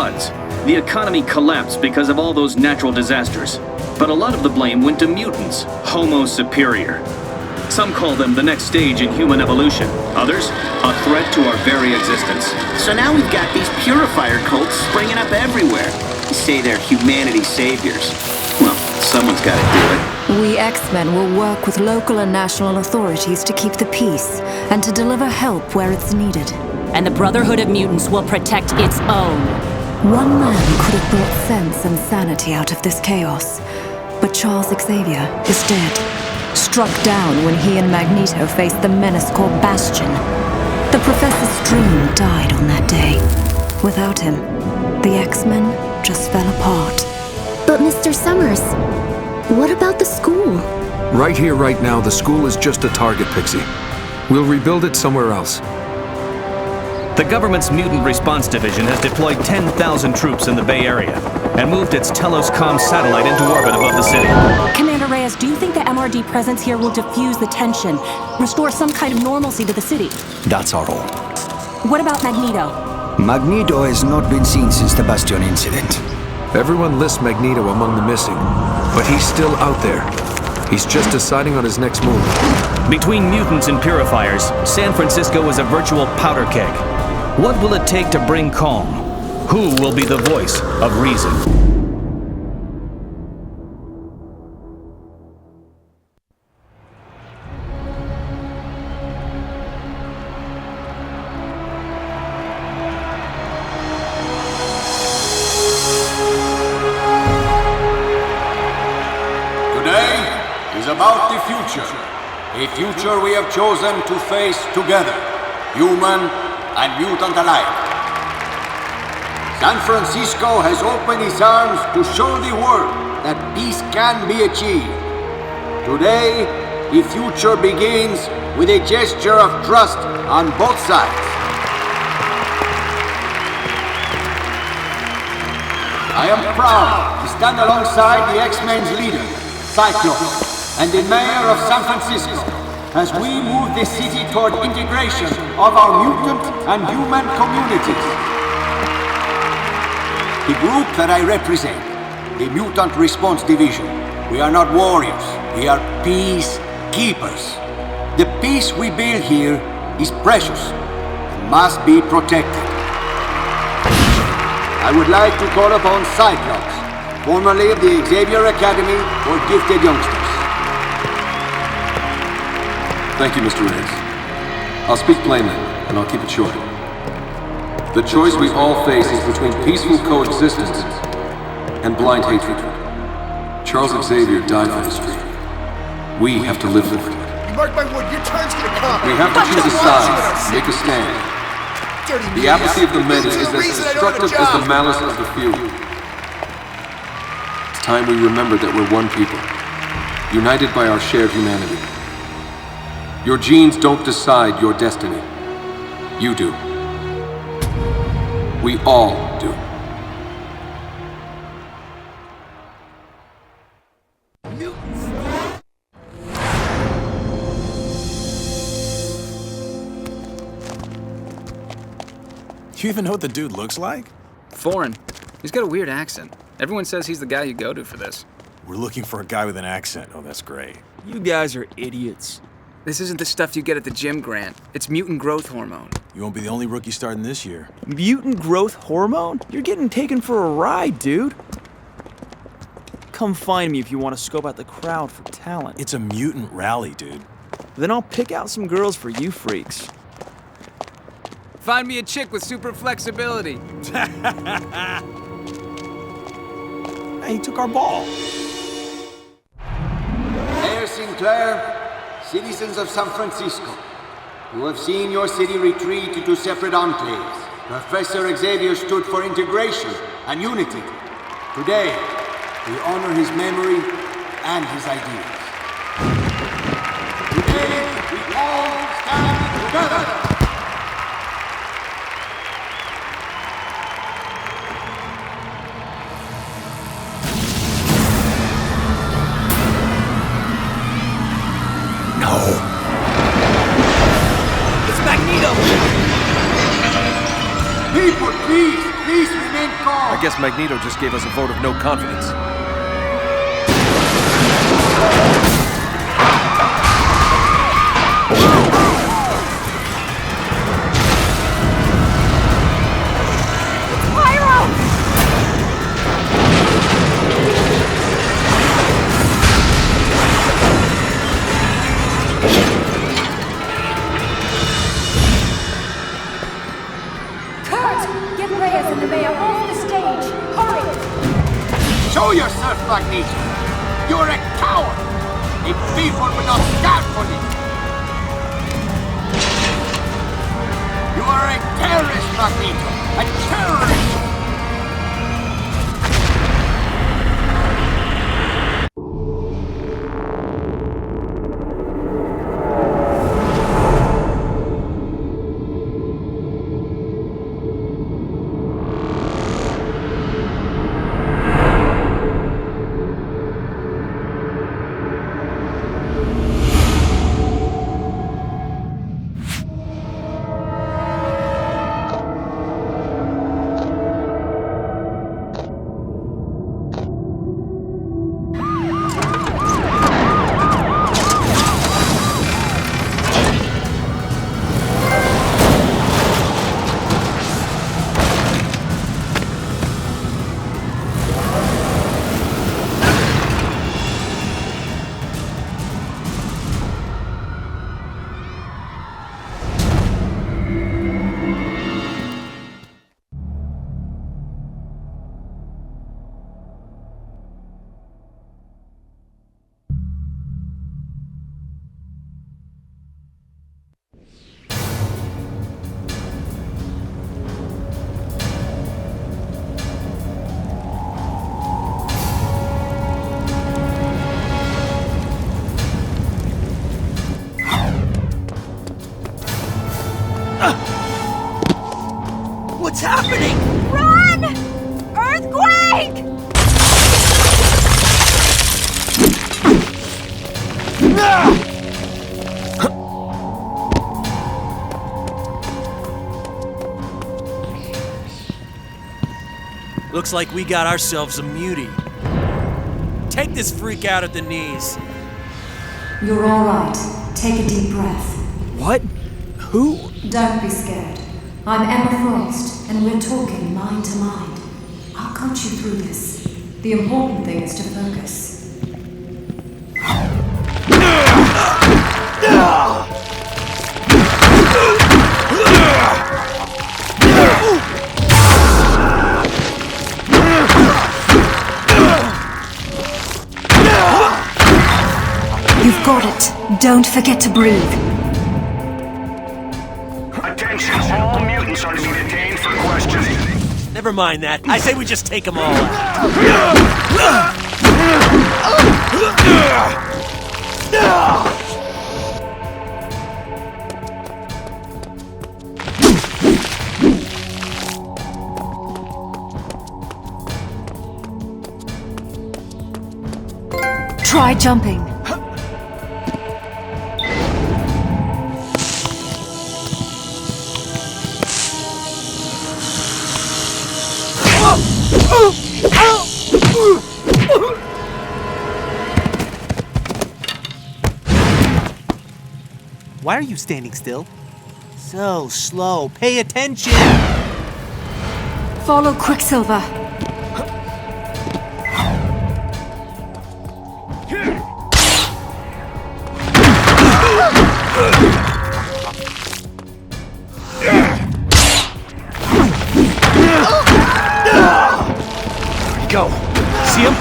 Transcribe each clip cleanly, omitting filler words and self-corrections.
floods. The economy collapsed because of all those natural disasters. But a lot of the blame went to mutants, Homo superior. Some call them the next stage in human evolution. Others, a threat to our very existence. So now we've got these purifier cults springing up everywhere. They say they're humanity's saviors. Well, someone's got to do it. We X-Men will work with local and national authorities to keep the peace and to deliver help where it's needed. And the Brotherhood of Mutants will protect its own. One man could have brought sense and sanity out of this chaos, but Charles Xavier is dead. Struck down when he and Magneto faced the menace called Bastion. The Professor's dream died on that day. Without him, the X-Men just fell apart. But Mr. Summers, what about the school? Right here, right now, the school is just a target, Pixie. We'll rebuild it somewhere else. The government's Mutant Response Division has deployed 10,000 troops in the Bay Area and moved its Telos-Com satellite into orbit above the city. Commander Reyes, do you think the MRD presence here will diffuse the tension, restore some kind of normalcy to the city? That's our hope. What about Magneto? Magneto has not been seen since the Bastion incident. Everyone lists Magneto among the missing, but he's still out there. He's just deciding on his next move. Between mutants and purifiers, San Francisco is a virtual powder keg. What will it take to bring calm? Who will be the voice of reason? About the future. A future we have chosen to face together, human and mutant alike. San Francisco has opened its arms to show the world that peace can be achieved. Today, the future begins with a gesture of trust on both sides. I am proud to stand alongside the X-Men's leader, Cyclops, and the mayor of San Francisco, as we move the city toward integration of our mutant and human communities. The group that I represent, the Mutant Response Division, we are not warriors, we are peacekeepers. The peace we build here is precious and must be protected. I would like to call upon Cyclops, formerly of the Xavier Academy for Gifted Youngsters. Thank you, Mr. Reyes. I'll speak plainly, and I'll keep it short. The choice we all face is between peaceful coexistence and blind hatred. Charles Xavier died for this dream. We have to live for it. You mark my word, your time's gonna come. We have to choose a side, make a stand. The apathy of the many is as destructive as the malice of the few. It's time we remember that we're one people, united by our shared humanity. Your genes don't decide your destiny. You do. We all do. Do you even know what the dude looks like? Foreign. He's got a weird accent. Everyone says he's the guy you go to for this. We're looking for a guy with an accent. Oh, that's great. You guys are idiots. This isn't the stuff you get at the gym, Grant. It's mutant growth hormone. You won't be the only rookie starting this year. Mutant growth hormone? You're getting taken for a ride, dude. Come find me if you want to scope out the crowd for talent. It's a mutant rally, dude. Then I'll pick out some girls for you freaks. Find me a chick with super flexibility. Hey, he took our ball. Mayor Sinclair, citizens of San Francisco, who have seen your city retreat into separate enclaves, Professor Xavier stood for integration and unity. Today, we honor his memory and his ideas. Today, we all stand together. People, please remain calm. I guess Magneto just gave us a vote of no confidence. Show yourself, Magneto! You're a coward! A people will not stand for you! You are a terrorist, Magneto! A terrorist! What's happening? Run! Earthquake! Looks like we got ourselves a mutie. Take this freak out at the knees. You're all right. Take a deep breath. What? Who? Don't be scared. I'm Emma Frost, and we're talking mind to mind. I'll coach you through this. The important thing is to focus. You've got it. Don't forget to breathe. Attention, all mutants are to be detained for questioning. Never mind that. I say we just take them all out. Try jumping. Why are you standing still? So slow. Pay attention! Follow Quicksilver. Go. See him?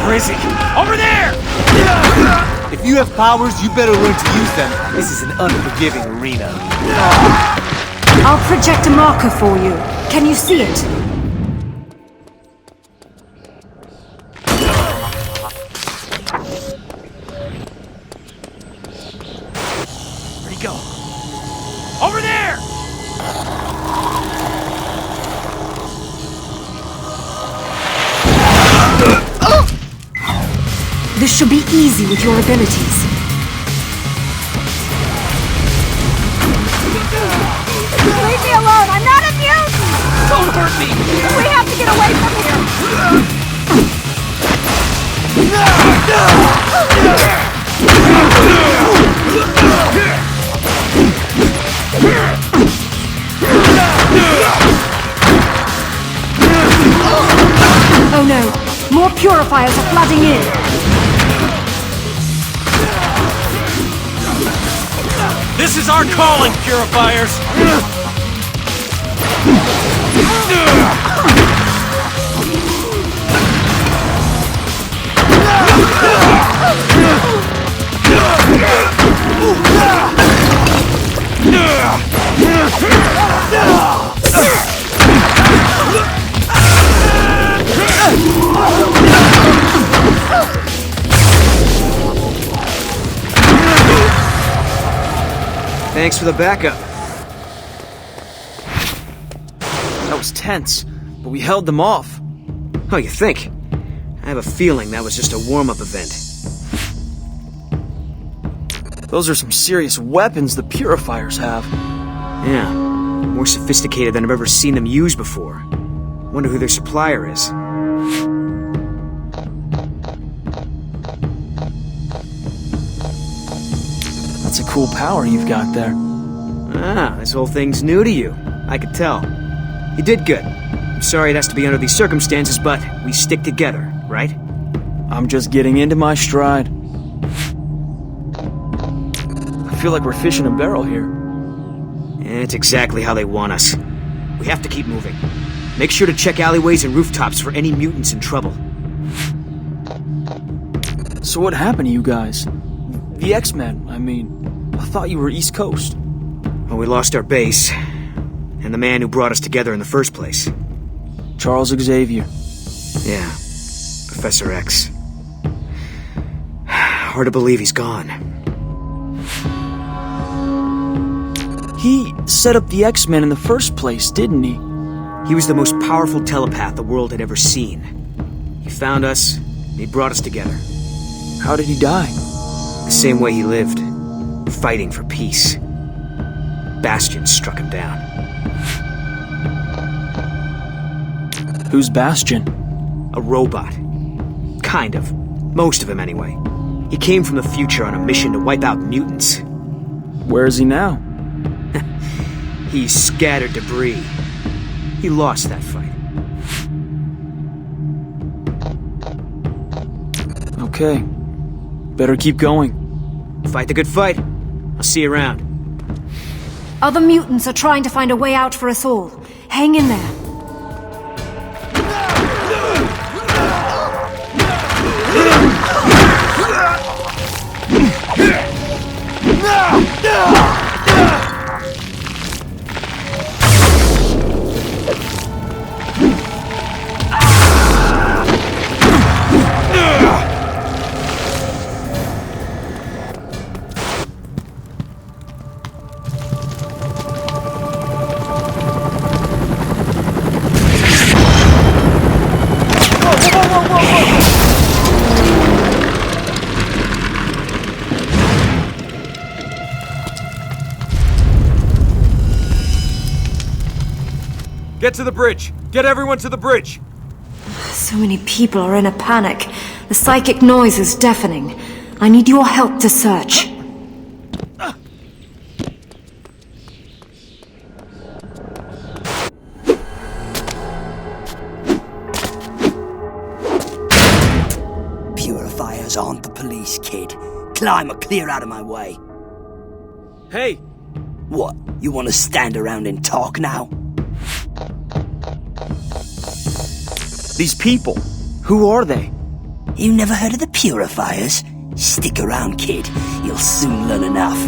Where is he? Over there! If you have powers, you better learn to use them. This is an unforgiving arena. I'll project a marker for you. Can you see it? Where'd he go? Over there! This should be easy with your abilities. Leave me alone! I'm not a mutant! Don't hurt me! We have to get away from here! Oh no! More purifiers are flooding in! This is our calling, purifiers! Thanks for the backup. That was tense, but we held them off. Oh, you think? I have a feeling that was just a warm-up event. Those are some serious weapons the purifiers have. Yeah, more sophisticated than I've ever seen them used before. Wonder who their supplier is. That's a cool power you've got there. Ah, this whole thing's new to you. I could tell. You did good. I'm sorry it has to be under these circumstances, but we stick together, right? I'm just getting into my stride. I feel like we're fishing a barrel here. It's exactly how they want us. We have to keep moving. Make sure to check alleyways and rooftops for any mutants in trouble. So what happened to you guys? The X-Men, I mean. I thought you were East Coast. Well, we lost our base. And the man who brought us together in the first place. Charles Xavier. Yeah. Professor X. Hard to believe he's gone. He set up the X-Men in the first place, didn't he? He was the most powerful telepath the world had ever seen. He found us, and he brought us together. How did he die? The same way he lived, fighting for peace. Bastion struck him down. Who's Bastion? A robot. Kind of. Most of him, anyway. He came from the future on a mission to wipe out mutants. Where is he now? He scattered debris. He lost that fight. Okay. Better keep going. Fight the good fight. I'll see you around. Other mutants are trying to find a way out for us all. Hang in there. Get to the bridge! Get everyone to the bridge! So many people are in a panic. The psychic noise is deafening. I need your help to search. Purifiers aren't the police, kid. Climb or clear out of my way. Hey! What? You want to stand around and talk now? These people, who are they? You never heard of the Purifiers? Stick around, kid. You'll soon learn enough.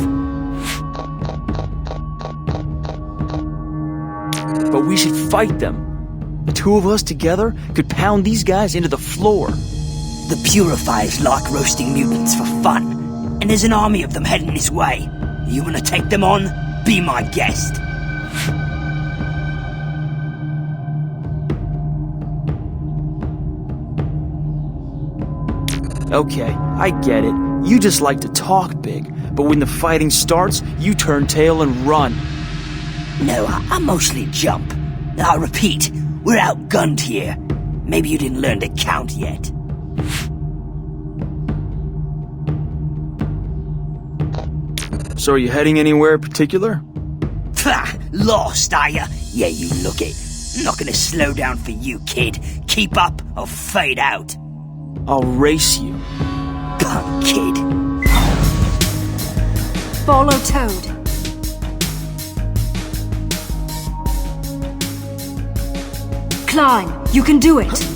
But we should fight them. The two of us together could pound these guys into the floor. The Purifiers like roasting mutants for fun, and there's an army of them heading this way. You wanna take them on? Be my guest. Okay, I get it. You just like to talk big, but when the fighting starts, you turn tail and run. No, I mostly jump. I repeat, We're outgunned here. Maybe you didn't learn to count yet. So are you heading anywhere in particular? Pah! Lost, are ya? Yeah, you look it. Not gonna slow down for you, kid. Keep up or fade out. I'll race you. Punk kid. Follow Toad. Climb. You can do it.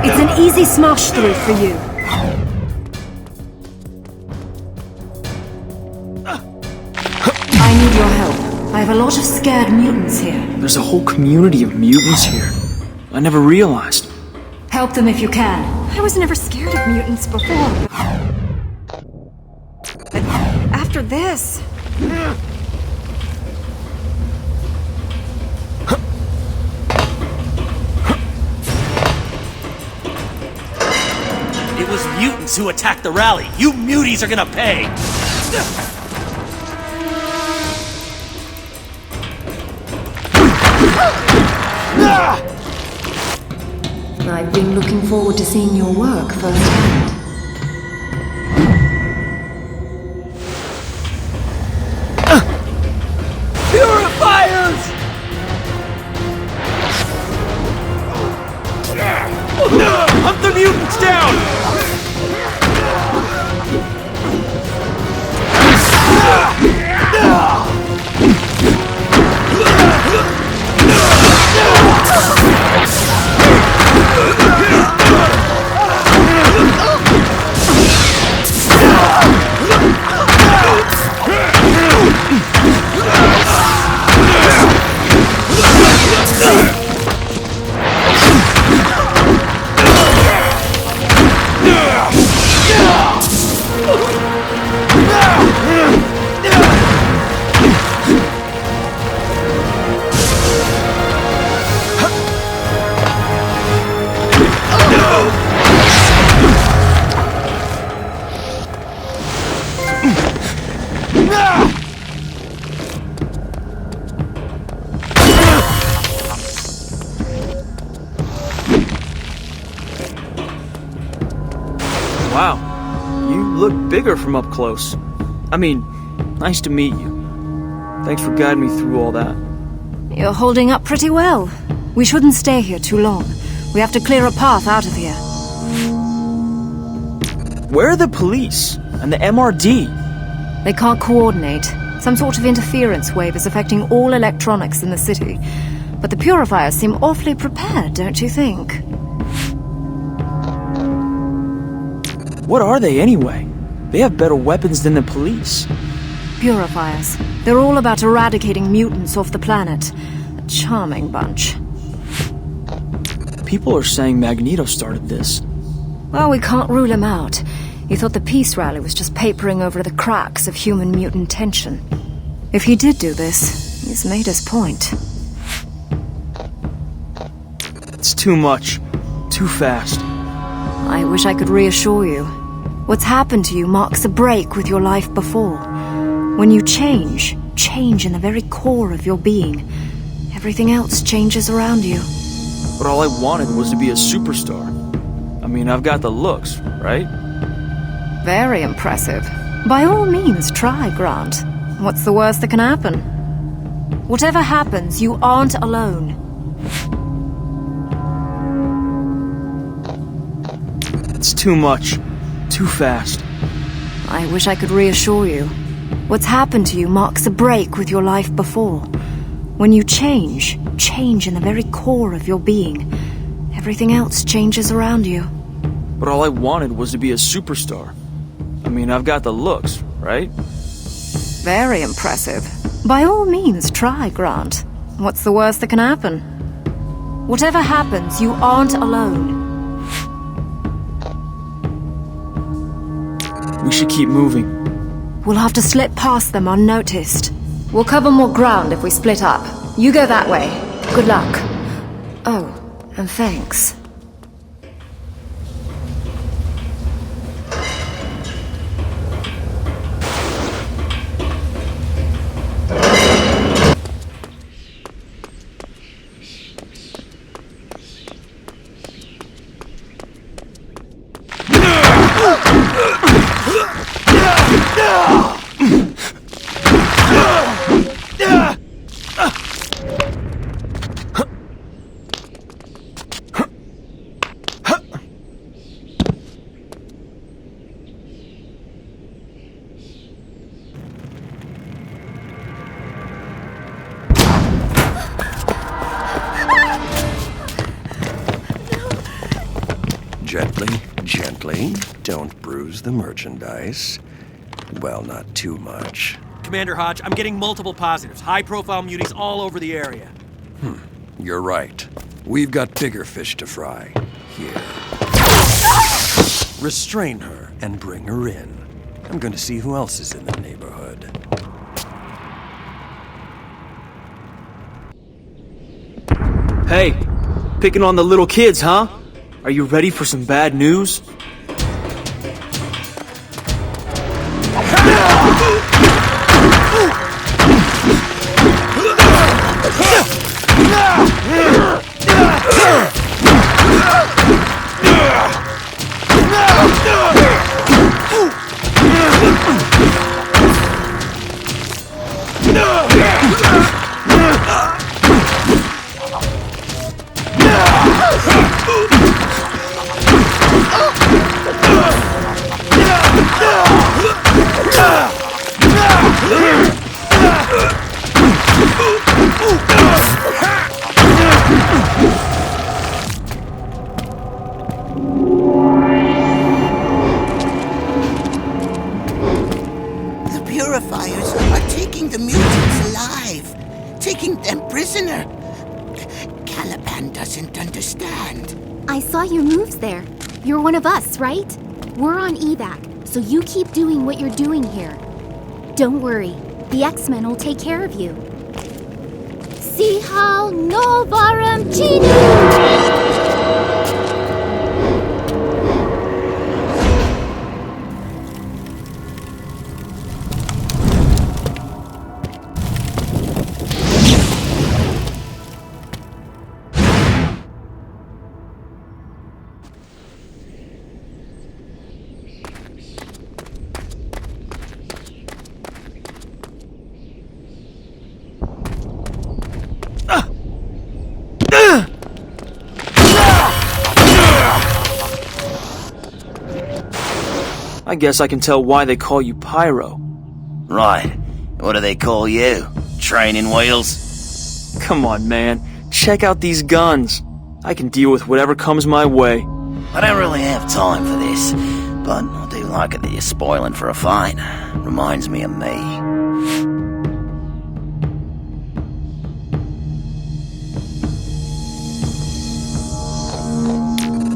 It's an easy smash through for you. I need your help. I have a lot of scared mutants here. There's a whole community of mutants here. I never realized. Help them if you can. I was never scared of mutants before. But after this... It was mutants who attacked the rally. You muties are gonna pay! I've been looking forward to seeing your work firsthand. Purifiers! Hunt the mutants down! Wow, you look bigger from up close. I mean, nice to meet you. Thanks for guiding me through all that. You're holding up pretty well. We shouldn't stay here too long. We have to clear a path out of here. Where are the police? And the MRD? They can't coordinate. Some sort of interference wave is affecting all electronics in the city. But the purifiers seem awfully prepared, don't you think? What are they anyway? They have better weapons than the police. Purifiers. They're all about eradicating mutants off the planet. A charming bunch. People are saying Magneto started this. Well, we can't rule him out. He thought the peace rally was just papering over the cracks of human-mutant tension. If he did do this, he's made his point. It's too much. Too fast. I wish I could reassure you. What's happened to you marks a break with your life before. When you change in the very core of your being, everything else changes around you. But all I wanted was to be a superstar. I mean, I've got the looks, right? Very impressive. By all means, try, Grant. What's the worst that can happen? Whatever happens, you aren't alone. It's too much. Too fast. I wish I could reassure you. What's happened to you marks a break with your life before. When you change in the very core of your being, everything else changes around you. But all I wanted was to be a superstar. I mean, I've got the looks, right? Very impressive. By all means, try, Grant. What's the worst that can happen? Whatever happens, you aren't alone. We should keep moving. We'll have to slip past them unnoticed. We'll cover more ground if we split up. You go that way. Good luck. Oh, and thanks. Gently, gently. Don't bruise the merchandise. Well, not too much. Commander Hodge, I'm getting multiple positives. High-profile muties all over the area. You're right. We've got bigger fish to fry. Here. Restrain her and bring her in. I'm going to see who else is in the neighborhood. Hey, picking on the little kids, huh? Are you ready for some bad news? The purifiers are taking the mutants alive, taking them prisoner. Caliban doesn't understand. I saw your moves there. You're one of us, right? We're on evac, so you keep doing what you're doing here. Don't worry, the X-Men will take care of you. See how Novarum Genius! I guess I can tell why they call you Pyro. Right. What do they call you? Training wheels? Come on, man. Check out these guns. I can deal with whatever comes my way. I don't really have time for this, but I do like it that you're spoiling for a fight. Reminds me of me.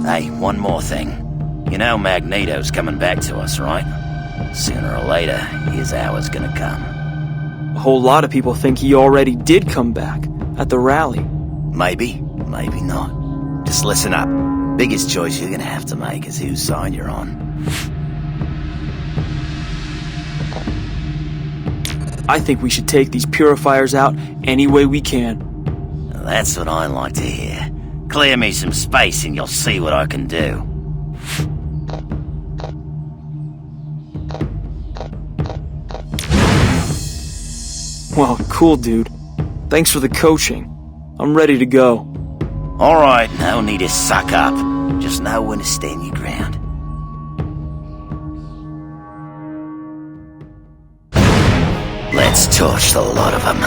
Hey, one more thing. You know Magneto's coming back to us, right? Sooner or later, his hour's gonna come. A whole lot of people think he already did come back, at the rally. Maybe, maybe not. Just listen up. Biggest choice you're gonna have to make is whose side you're on. I think we should take these purifiers out any way we can. That's what I like to hear. Clear me some space and you'll see what I can do. Well, cool, dude. Thanks for the coaching. I'm ready to go. Alright, no need to suck up. Just know when to stand your ground. Let's torch the lot of them.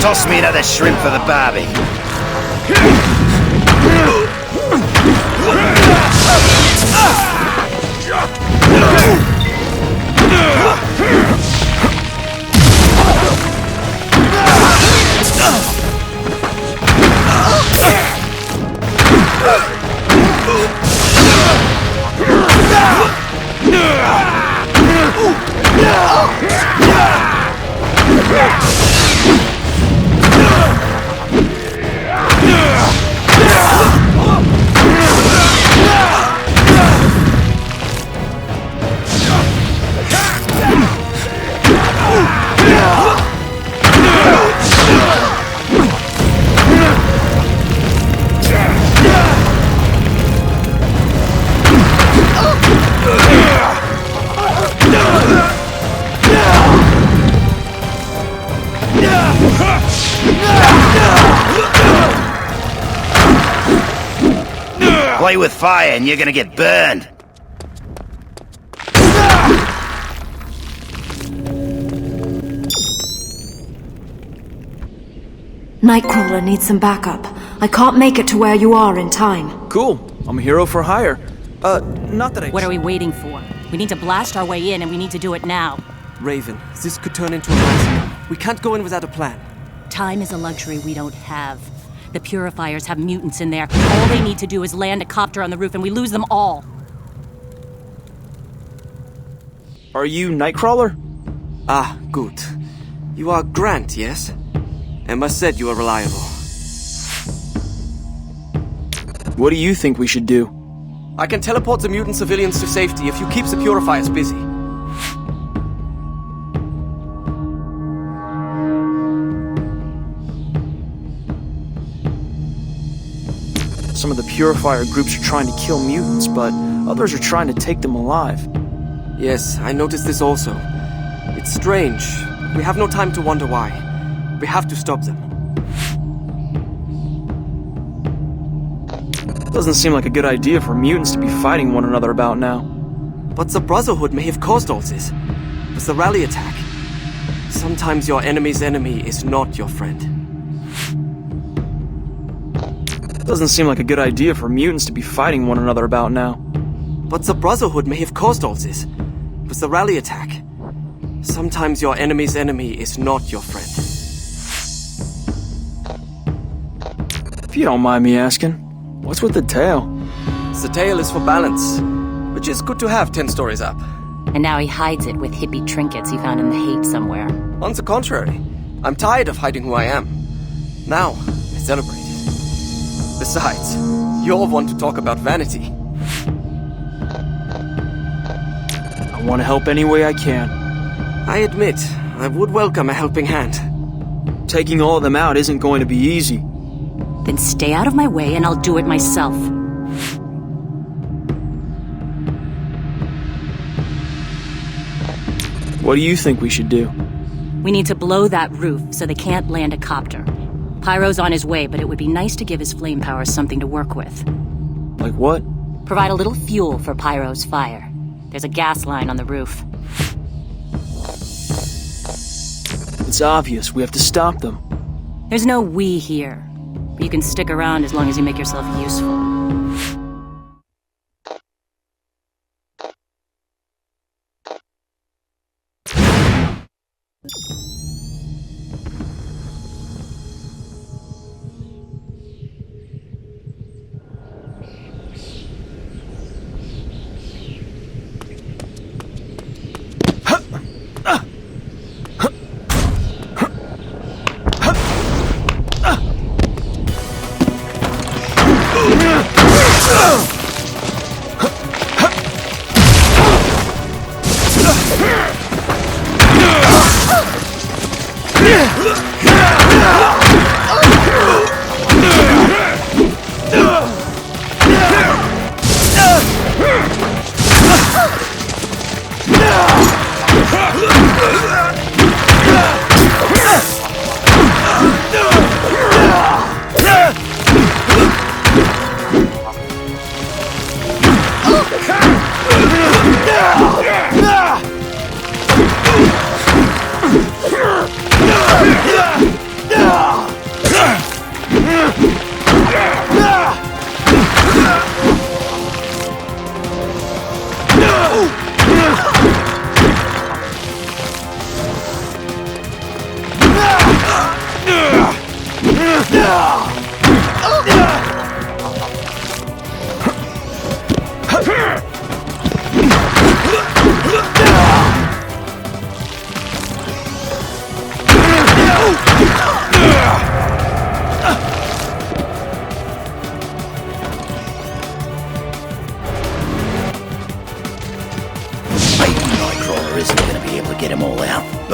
Toss me another shrimp for the barbie. Play with fire and you're gonna get burned. Nightcrawler needs some backup. I can't make it to where you are in time. Cool. I'm a hero for hire. Not that I... What are we waiting for? We need to blast our way in, and we need to do it now. Raven, this could turn into a massacre. We can't go in without a plan. Time is a luxury we don't have. The purifiers have mutants in there. All they need to do is land a copter on the roof, and we lose them all. Are you Nightcrawler? Ah, good. You are Grant, yes? Emma said you are reliable. What do you think we should do? I can teleport the mutant civilians to safety if you keep the purifiers busy. Some of the purifier groups are trying to kill mutants, but others are trying to take them alive. Yes, I noticed this also. It's strange. We have no time to wonder why. We have to stop them. Doesn't seem like a good idea for mutants to be fighting one another about now. But the Brotherhood may have caused all this. With the rally attack. Sometimes your enemy's enemy is not your friend. Doesn't seem like a good idea for mutants to be fighting one another about now. But the Brotherhood may have caused all this. With the rally attack. Sometimes your enemy's enemy is not your friend. If you don't mind me asking, what's with the tail? The tail is for balance, which is good to have 10 stories up. And now he hides it with hippie trinkets he found in the hate somewhere. On the contrary, I'm tired of hiding who I am. Now, I celebrate. Besides, you're one to talk about vanity. I want to help any way I can. I admit, I would welcome a helping hand. Taking all of them out isn't going to be easy. Then stay out of my way and I'll do it myself. What do you think we should do? We need to blow that roof so they can't land a copter. Pyro's on his way, but it would be nice to give his flame power something to work with. Like what? Provide a little fuel for Pyro's fire. There's a gas line on the roof. It's obvious. We have to stop them. There's no we here. But you can stick around as long as you make yourself useful.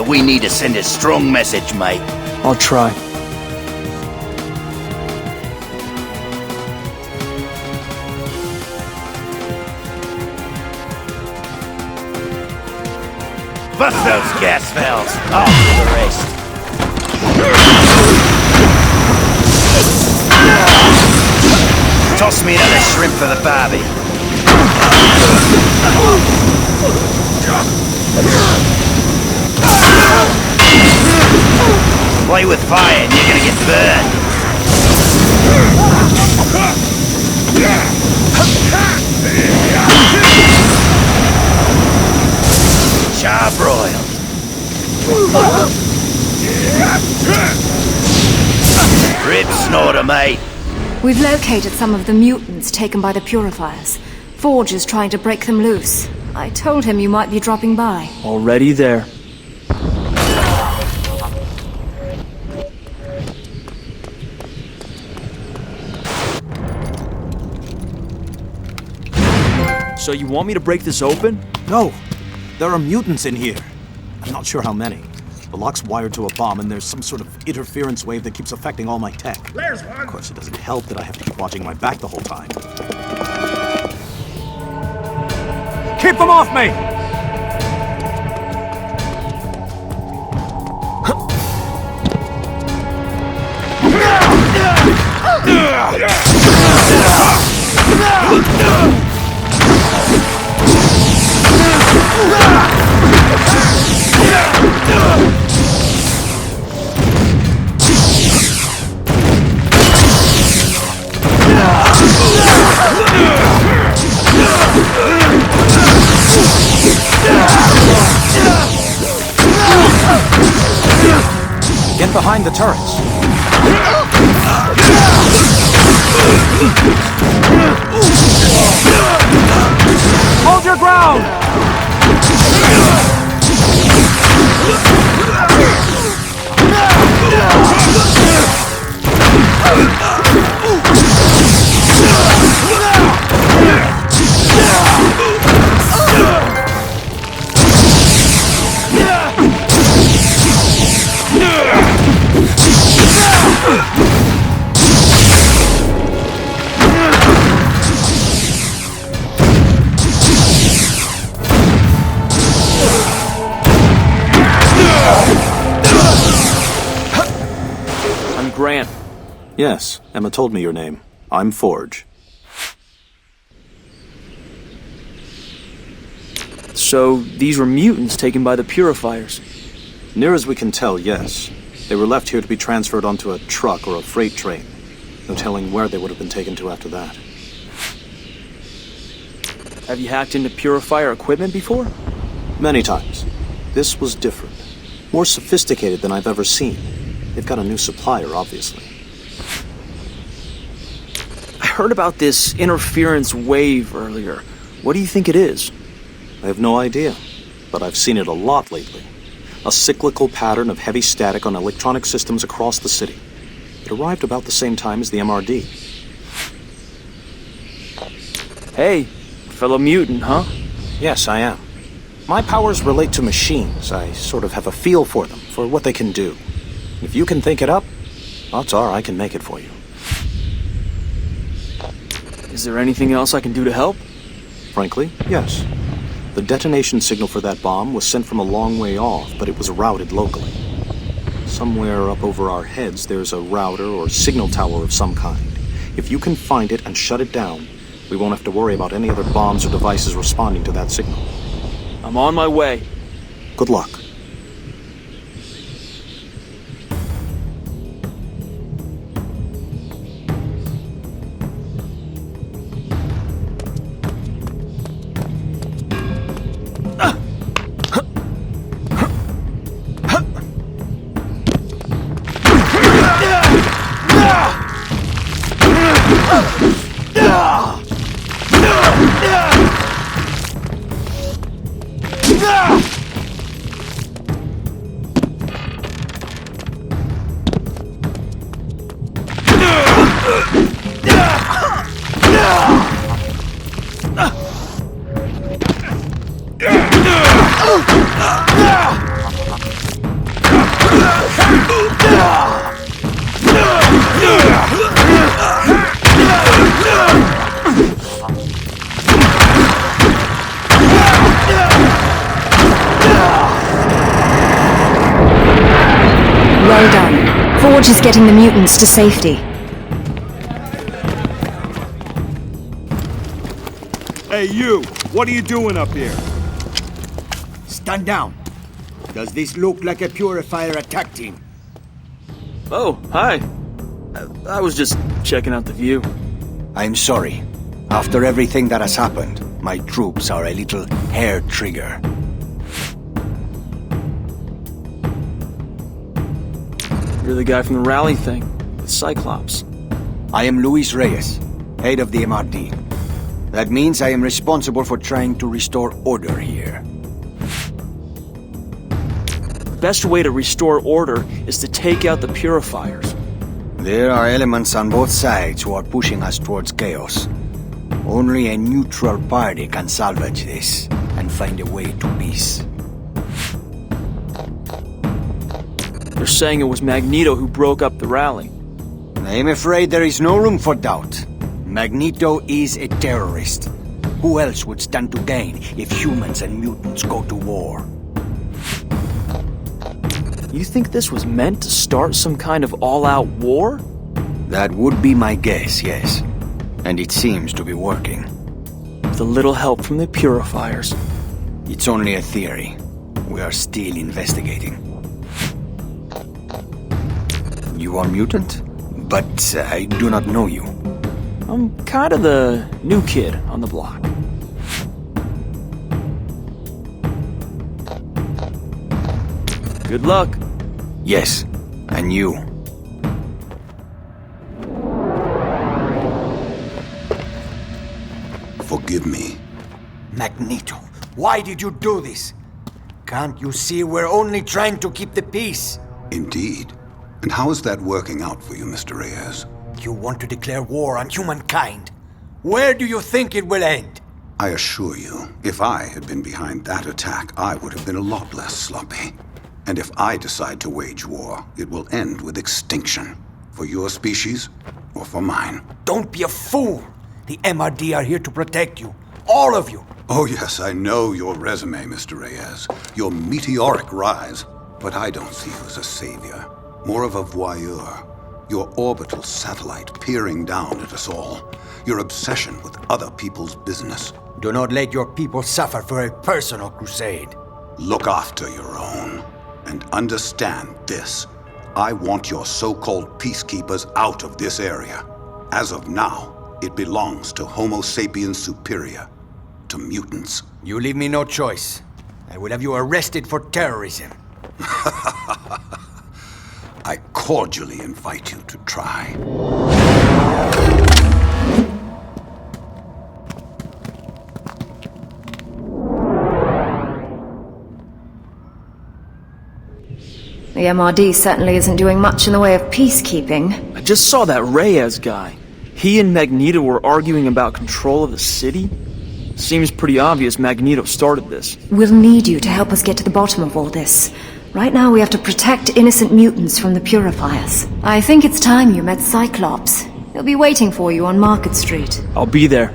we need to send a strong message, mate. I'll try. Bust those gas valves. I'll do the rest. Toss me another shrimp for the barbie. Play with fire and you're gonna get burned. Charbroiled. Rib snorter, mate. We've located some of the mutants taken by the purifiers. Forge is trying to break them loose. I told him you might be dropping by. Already there. So you want me to break this open? No. There are mutants in here. I'm not sure how many. The lock's wired to a bomb, and there's some sort of interference wave that keeps affecting all my tech. Of course, it doesn't help that I have to keep watching my back the whole time. Keep them off me! Get behind the turrets. Hold your ground! Grant. Yes, Emma told me your name. I'm Forge. So, these were mutants taken by the purifiers? Near as we can tell, yes. They were left here to be transferred onto a truck or a freight train. No telling where they would have been taken to after that. Have you hacked into purifier equipment before? Many times. This was different. More sophisticated than I've ever seen. They've got a new supplier, obviously. I heard about this interference wave earlier. What do you think it is? I have no idea, but I've seen it a lot lately. A cyclical pattern of heavy static on electronic systems across the city. It arrived about the same time as the MRD. Hey, fellow mutant, huh? Yes, I am. My powers relate to machines. I sort of have a feel for them, for what they can do. If you can think it up, odds are I can make it for you. Is there anything else I can do to help? Frankly, yes. The detonation signal for that bomb was sent from a long way off, but it was routed locally. Somewhere up over our heads, there's a router or signal tower of some kind. If you can find it and shut it down, we won't have to worry about any other bombs or devices responding to that signal. I'm on my way. Good luck. You're just getting the mutants to safety. Hey, you! What are you doing up here? Stand down. Does this look like a purifier attack team? Oh, hi. I was just checking out the view. I'm sorry. After everything that has happened, my troops are a little hair-trigger. You're the guy from the rally thing, with Cyclops. I am Luis Reyes, head of the MRD. That means I am responsible for trying to restore order here. The best way to restore order is to take out the purifiers. There are elements on both sides who are pushing us towards chaos. Only a neutral party can salvage this and find a way to peace. They're saying it was Magneto who broke up the rally. I am afraid there is no room for doubt. Magneto is a terrorist. Who else would stand to gain if humans and mutants go to war? You think this was meant to start some kind of all-out war? That would be my guess, yes. And it seems to be working. With a little help from the purifiers. It's only a theory. We are still investigating. You are mutant? But I do not know you. I'm kind of the new kid on the block. Good luck. Yes, and you. Forgive me. Magneto, why did you do this? Can't you see we're only trying to keep the peace? Indeed. And how is that working out for you, Mr. Reyes? You want to declare war on humankind. Where do you think it will end? I assure you, if I had been behind that attack, I would have been a lot less sloppy. And if I decide to wage war, it will end with extinction. For your species, or for mine. Don't be a fool! The MRD are here to protect you. All of you! Oh yes, I know your resume, Mr. Reyes. Your meteoric rise. But I don't see you as a savior. More of a voyeur. Your orbital satellite peering down at us all. Your obsession with other people's business. Do not let your people suffer for a personal crusade. Look after your own. And understand this. I want your so-called peacekeepers out of this area. As of now, it belongs to Homo sapiens superior. To mutants. You leave me no choice. I will have you arrested for terrorism. I cordially invite you to try. The MRD certainly isn't doing much in the way of peacekeeping. I just saw that Reyes guy. He and Magneto were arguing about control of the city. Seems pretty obvious Magneto started this. We'll need you to help us get to the bottom of all this. Right now we have to protect innocent mutants from the purifiers. I think it's time you met Cyclops. He'll be waiting for you on Market Street. I'll be there.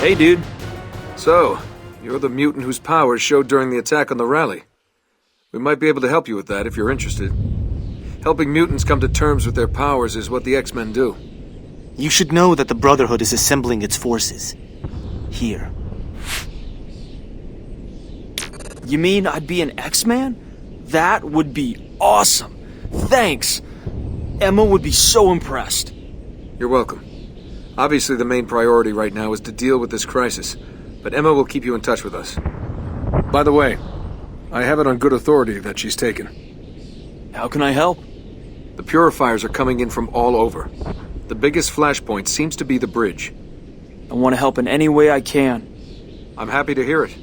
Hey, dude. So, you're the mutant whose powers showed during the attack on the rally. We might be able to help you with that if you're interested. Helping mutants come to terms with their powers is what the X-Men do. You should know that the Brotherhood is assembling its forces. Here. You mean I'd be an X-Man? That would be awesome. Thanks. Emma would be so impressed. You're welcome. Obviously, the main priority right now is to deal with this crisis, but Emma will keep you in touch with us. By the way, I have it on good authority that she's taken. How can I help? The purifiers are coming in from all over. The biggest flashpoint seems to be the bridge. I want to help in any way I can. I'm happy to hear it.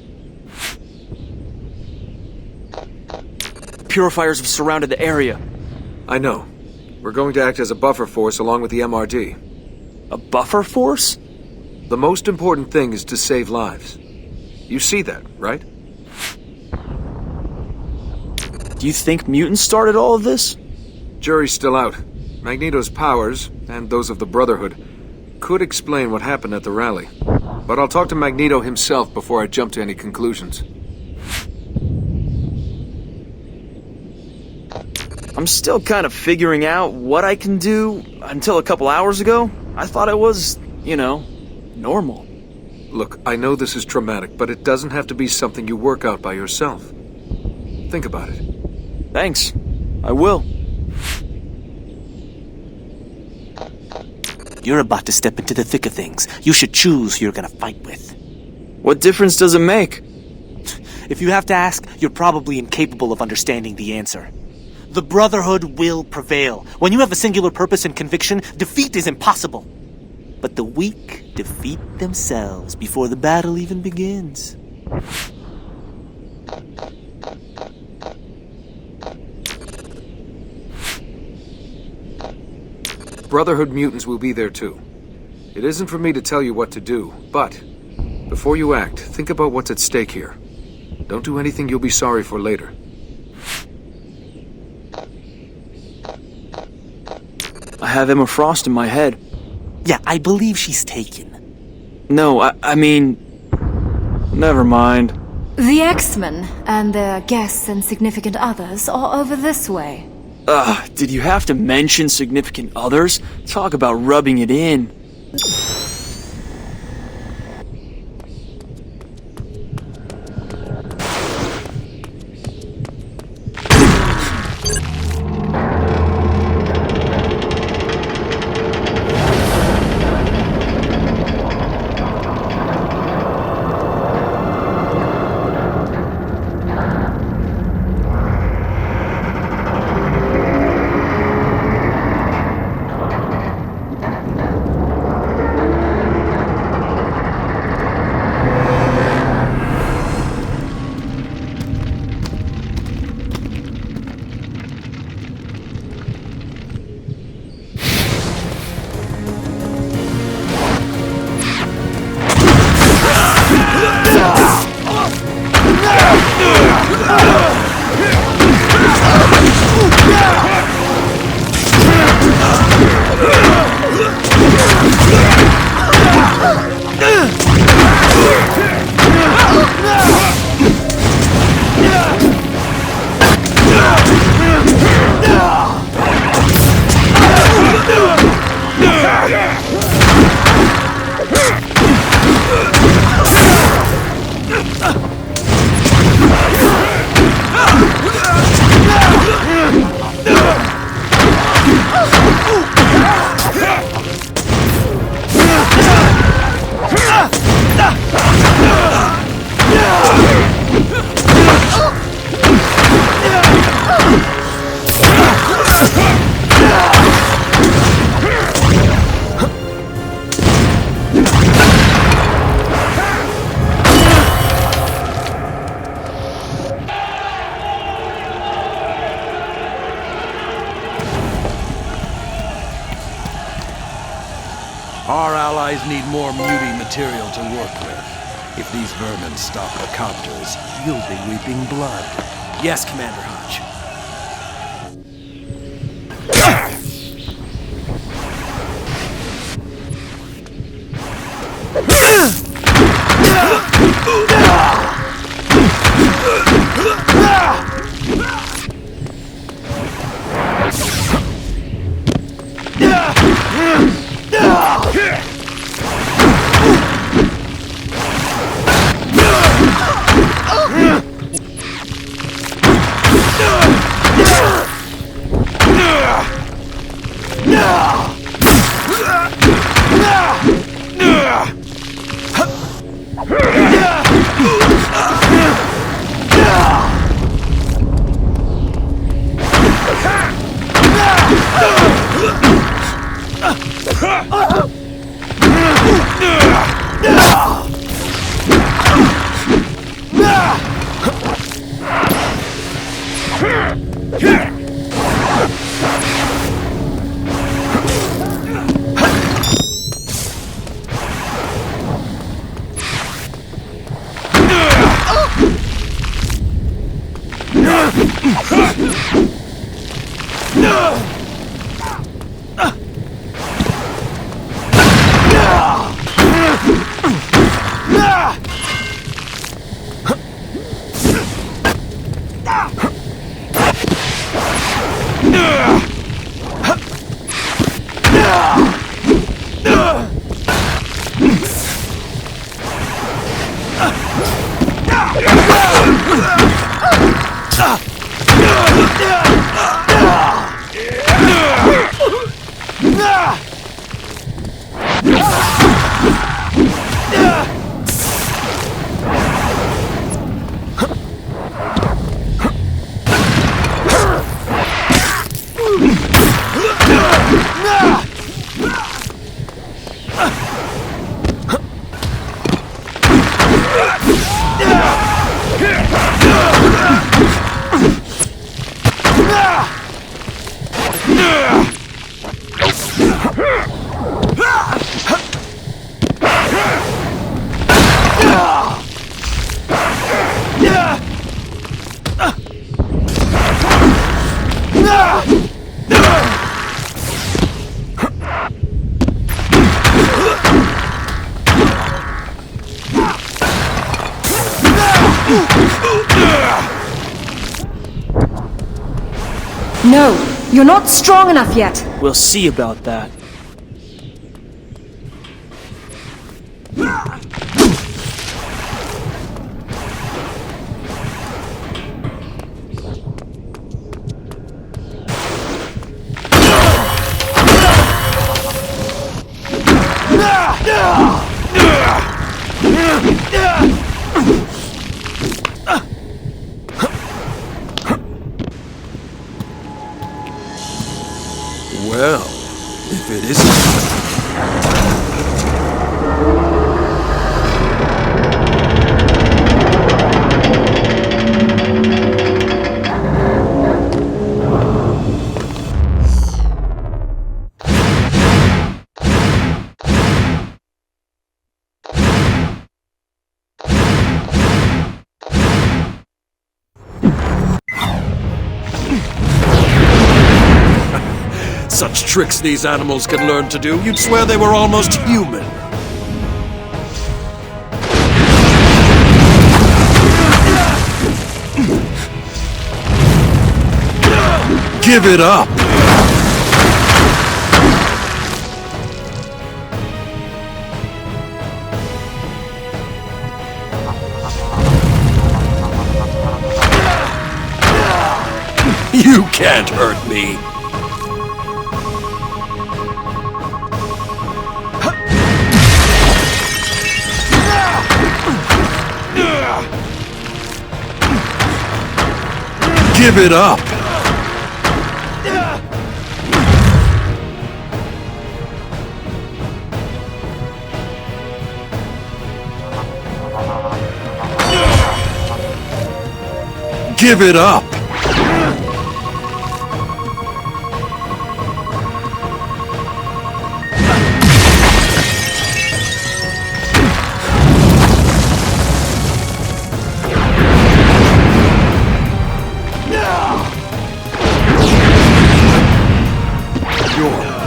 Purifiers have surrounded the area. I know. We're going to act as a buffer force along with the MRD. A buffer force? The most important thing is to save lives. You see that, right? Do you think mutants started all of this? Jury's still out. Magneto's powers, and those of the Brotherhood, could explain what happened at the rally. But I'll talk to Magneto himself before I jump to any conclusions. I'm still kind of figuring out what I can do. Until a couple hours ago, I thought it was, normal. Look, I know this is traumatic, but it doesn't have to be something you work out by yourself. Think about it. Thanks. I will. You're about to step into the thick of things. You should choose who you're gonna fight with. What difference does it make? If you have to ask, you're probably incapable of understanding the answer. The Brotherhood will prevail. When you have a singular purpose and conviction, defeat is impossible. But the weak defeat themselves before the battle even begins. Brotherhood mutants will be there too. It isn't for me to tell you what to do, but before you act, think about what's at stake here. Don't do anything you'll be sorry for later. I have Emma Frost in my head. Yeah, I believe she's taken. No, I mean... Never mind. The X-Men and their guests and significant others are over this way. Did you have to mention significant others? Talk about rubbing it in. Our allies need more mutie material to work with. If these vermin stop the copters, you'll be weeping blood. Yes, Commander Hodge. No, you're not strong enough yet. We'll see about that. Well, if it isn't... Such tricks these animals can learn to do, you'd swear they were almost human. Give it up! You can't hurt me! Give it up! Give it up!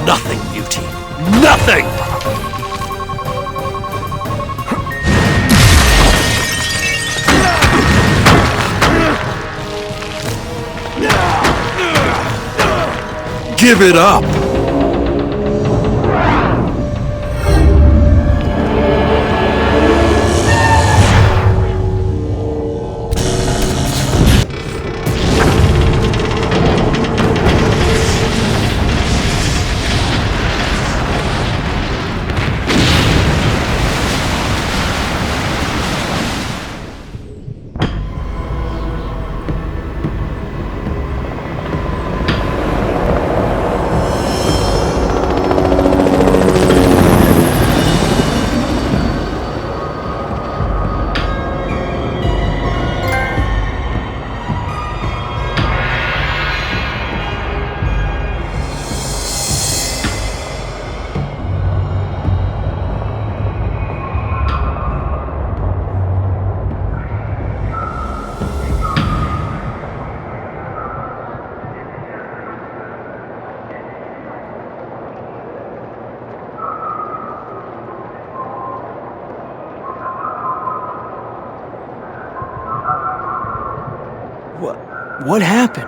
Nothing, Beauty. Nothing! Give it up! What happened?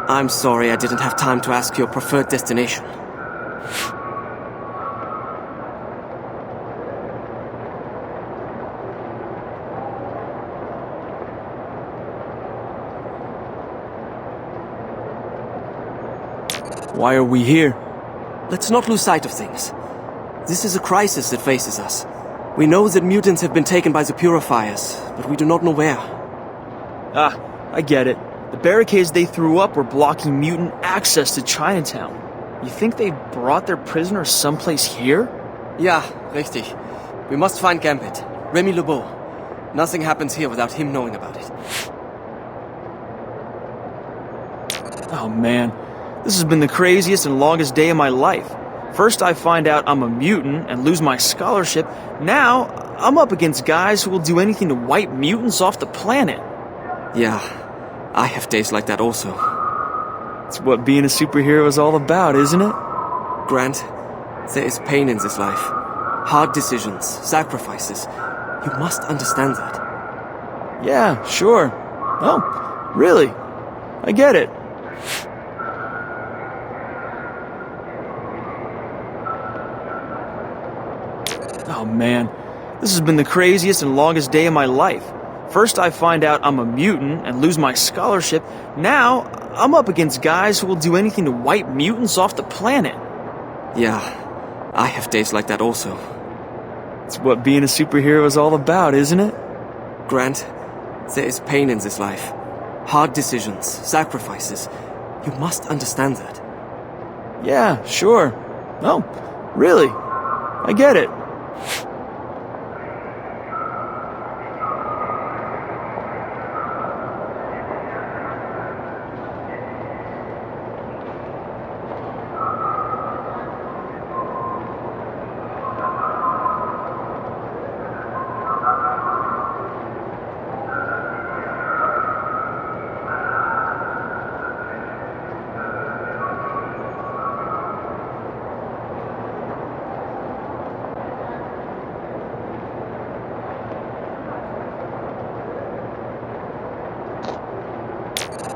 I'm sorry I didn't have time to ask your preferred destination. Why are we here? Let's not lose sight of things. This is a crisis that faces us. We know that mutants have been taken by the purifiers, but we do not know where. Ah, I get it. The barricades they threw up were blocking mutant access to Chinatown. You think they brought their prisoners someplace here? Ja, richtig. We must find Gambit. Remy LeBeau. Nothing happens here without him knowing about it. Oh man, this has been the craziest and longest day of my life. First I find out I'm a mutant and lose my scholarship. Now, I'm up against guys who will do anything to wipe mutants off the planet. Yeah, I have days like that also. It's what being a superhero is all about, isn't it? Grant, there is pain in this life. Hard decisions, sacrifices. You must understand that. Yeah, sure. Oh, really? I get it. Oh man, this has been the craziest and longest day of my life. First I find out I'm a mutant and lose my scholarship. Now, I'm up against guys who will do anything to wipe mutants off the planet. Yeah, I have days like that also. It's what being a superhero is all about, isn't it? Grant, there is pain in this life. Hard decisions, sacrifices. You must understand that. Yeah, sure. Oh, really? I get it.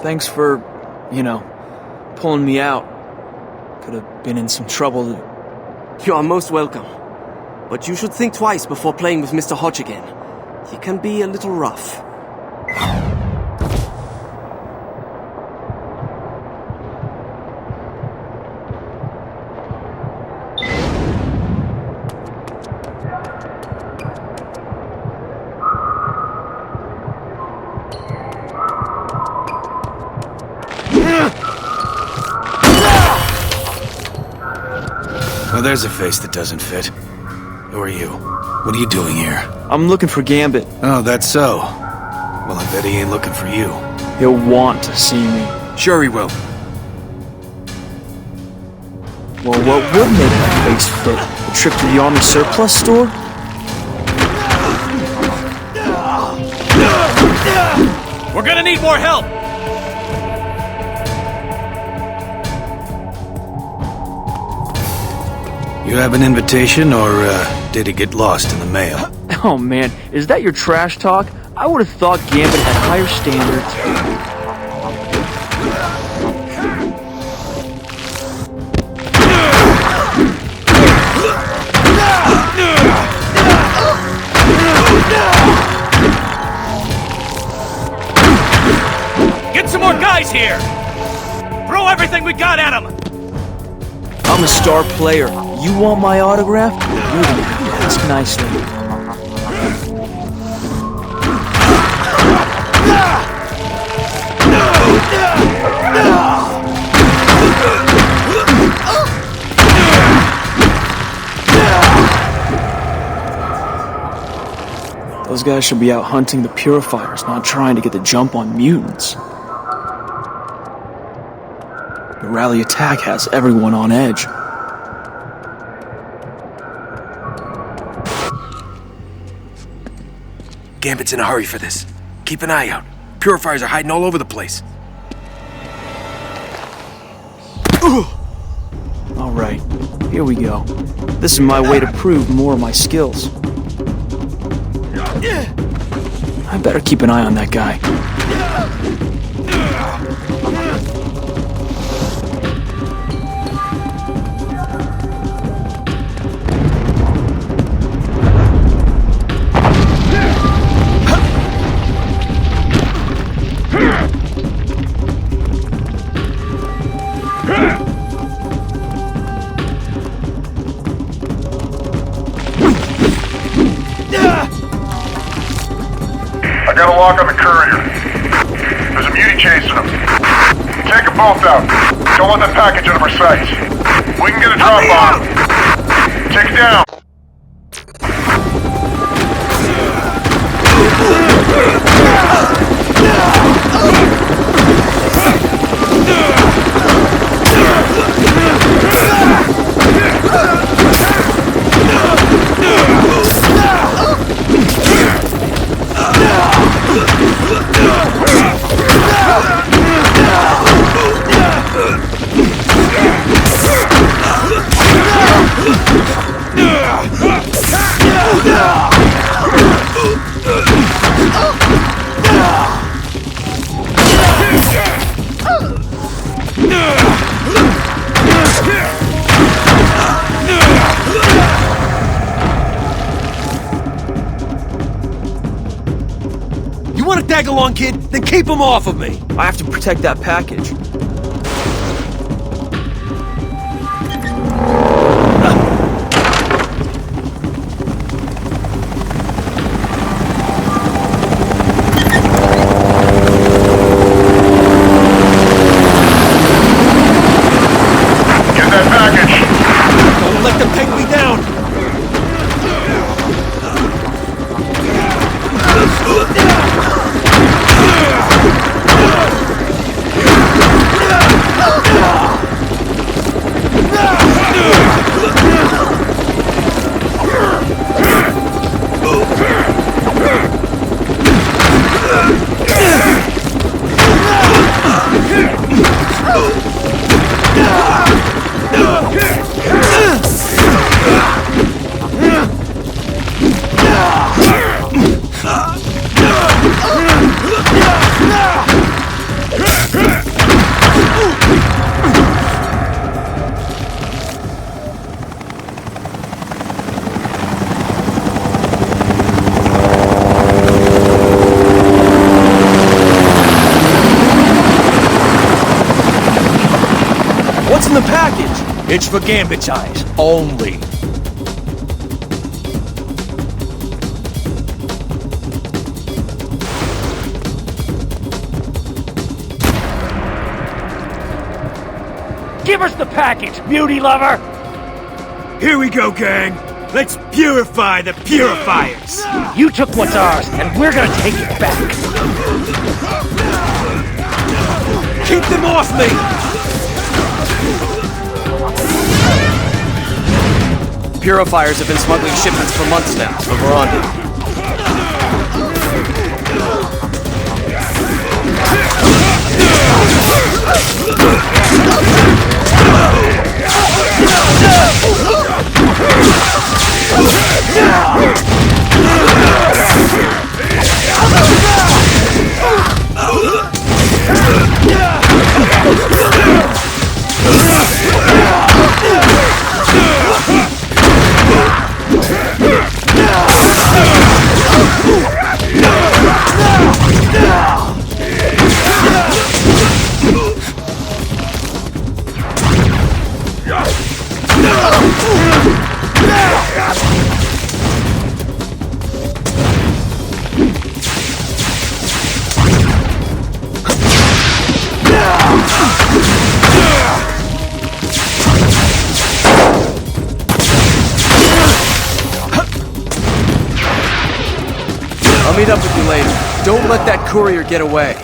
Thanks for, pulling me out. Could have been in some trouble. You are most welcome. But you should think twice before playing with Mr. Hodge again. He can be a little rough. Well, there's a face that doesn't fit. Who are you? What are you doing here? I'm looking for Gambit. Oh, that's so. Well, I bet he ain't looking for you. He'll want to see me. Sure he will. Well, what would make my face fit? A trip to the army surplus store? We're gonna need more help! You have an invitation, or did it get lost in the mail? Oh man, is that your trash talk? I would have thought Gambit had higher standards. Get some more guys here! Throw everything we got at them! I'm a star player. You want my autograph? You're gonna have to ask nicely. Those guys should be out hunting the purifiers, not trying to get the jump on mutants. The rally attack has everyone on edge. Gambit's in a hurry for this. Keep an eye out. Purifiers are hiding all over the place. Alright, here we go. This is my way to prove more of my skills. I better keep an eye on that guy. I got a lock on the courier. There's a mutie chasing him. Take them both out. Don't let that package out of our sights. We can get a drop on him. Take it down. You want to tag along, kid? Then keep him off of me! I have to protect that package. Get that package. Don't let them take me down! What's in the package? It's for Gambit's eyes, only. Give us the package, beauty lover! Here we go, gang. Let's purify the purifiers. You took what's ours, and we're gonna take it back. Keep them off me! Purifiers have been smuggling shipments for months now, but we're on it. I'll meet up with you later. Don't let that courier get away.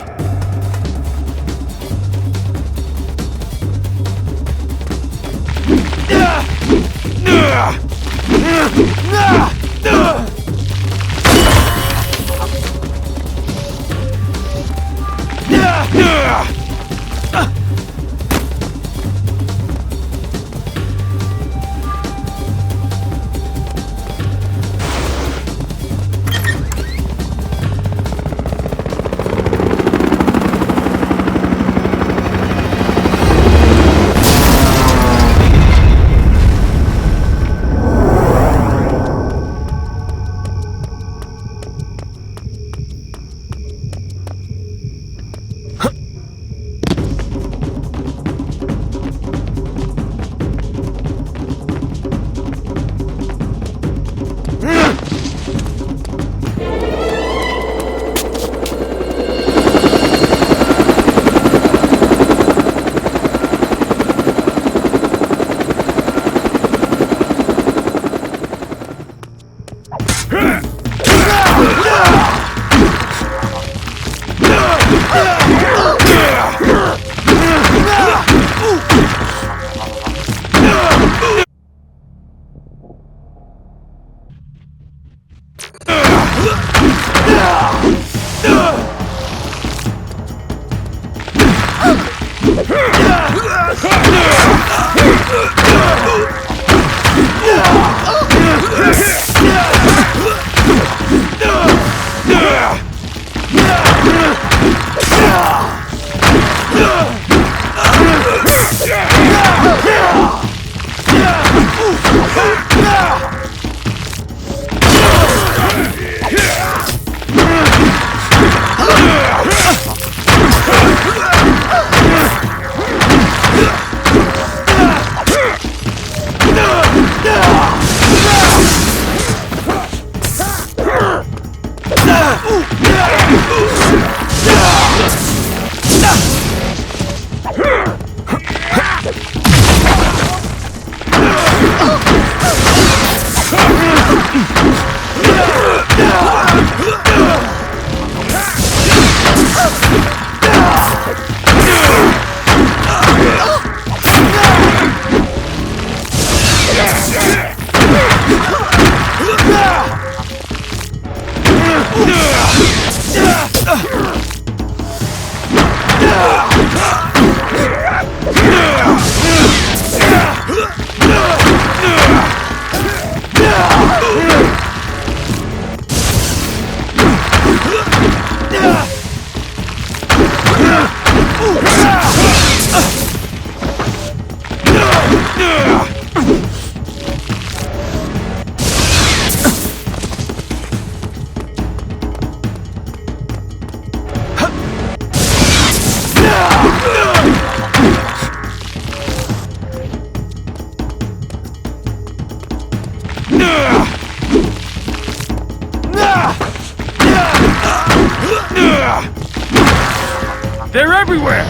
They're everywhere!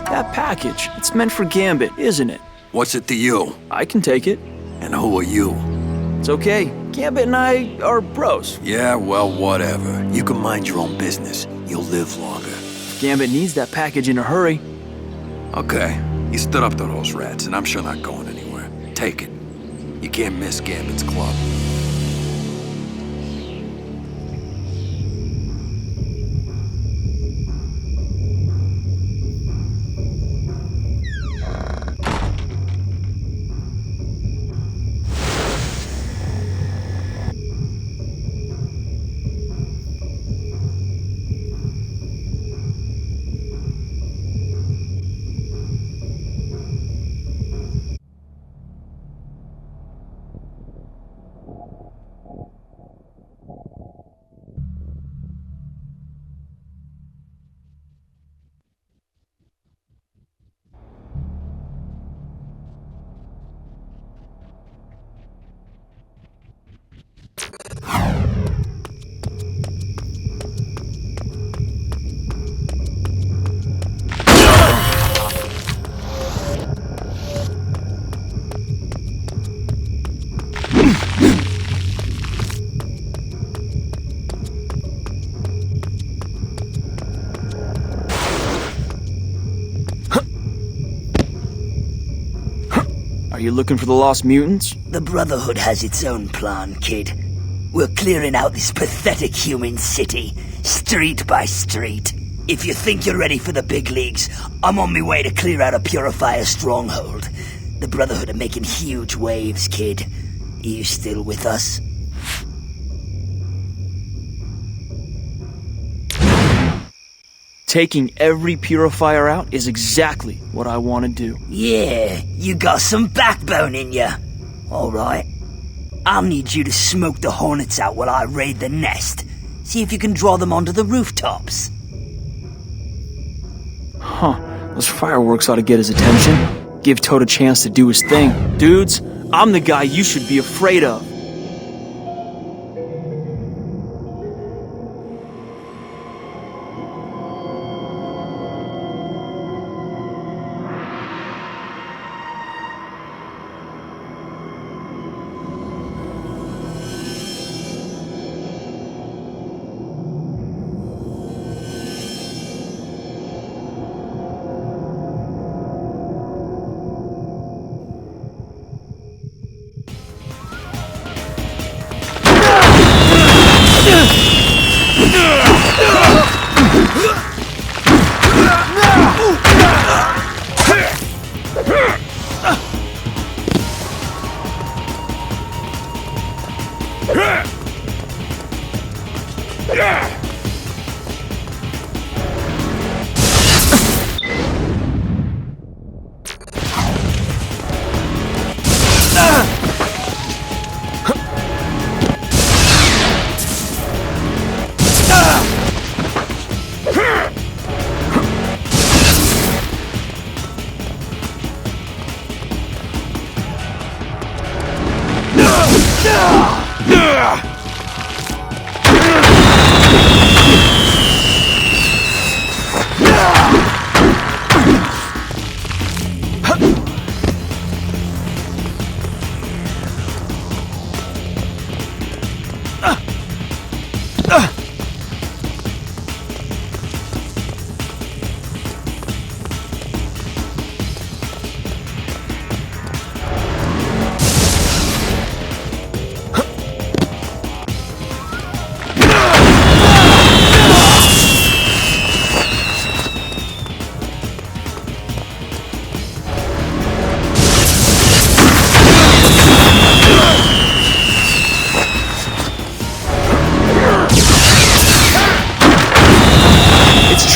That package, it's meant for Gambit, isn't it? What's it to you? I can take it. And who are you? It's okay. Gambit and I are bros. Yeah, well, whatever. You can mind your own business. You'll live longer. Gambit needs that package in a hurry. Okay. You stood up to those rats, and I'm sure not going anywhere. Take it. You can't miss Gambit's club. Are you looking for the lost mutants? The Brotherhood has its own plan, kid. We're clearing out this pathetic human city, street by street. If you think you're ready for the big leagues, I'm on my way to clear out a purifier stronghold. The Brotherhood are making huge waves, kid. Are you still with us? Taking every purifier out is exactly what I want to do. Yeah, you got some backbone in ya. Alright. I'll need you to smoke the hornets out while I raid the nest. See if you can draw them onto the rooftops. Huh. Those fireworks ought to get his attention. Give Toad a chance to do his thing. Dudes, I'm the guy you should be afraid of.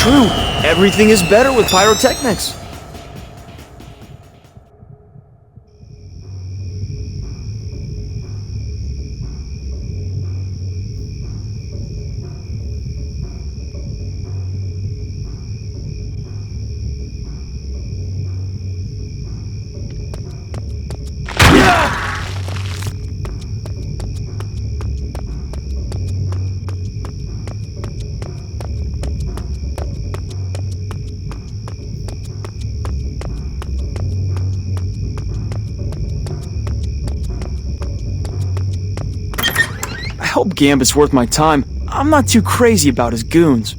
True. Everything is better with pyrotechnics. I hope Gambit's worth my time. I'm not too crazy about his goons.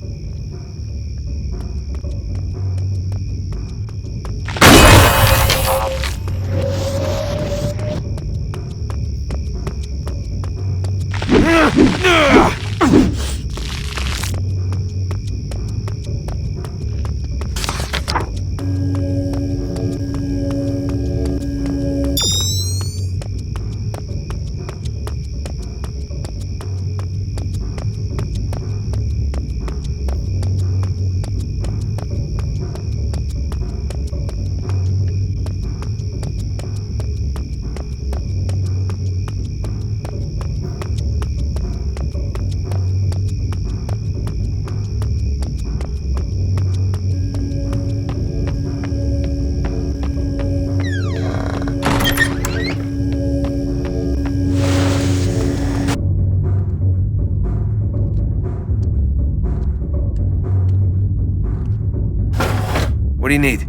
What do you need?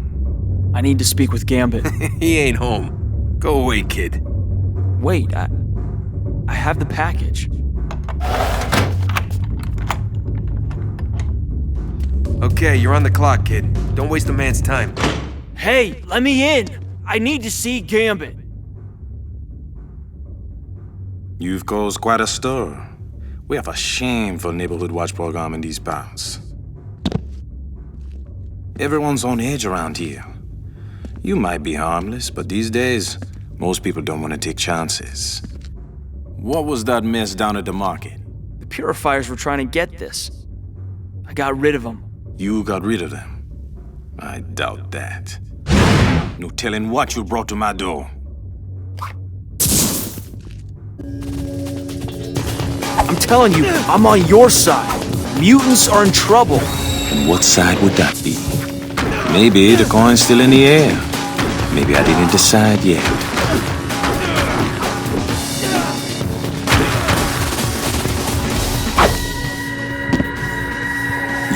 I need to speak with Gambit. He ain't home. Go away, kid. Wait, I have the package. Okay, you're on the clock, kid. Don't waste a man's time. Hey, let me in! I need to see Gambit. You've caused quite a stir. We have a shameful neighborhood watch program in these parts. Everyone's on edge around here. You might be harmless, but these days, most people don't want to take chances. What was that mess down at the market? The purifiers were trying to get this. I got rid of them. You got rid of them? I doubt that. No telling what you brought to my door. I'm telling you, I'm on your side. Mutants are in trouble. And what side would that be? Maybe the coin's still in the air. Maybe I didn't decide yet.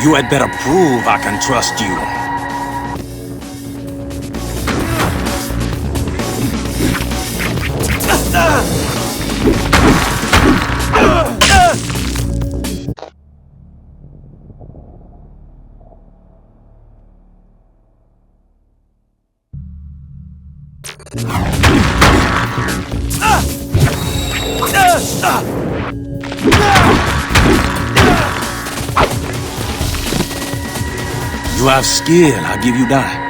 You had better prove I can trust you. You have skill, I'll give you that.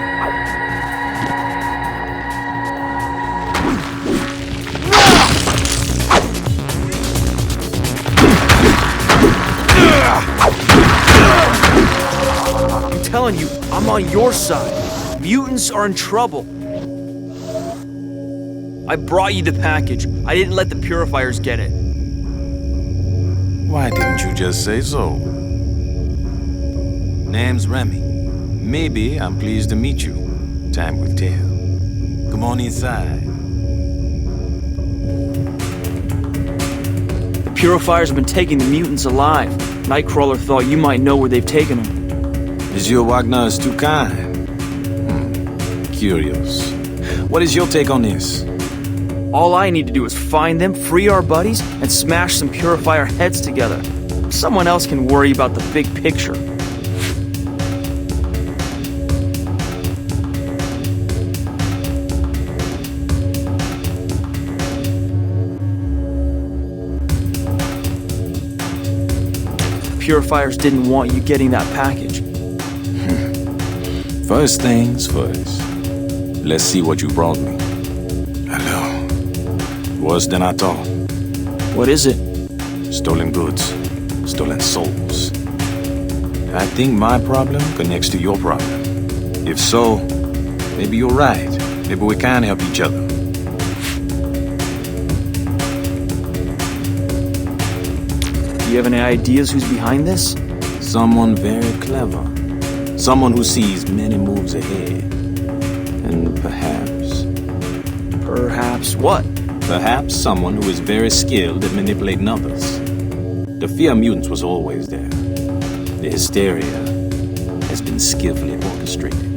telling you, I'm on your side. Mutants are in trouble. I brought you the package. I didn't let the purifiers get it. Why didn't you just say so? Name's Remy. Maybe I'm pleased to meet you. Time will tell. Come on inside. The purifiers have been taking the mutants alive. Nightcrawler thought you might know where they've taken them. Monsieur Wagner is too kind. Curious. What is your take on this? All I need to do is find them, free our buddies, and smash some purifier heads together. Someone else can worry about the big picture. Purifiers didn't want you getting that package. First things first. Let's see what you brought me. Hello. Worse than I thought. What is it? Stolen goods. Stolen souls. I think my problem connects to your problem. If so, maybe you're right. Maybe we can help each other. Do you have any ideas who's behind this? Someone very clever. Someone who sees many moves ahead. And perhaps... Perhaps what? Perhaps someone who is very skilled at manipulating others. The fear of mutants was always there. The hysteria has been skillfully orchestrated.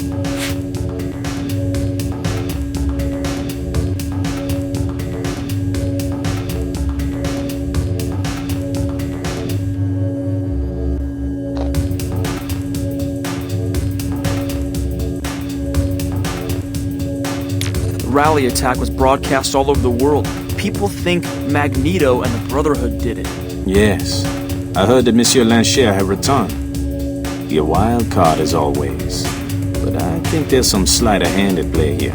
Rally attack was broadcast all over the world. People think Magneto and the Brotherhood did it. Yes. I heard that Monsieur Lancher had returned. He a wild card as always. But I think there's some sleight of hand at play here.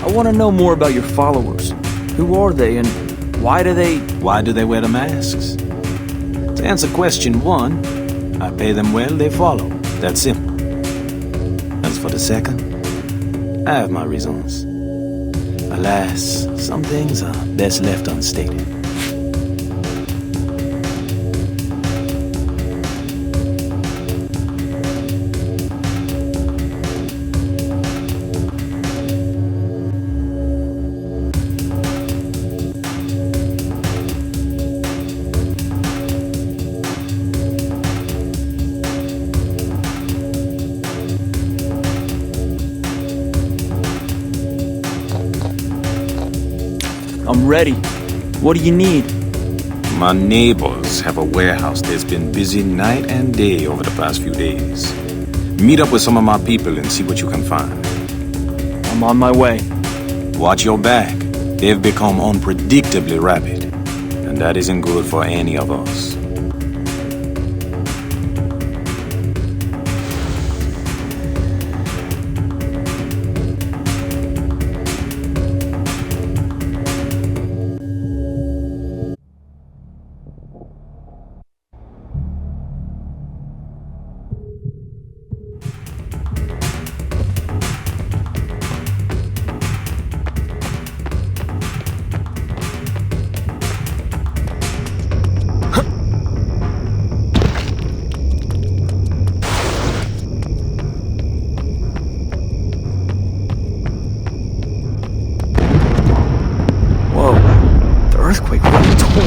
I want to know more about your followers. Who are they and why do they wear the masks? To answer question one, I pay them well, they follow. That's simple. As for the second, I have my reasons. Alas, some things are best left unstated. I'm ready. What do you need? My neighbors have a warehouse that's been busy night and day over the past few days. Meet up with some of my people and see what you can find. I'm on my way. Watch your back. They've become unpredictably rapid, and that isn't good for any of us.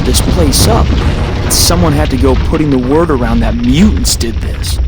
This place up. Someone had to go putting the word around that mutants did this.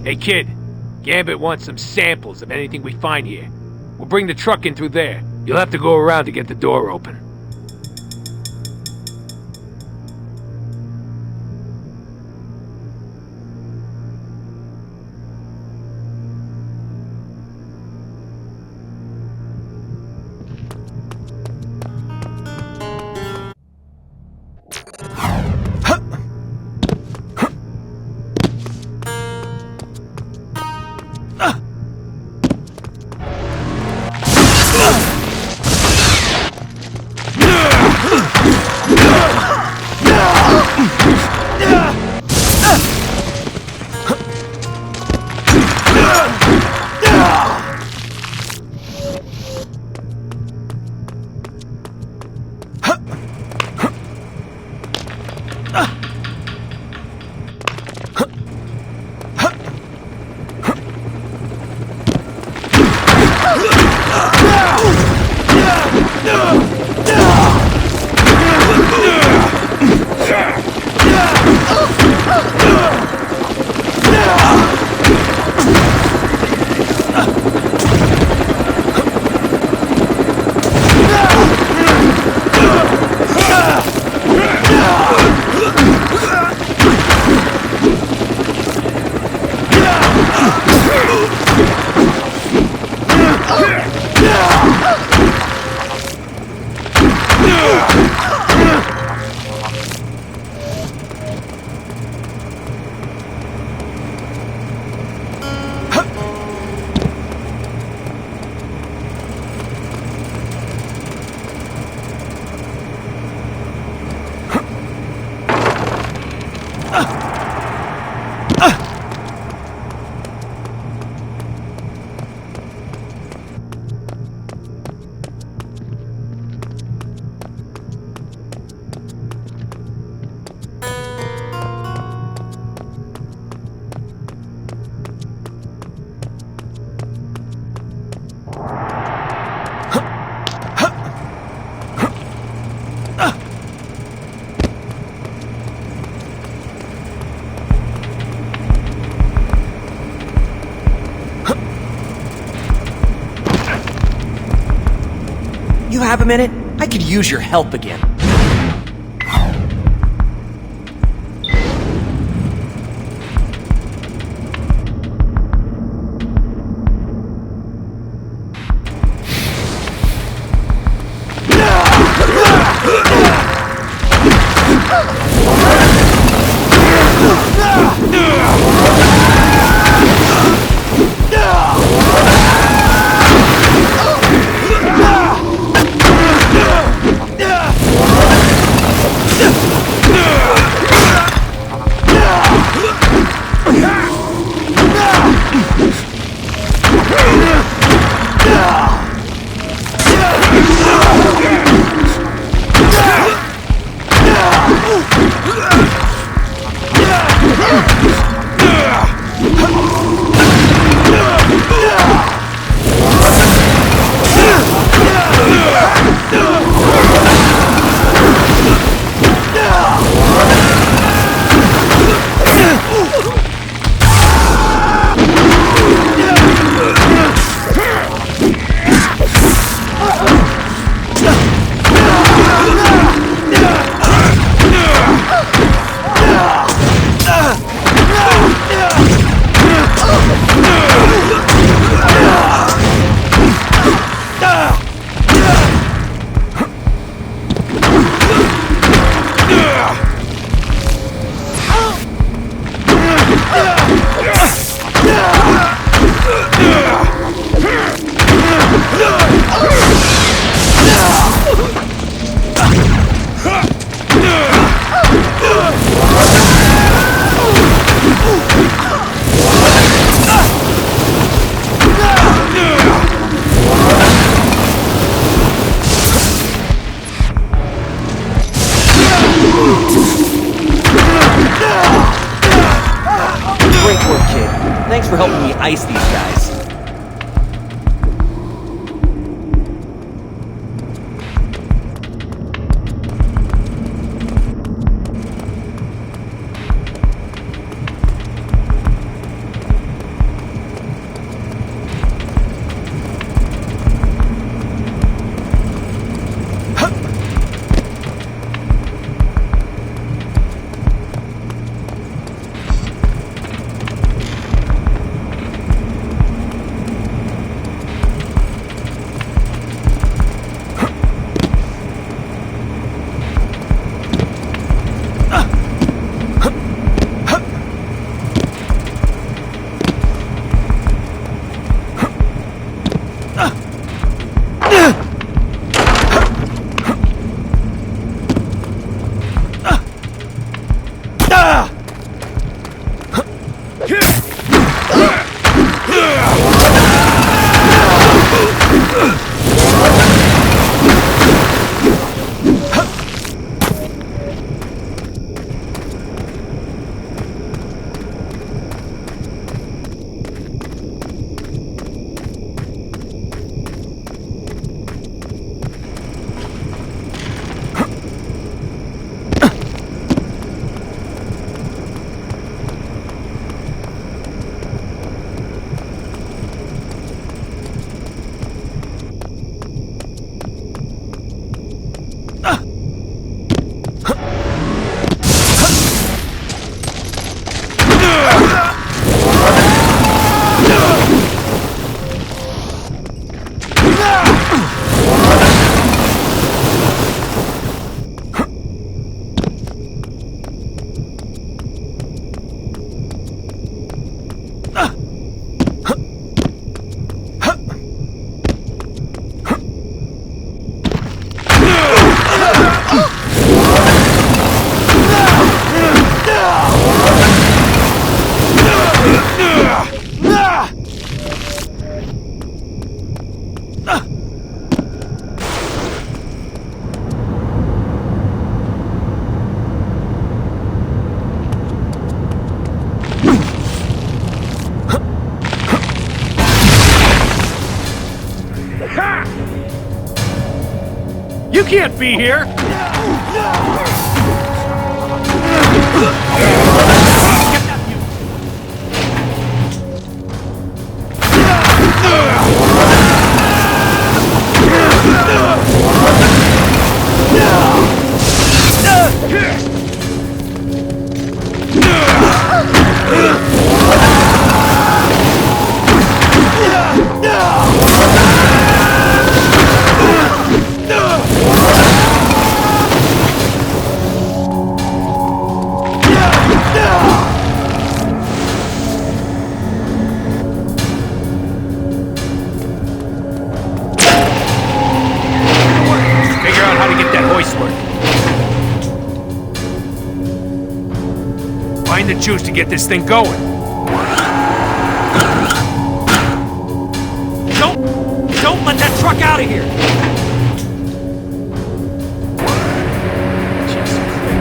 Hey, kid. Gambit wants some samples of anything we find here. We'll bring the truck in through there. You'll have to go around to get the door open. You have a minute? I could use your help again. Great work, kid. Thanks for helping me ice these guys. You can't be here! Find the juice to get this thing going. Don't let that truck out of here.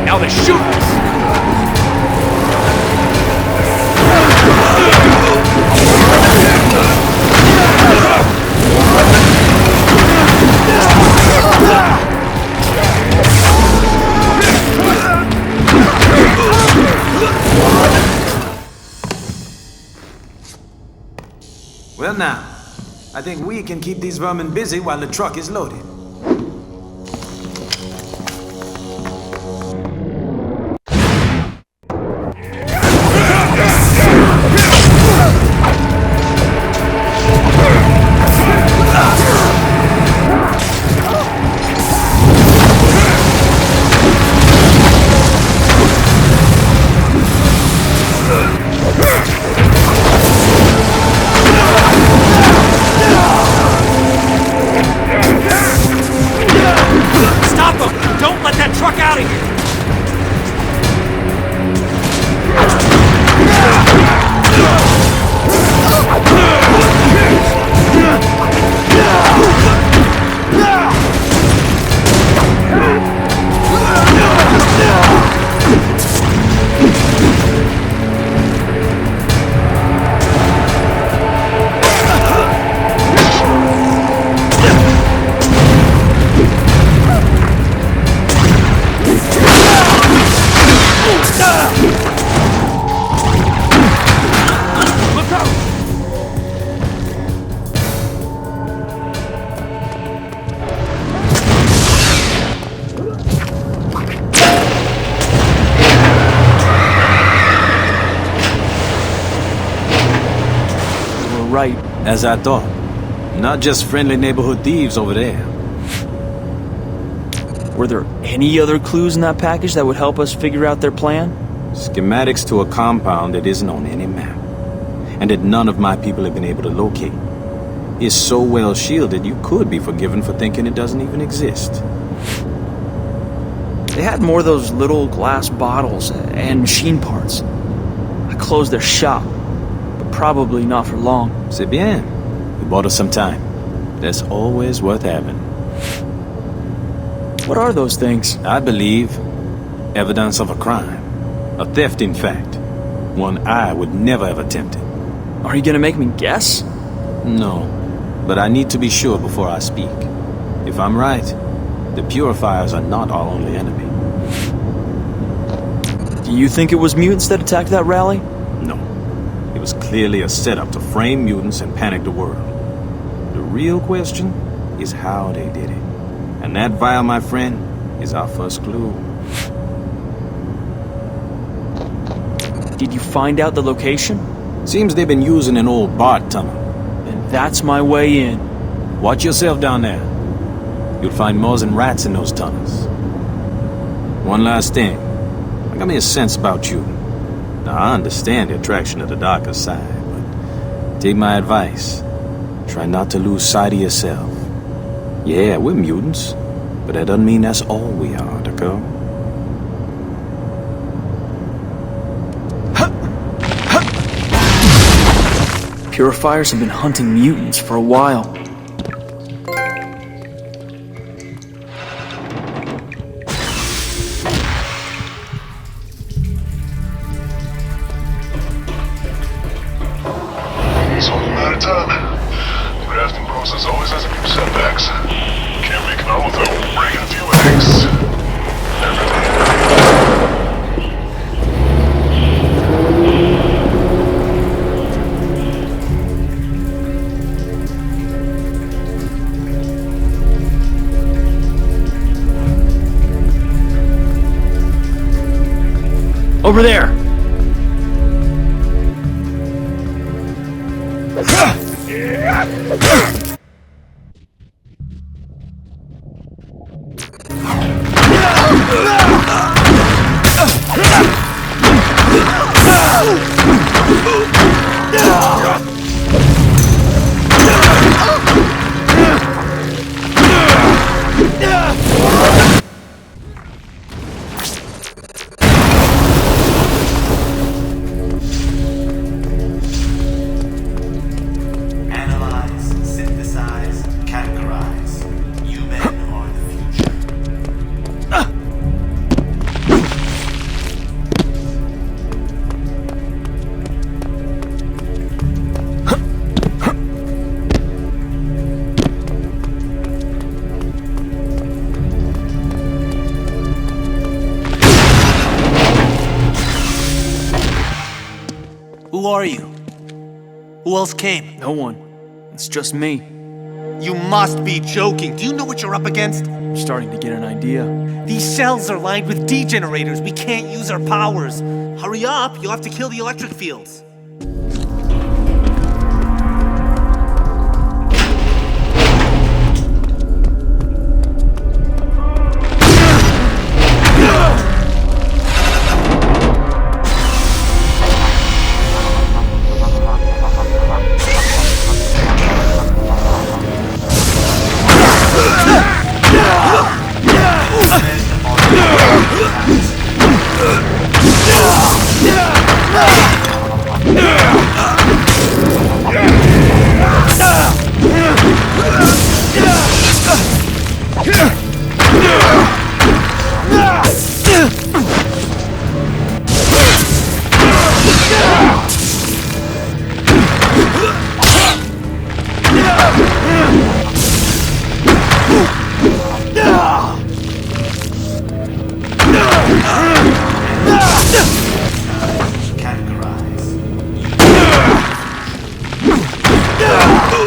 Now they're shooting us. Well now, I think we can keep these vermin busy while the truck is loaded. Right, as I thought. Not just friendly neighborhood thieves over there. Were there any other clues in that package that would help us figure out their plan? Schematics to a compound that isn't on any map, and that none of my people have been able to locate. It's so well shielded you could be forgiven for thinking it doesn't even exist. They had more of those little glass bottles and machine parts. I closed their shop, but probably not for long. C'est bien. We bought us some time. That's always worth having. What are those things? I believe evidence of a crime. A theft, in fact. One I would never have attempted. Are you gonna make me guess? No, but I need to be sure before I speak. If I'm right, the purifiers are not our only enemy. Do you think it was mutants that attacked that rally? No. It was clearly a setup to frame mutants and panic the world. The real question is how they did it. And that vial, my friend, is our first clue. Did you find out the location? Seems they've been using an old BART tunnel. And that's my way in. Watch yourself down there. You'll find more than rats in those tunnels. One last thing. I got me a sense about you. Now, I understand the attraction to the darker side, but take my advice. Try not to lose sight of yourself. Yeah, we're mutants, but that doesn't mean that's all we are, Dakota. Purifiers have been hunting mutants for a while. It's only a matter of time. The grafting process always has a few setbacks. Can't make Those will bring a few eggs. Over there! Who are you? Who else came? No one. It's just me. You must be joking. Do you know what you're up against? I'm starting to get an idea. These cells are lined with degenerators. We can't use our powers. Hurry up. You'll have to kill the electric fields.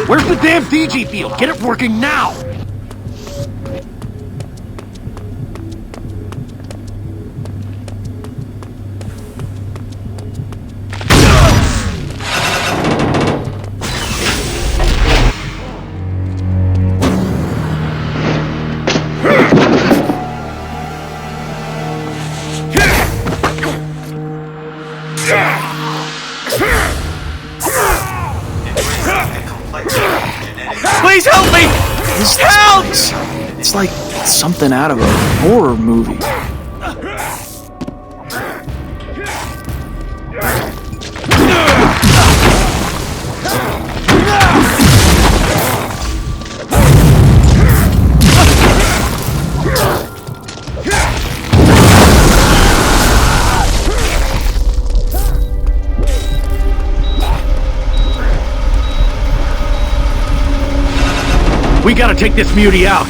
Where's the damn DG field? Get it working now! Please help me! Help! It's like something out of a horror movie. We gotta take this mutie out!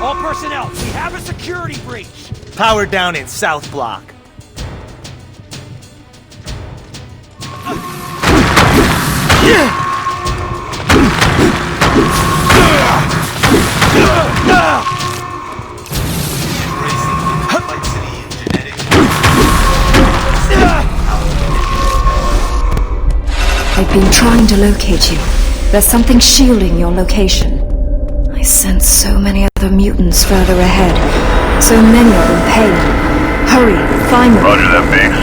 All personnel, we have a security breach! Power down in South Block. been trying to locate you. There's something shielding your location. I sense so many other mutants further ahead. So many of them pale. Hurry, find them. Roger that, Biggs.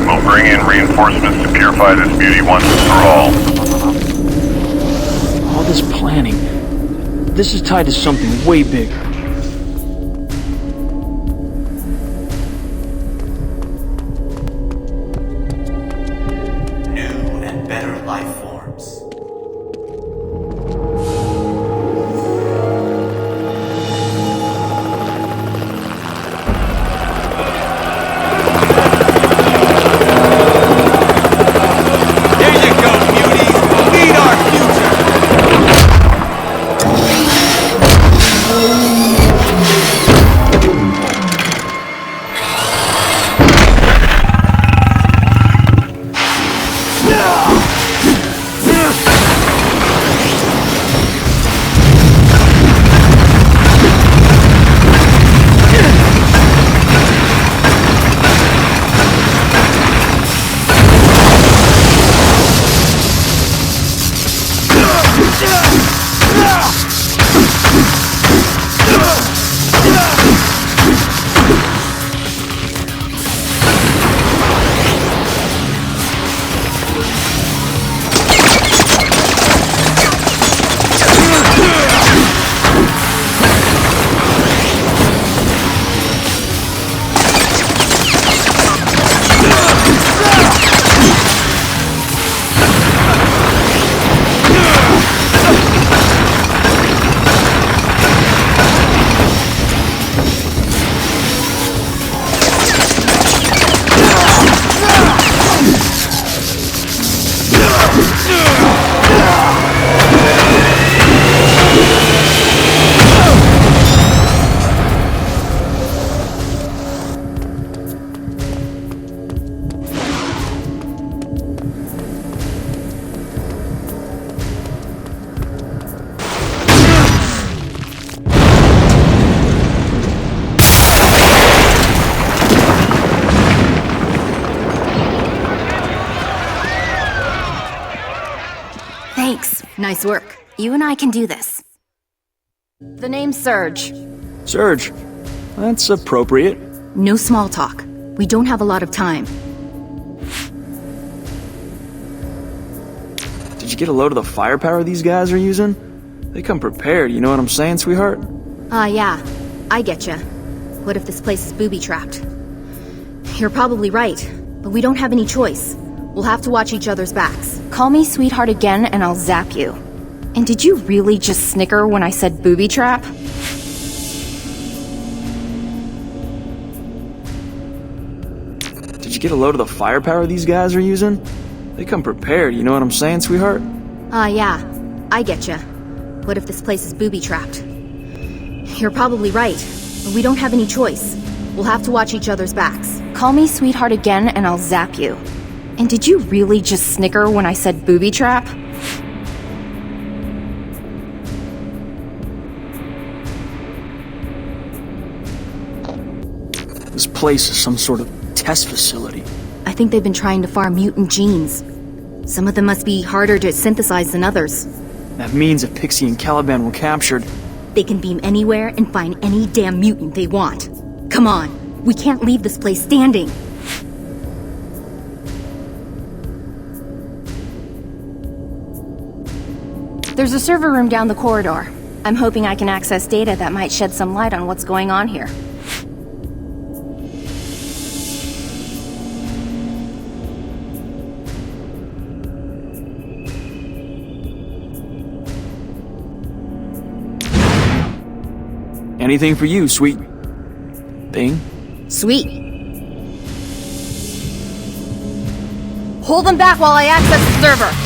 We'll bring in reinforcements to purify this beauty once and for all. All this planning, this is tied to something way bigger. New and better life forms. Thanks. Nice work. You and I can do this. The name's Surge. Surge. That's appropriate. No small talk. We don't have a lot of time. Did you get a load of the firepower these guys are using? They come prepared, you know what I'm saying, sweetheart? Yeah. I getcha. What if this place is booby-trapped? You're probably right, but we don't have any choice. We'll have to watch each other's backs. Call me sweetheart again and I'll zap you. And did you really just snicker when I said booby trap? Did you get a load of the firepower these guys are using? They come prepared, you know what I'm saying, sweetheart? Yeah. I getcha. What if this place is booby-trapped? You're probably right, but we don't have any choice. We'll have to watch each other's backs. Call me sweetheart again and I'll zap you. And did you really just snicker when I said booby trap? This place is some sort of test facility. I think they've been trying to farm mutant genes. Some of them must be harder to synthesize than others. That means if Pixie and Caliban were captured, they can beam anywhere and find any damn mutant they want. Come on, we can't leave this place standing. There's a server room down the corridor. I'm hoping I can access data that might shed some light on what's going on here. Anything for you, sweet thing? Sweet. Hold them back while I access the server.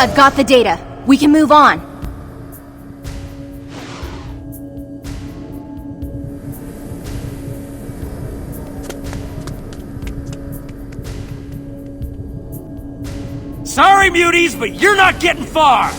I've got the data. We can move on. Sorry, muties, but you're not getting far!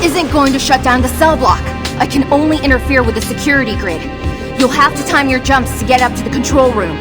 Isn't going to shut down the cell block. I can only interfere with the security grid. You'll have to time your jumps to get up to the control room.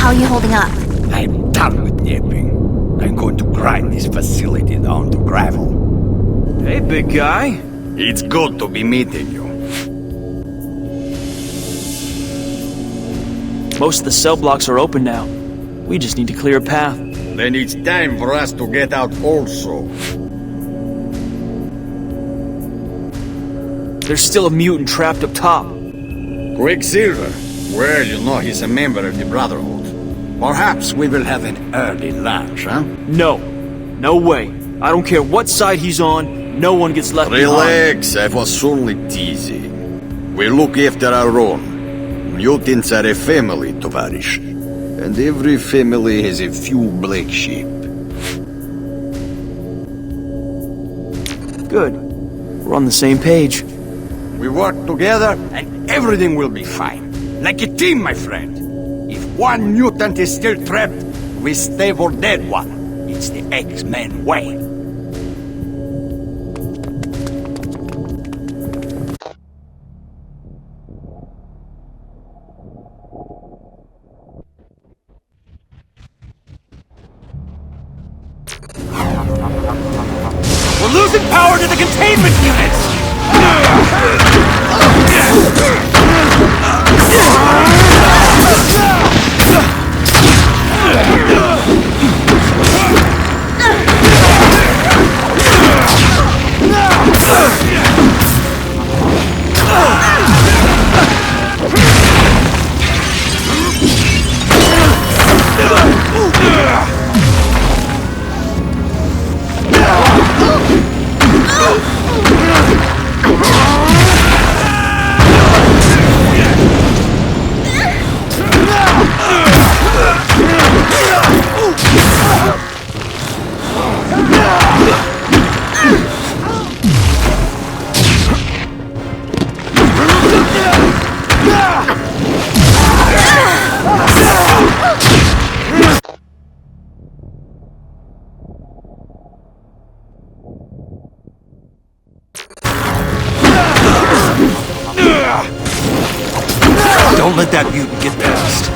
How are you holding up? I'm done with napping. I'm going to grind this facility down to gravel. Hey, big guy. It's good to be meeting you. Most of the cell blocks are open now. We just need to clear a path. Then it's time for us to get out also. There's still a mutant trapped up top. Quicksilver. Well, you know he's a member of the Brotherhood. Perhaps we will have an early lunch, huh? No. No way. I don't care what side he's on, no one gets left Relax, I was only teasing. We look after our own. Mutants are a family, Tovarish. And every family has a few black sheep. Good. We're on the same page. We work together and everything will be fine. Like a team, my friend. If one mutant is still trapped, we stay for dead one. It's the X-Men way. We're losing power to the containment units! Don't let that mutant get past.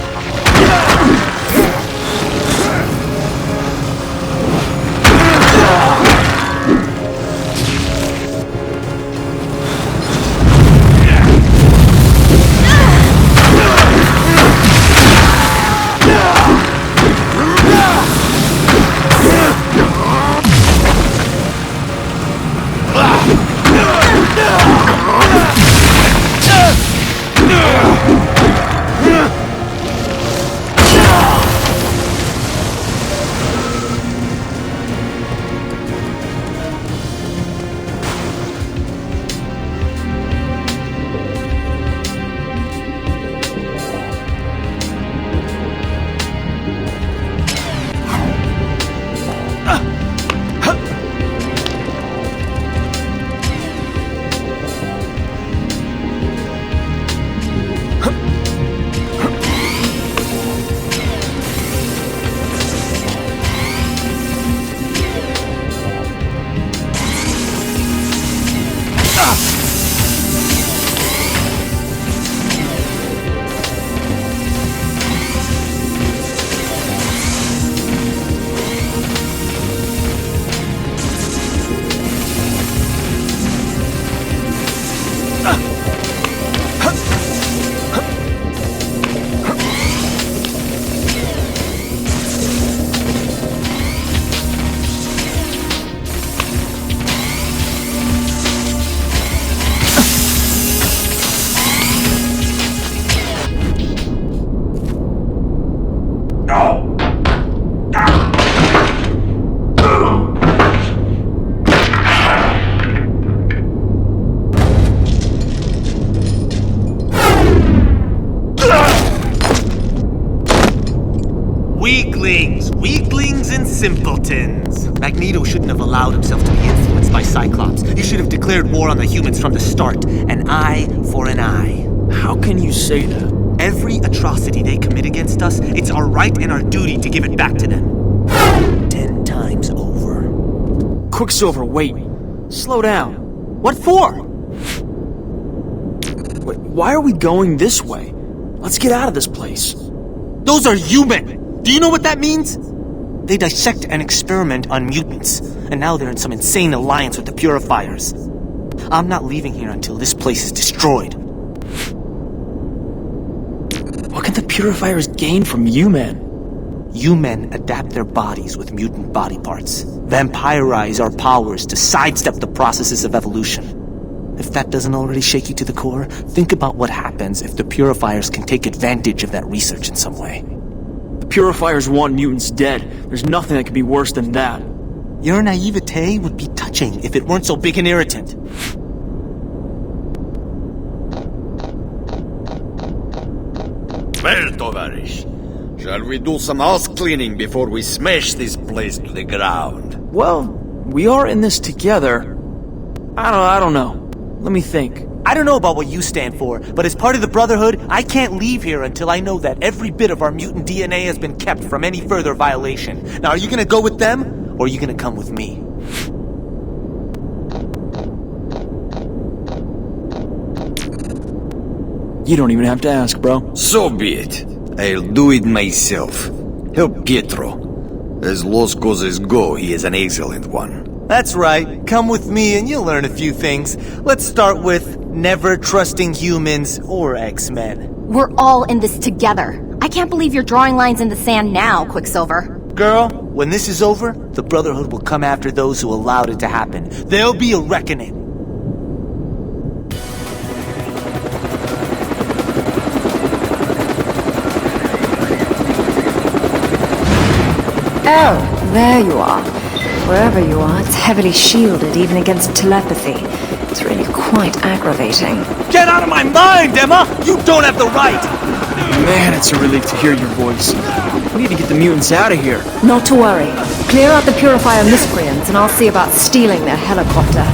and simpletons. Magneto shouldn't have allowed himself to be influenced by Cyclops. He should have declared war on the humans from the start. An eye for an eye. How can you say that? Every atrocity they commit against us, it's our right and our duty to give it back to them. 10 times over. Quicksilver, wait. Slow down. What for? Wait, why are we going this way? Let's get out of this place. Those are human! Do you know what that means? They dissect and experiment on mutants, and now they're in some insane alliance with the purifiers. I'm not leaving here until this place is destroyed. What can the purifiers gain from you men? You men adapt their bodies with mutant body parts, vampirize our powers to sidestep the processes of evolution. If that doesn't already shake you to the core, think about what happens if the purifiers can take advantage of that research in some way. The purifiers want mutants dead. There's nothing that could be worse than that. Your naivete would be touching if it weren't so big an irritant. Well, Tovarish, shall we do some house cleaning before we smash this place to the ground? Well, we are in this together. I don't know. Let me think. I don't know about what you stand for, but as part of the Brotherhood, I can't leave here until I know that every bit of our mutant DNA has been kept from any further violation. Now, are you gonna go with them, or are you gonna come with me? You don't even have to ask, bro. So be it. I'll do it myself. Help Pietro. As lost causes go, he is an excellent one. That's right. Come with me and you'll learn a few things. Let's start with never trusting humans or X-Men. We're all in this together. I can't believe you're drawing lines in the sand now, Quicksilver. Girl, when this is over, the Brotherhood will come after those who allowed it to happen. There'll be a reckoning. Oh, there you are. Wherever you are, it's heavily shielded even against telepathy. It's really quite aggravating. Get out of my mind, Emma! You don't have the right! Man, it's a relief to hear your voice. We need to get the mutants out of here. Not to worry. Clear out the purifier miscreants and I'll see about stealing their helicopter.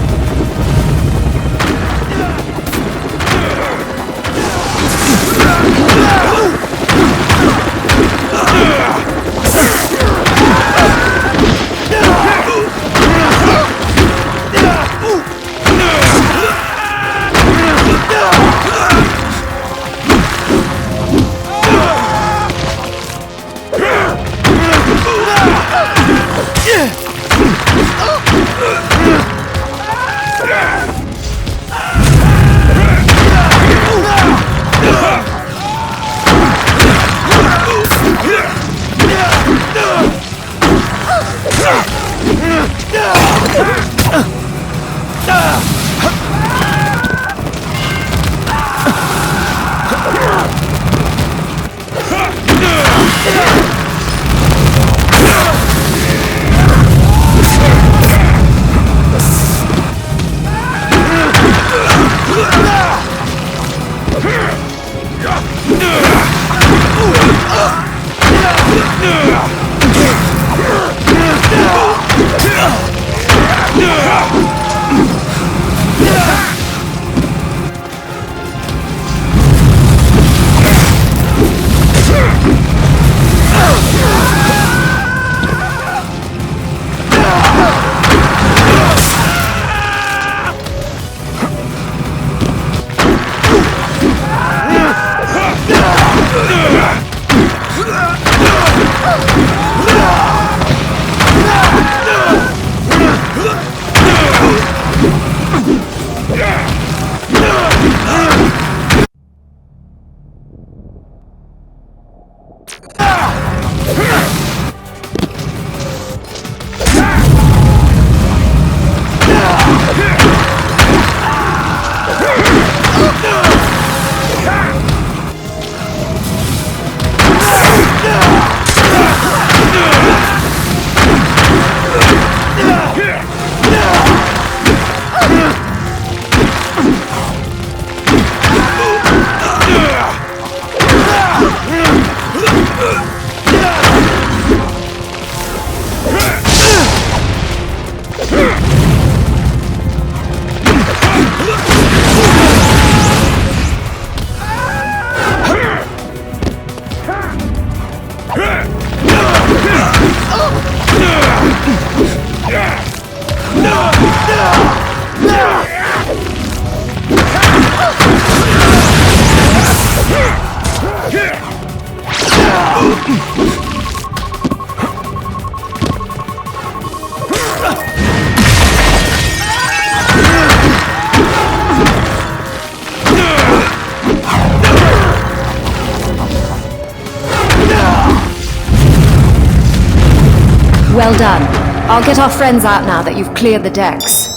Well done. I'll get our friends out now that you've cleared the decks.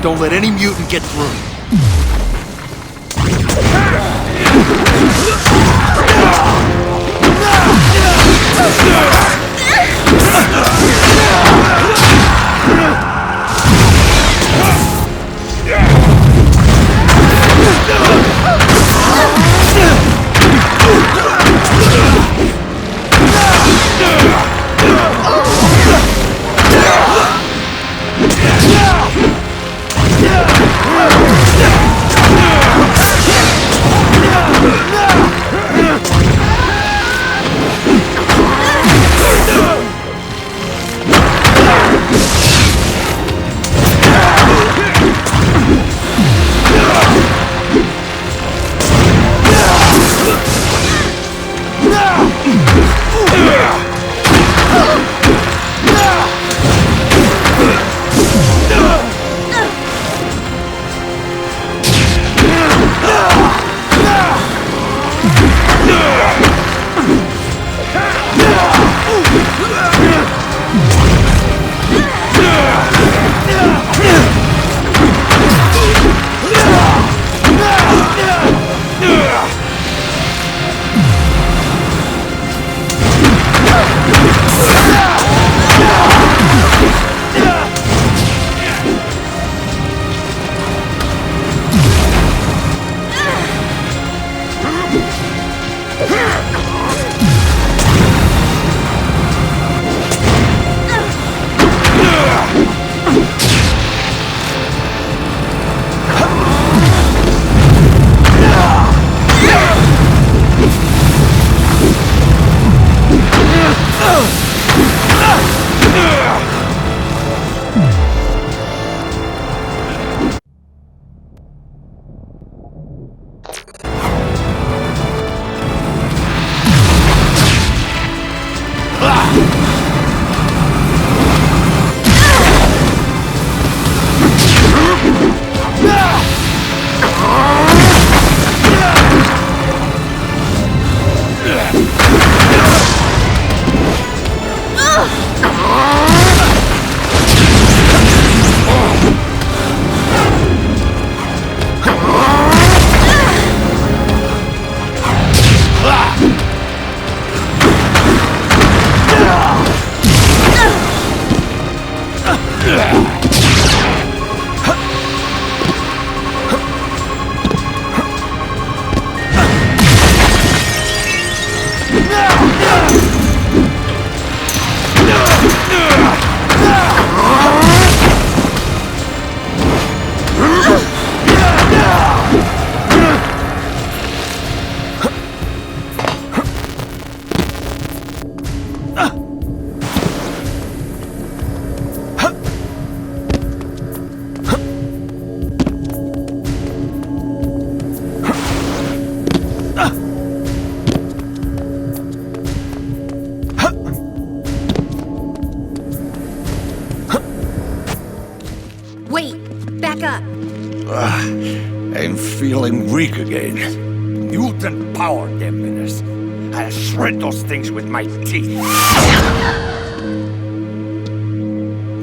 Don't let any mutant get through. I'm feeling weak again. Mutant power, damn menace. I'll shred those things with my teeth.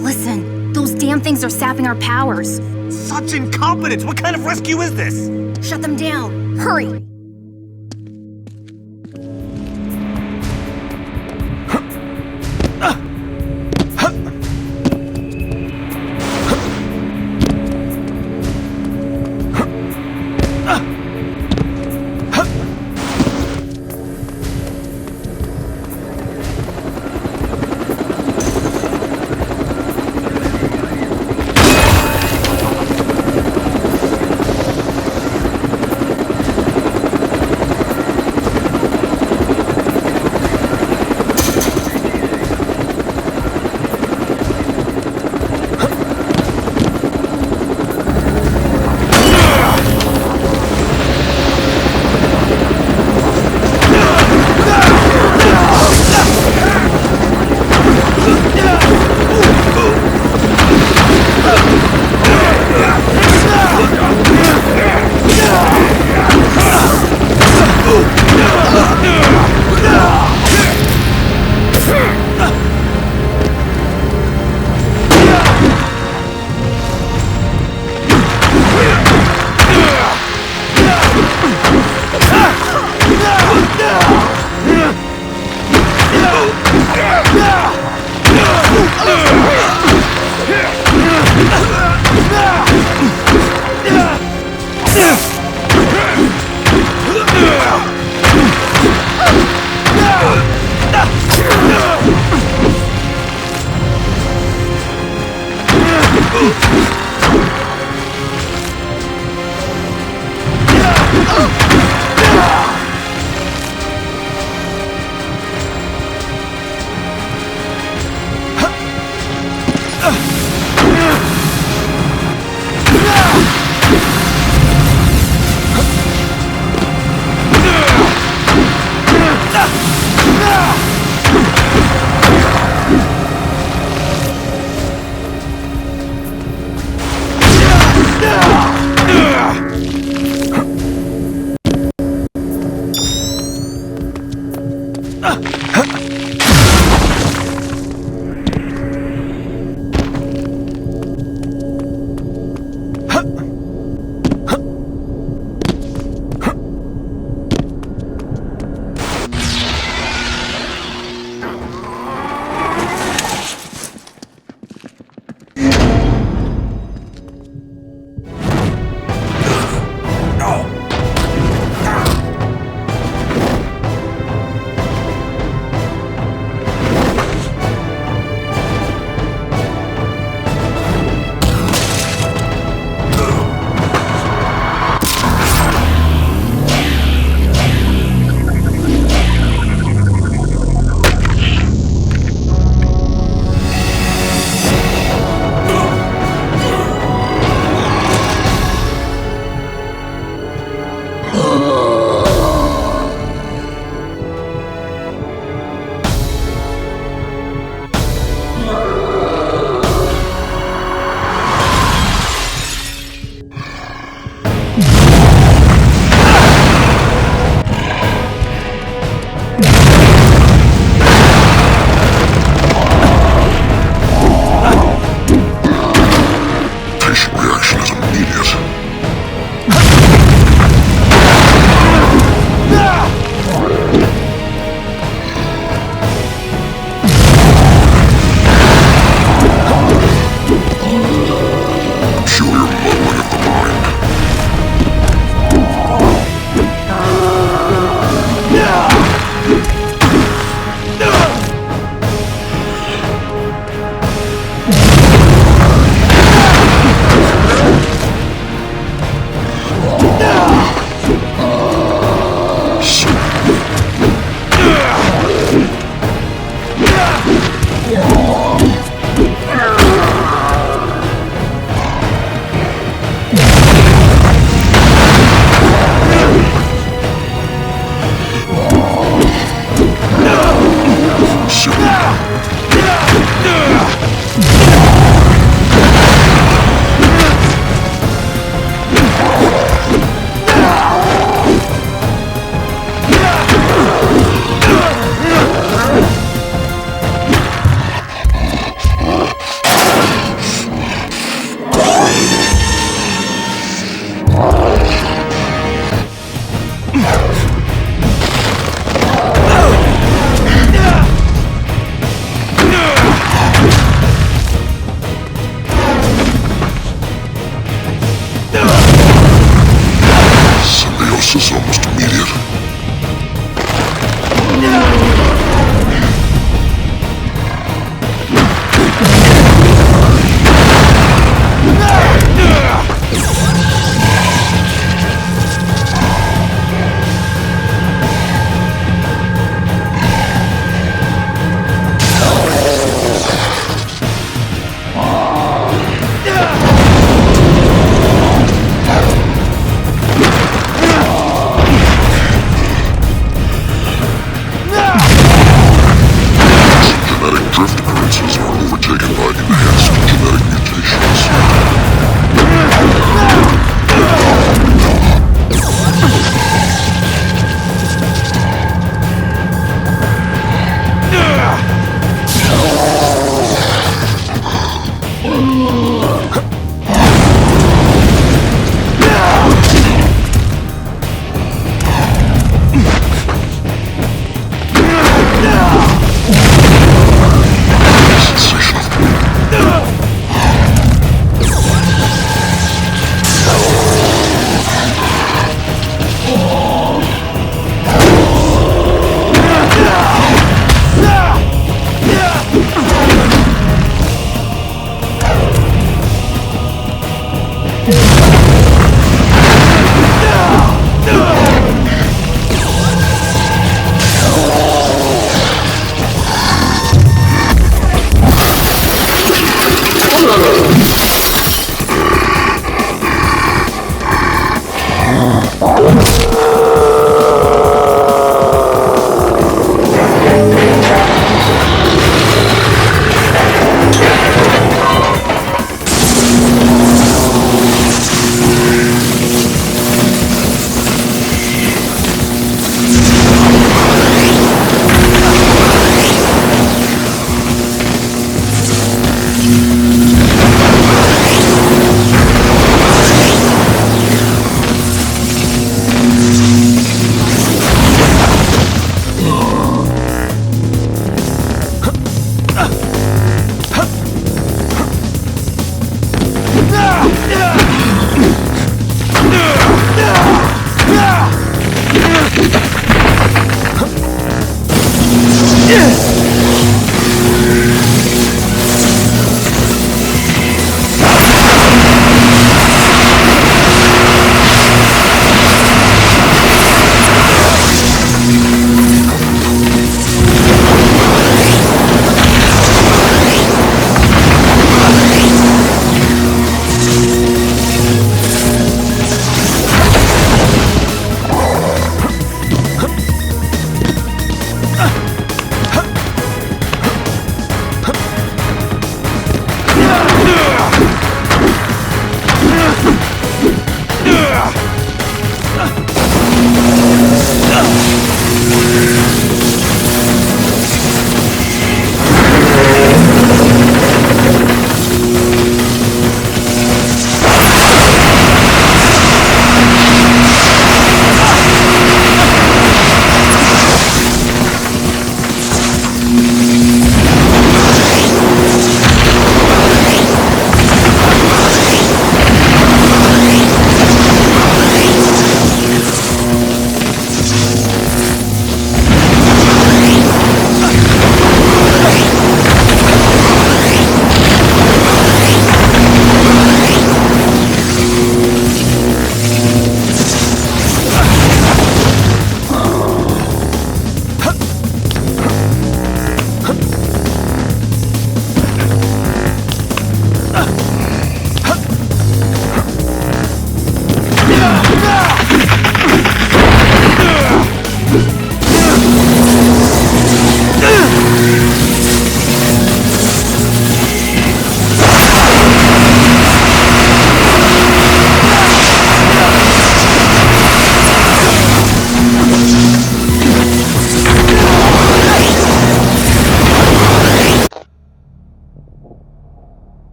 Listen, those damn things are sapping our powers. Such incompetence! What kind of rescue is this? Shut them down. Hurry!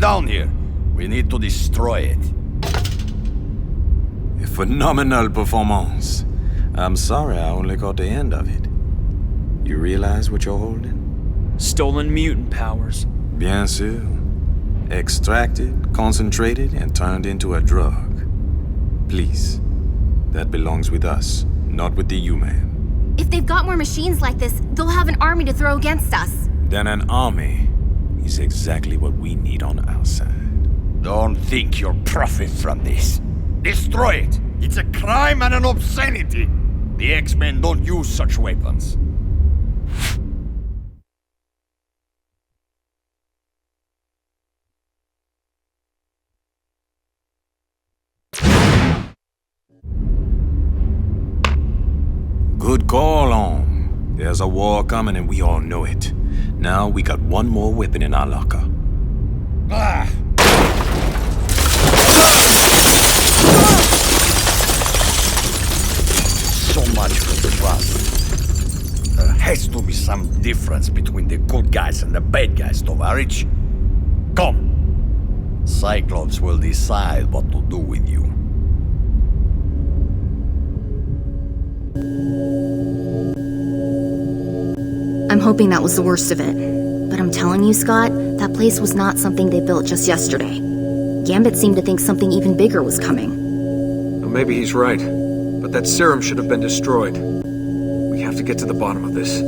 down here. We need to destroy it. A phenomenal performance. I'm sorry I only caught the end of it. You realize what you're holding? Stolen mutant powers. Bien sûr. Extracted, concentrated, and turned into a drug. Please, that belongs with us, not with the human. If they've got more machines like this, they'll have an army to throw against us. Then an army is exactly what we need on our side. Don't think you'll profit from this. Destroy it! It's a crime and an obscenity! The X-Men don't use such weapons. Good call, on. There's a war coming and we all know it. Now we got one more weapon in our locker. Ah! So much for trust. There has to be some difference between the good guys and the bad guys, Tovarich. Come. Cyclops will decide what to do with you. I'm hoping that was the worst of it. But I'm telling you, Scott, that place was not something they built just yesterday. Gambit seemed to think something even bigger was coming. Well, maybe he's right. But that serum should have been destroyed. We have to get to the bottom of this.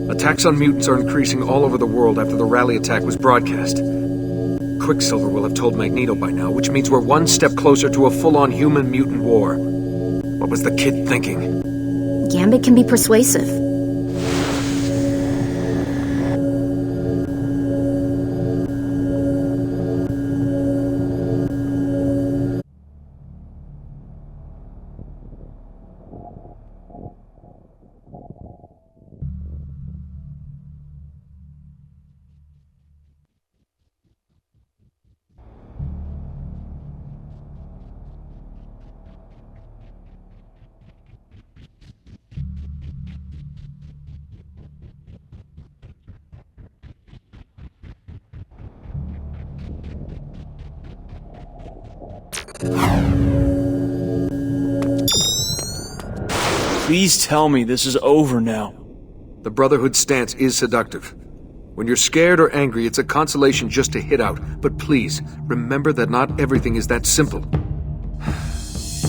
Attacks on mutants are increasing all over the world after the rally attack was broadcast. Quicksilver will have told Magneto by now, which means we're one step closer to a full-on human-mutant war. What was the kid thinking? Gambit can be persuasive. Please tell me this is over now. The Brotherhood's stance is seductive. When you're scared or angry, it's a consolation just to hit out. But please, remember that not everything is that simple.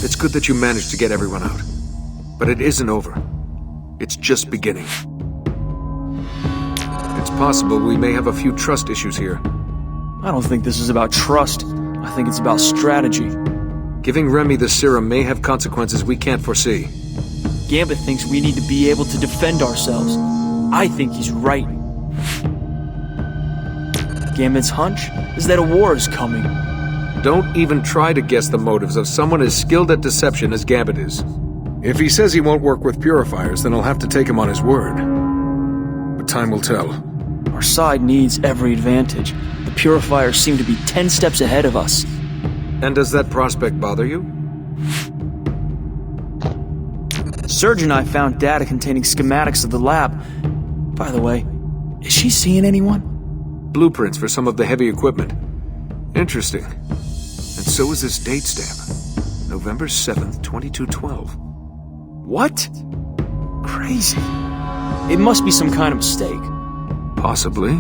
It's good that you managed to get everyone out. But it isn't over. It's just beginning. It's possible we may have a few trust issues here. I don't think this is about trust. I think it's about strategy. Giving Remy the serum may have consequences we can't foresee. Gambit thinks we need to be able to defend ourselves. I think he's right. Gambit's hunch is that a war is coming. Don't even try to guess the motives of someone as skilled at deception as Gambit is. If he says he won't work with purifiers, then I'll have to take him on his word. But time will tell. Our side needs every advantage. The purifiers seem to be 10 steps ahead of us. And does that prospect bother you? Serge and I found data containing schematics of the lab. By the way, is she seeing anyone? Blueprints for some of the heavy equipment. Interesting. And so is this date stamp. November 7th, 2212. What? Crazy. It must be some kind of mistake. Possibly.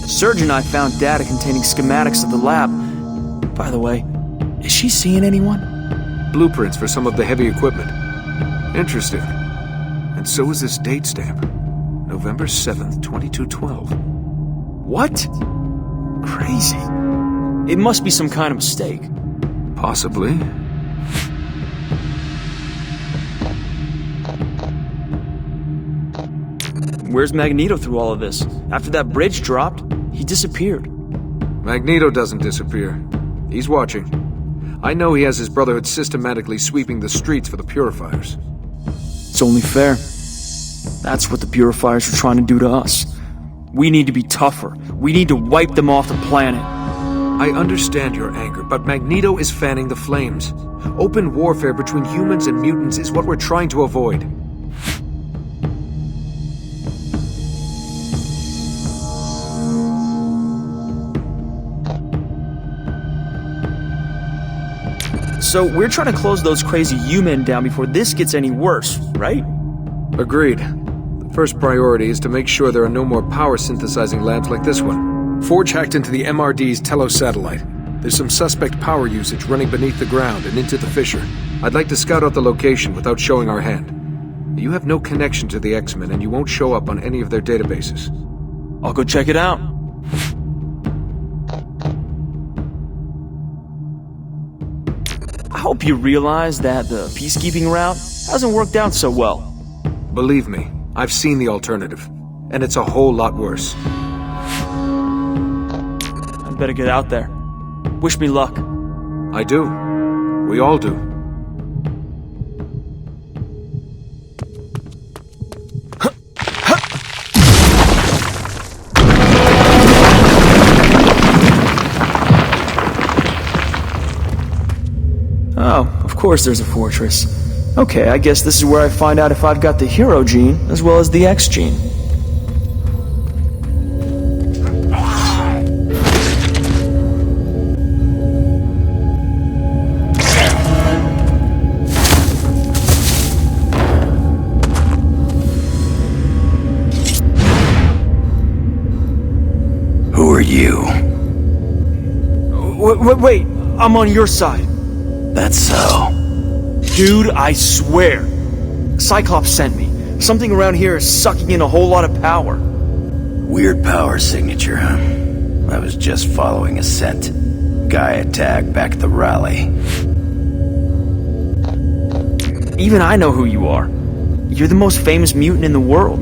Serge and I found data containing schematics of the lab. By the way, is she seeing anyone? Blueprints for some of the heavy equipment. Interesting. And so is this date stamp. November 7th, 2212. What? Crazy. It must be some kind of mistake. Possibly. Where's Magneto through all of this? After that bridge dropped, he disappeared. Magneto doesn't disappear. He's watching. I know he has his Brotherhood systematically sweeping the streets for the purifiers. It's only fair. That's what the purifiers are trying to do to us. We need to be tougher. We need to wipe them off the planet. I understand your anger, but Magneto is fanning the flames. Open warfare between humans and mutants is what we're trying to avoid. So we're trying to close those crazy U-men down before this gets any worse, right? Agreed. The first priority is to make sure there are no more power synthesizing labs like this one. Forge hacked into the MRD's Telos satellite. There's some suspect power usage running beneath the ground and into the fissure. I'd like to scout out the location without showing our hand. You have no connection to the X-Men and you won't show up on any of their databases. I'll go check it out. I hope you realize that the peacekeeping route hasn't worked out so well. Believe me, I've seen the alternative, and it's a whole lot worse. I'd better get out there. Wish me luck. I do. We all do. Oh, of course there's a fortress. Okay, I guess this is where I find out if I've got the hero gene as well as the X gene. Who are you? Wait, I'm on your side. That's so. Dude, I swear. Cyclops sent me. Something around here is sucking in a whole lot of power. Weird power signature, huh? I was just following a scent. Guy attacked back at the rally. Even I know who you are. You're the most famous mutant in the world.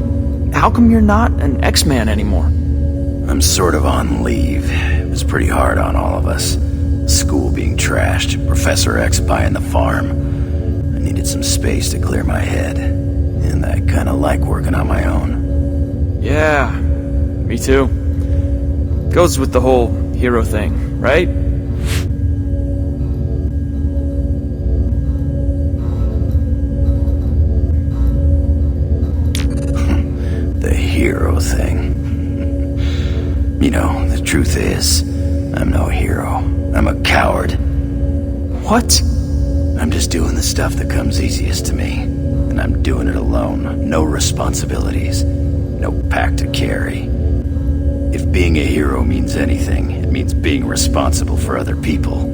How come you're not an X-Man anymore? I'm sort of on leave. It was pretty hard on all of us. School being trashed, Professor X buying the farm. I needed some space to clear my head, and I kinda like working on my own. Yeah, me too. Goes with the whole hero thing, right? The hero thing. You know, the truth is, I'm no hero. I'm a coward. What? I'm just doing the stuff that comes easiest to me. And I'm doing it alone. No responsibilities. No pack to carry. If being a hero means anything, it means being responsible for other people.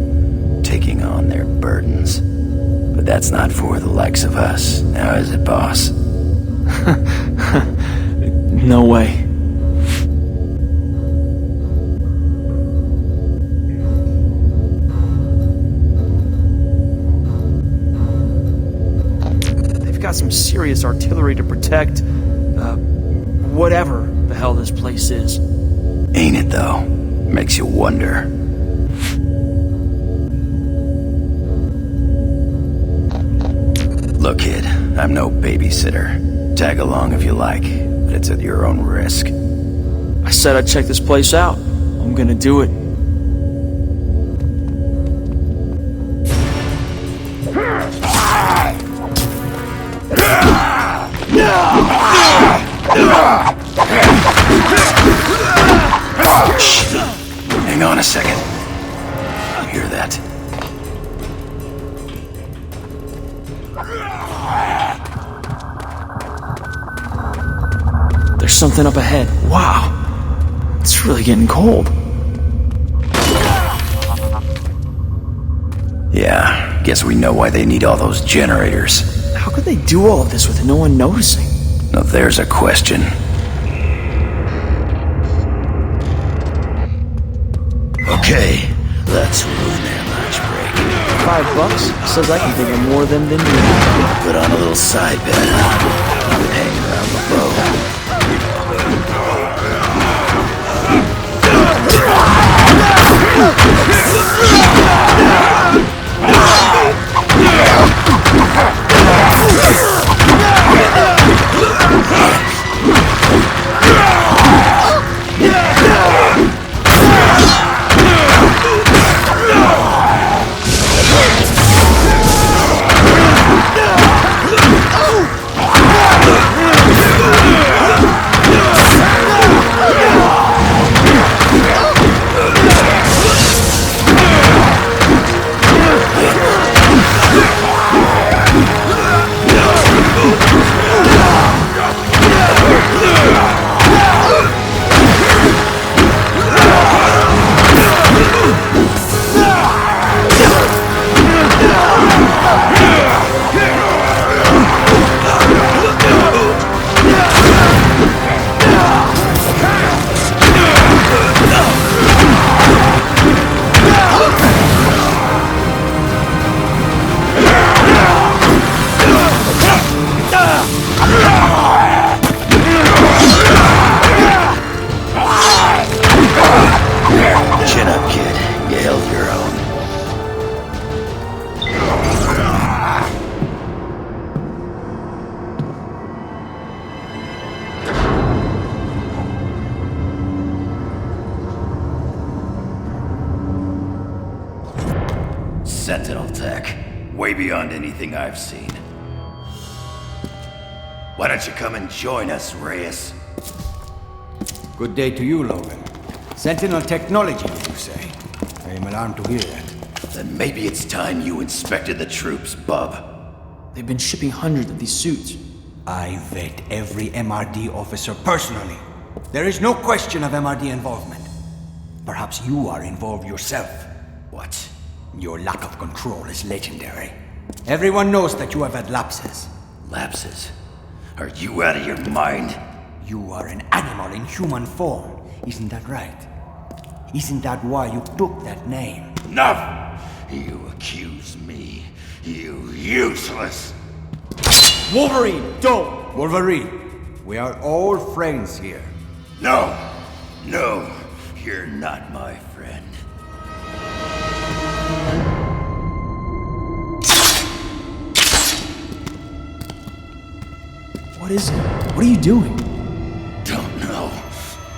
Taking on their burdens. But that's not for the likes of us. Now is it, boss? No way. Got some serious artillery to protect, whatever the hell this place is. Ain't it, though? Makes you wonder. Look, kid, I'm no babysitter. Tag along if you like, but it's at your own risk. I said I'd check this place out. I'm gonna do it. Hang on a second. You hear that? There's something up ahead. Wow. It's really getting cold. Yeah, guess we know why they need all those generators. How could they do all of this with no one noticing? Now there's a question. Okay, let's ruin their lunch break. $5 says I can think of more than you. Put on a little side bet, huh? You would hang around the boat. sentinel tech. Way beyond anything I've seen. Why don't you come and join us, Reyes? Good day to you, Logan. Sentinel technology, did you say? I am alarmed to hear that. Then maybe it's time you inspected the troops, bub. They've been shipping hundreds of these suits. I vet every MRD officer personally. There is no question of MRD involvement. Perhaps you are involved yourself. What? Your lack of control is legendary. Everyone knows that you have had lapses. Lapses? Are you out of your mind? You are an animal in human form, isn't that right? Isn't that why you took that name? Enough! You accuse me, you useless! Wolverine, don't! Wolverine, we are all friends here. No! No, you're not my friend. What is it? What are you doing? Don't know.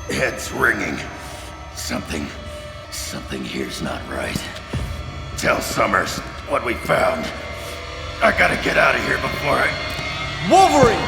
Head's ringing. Something here's not right. Tell Summers what we found. I gotta get out of here before I... Wolverine!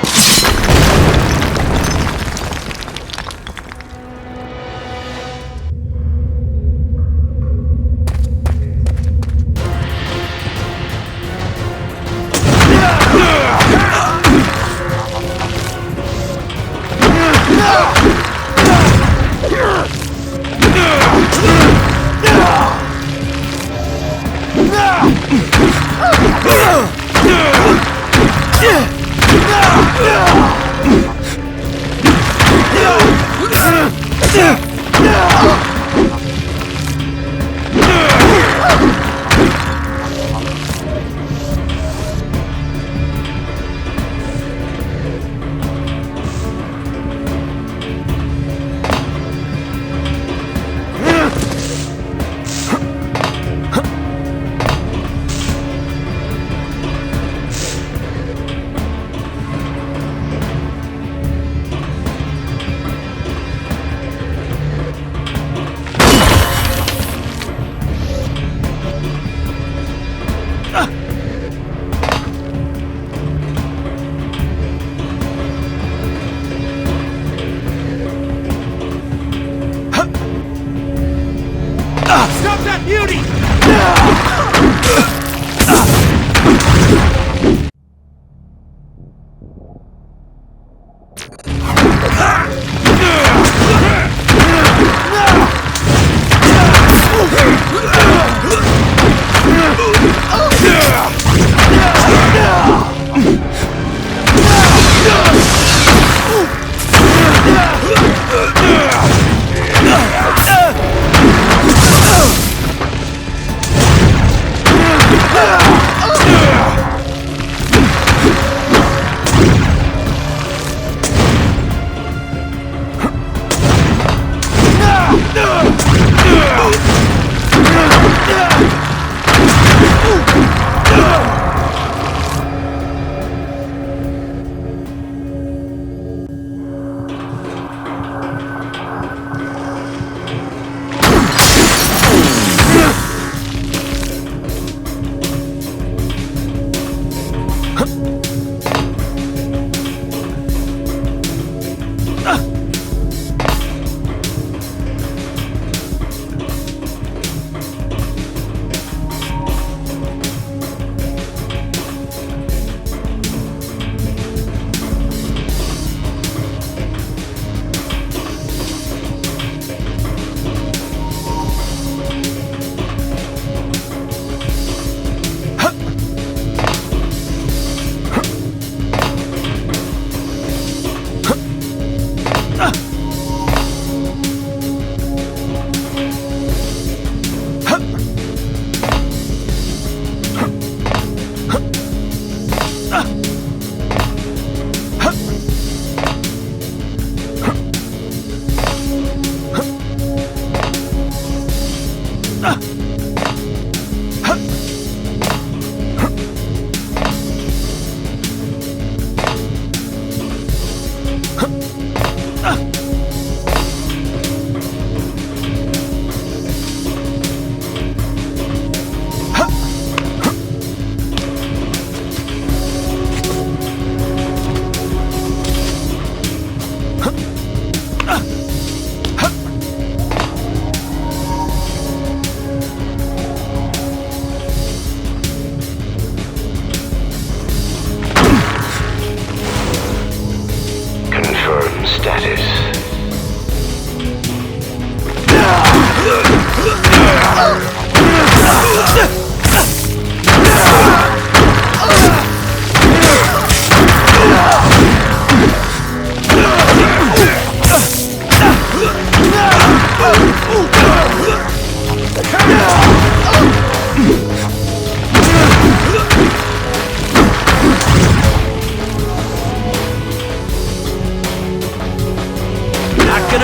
Stop that beauty!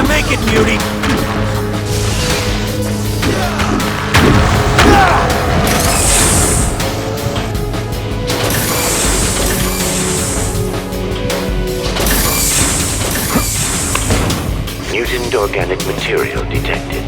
gonna make it, Muty! Mutant organic material detected.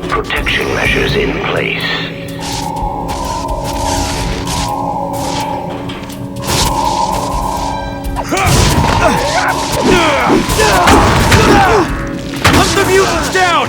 Protection measures in place. Hunt the mutants down!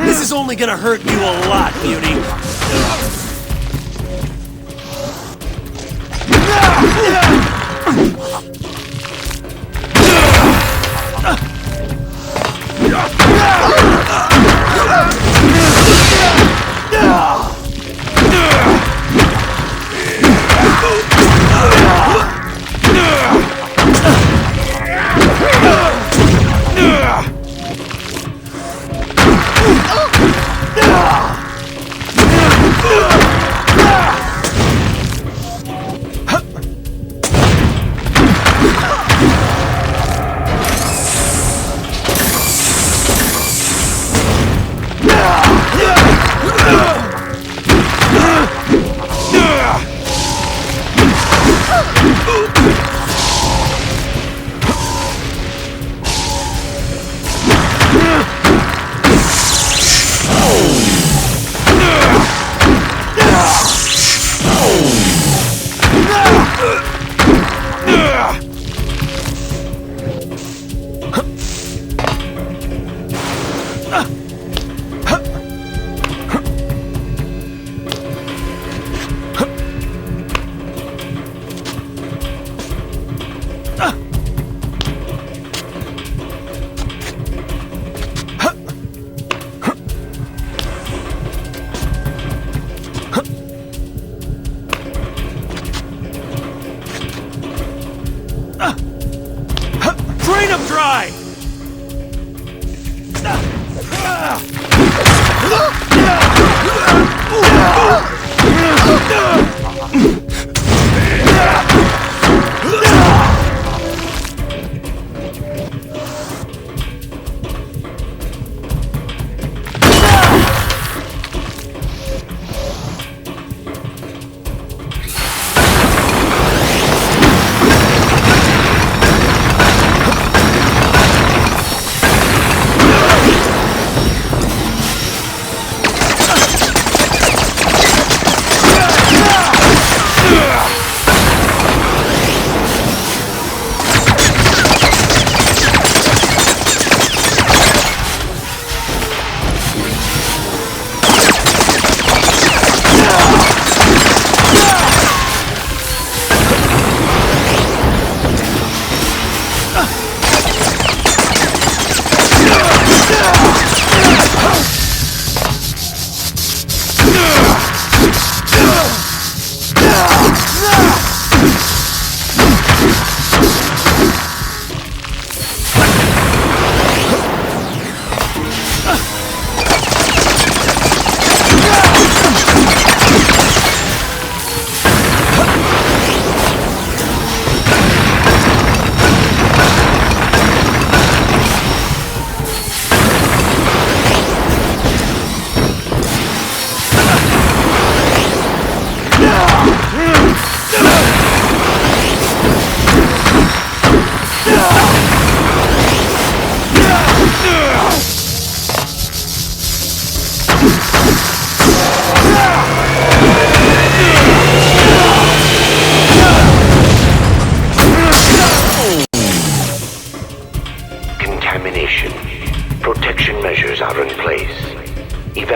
This is only gonna hurt you a lot, Beauty.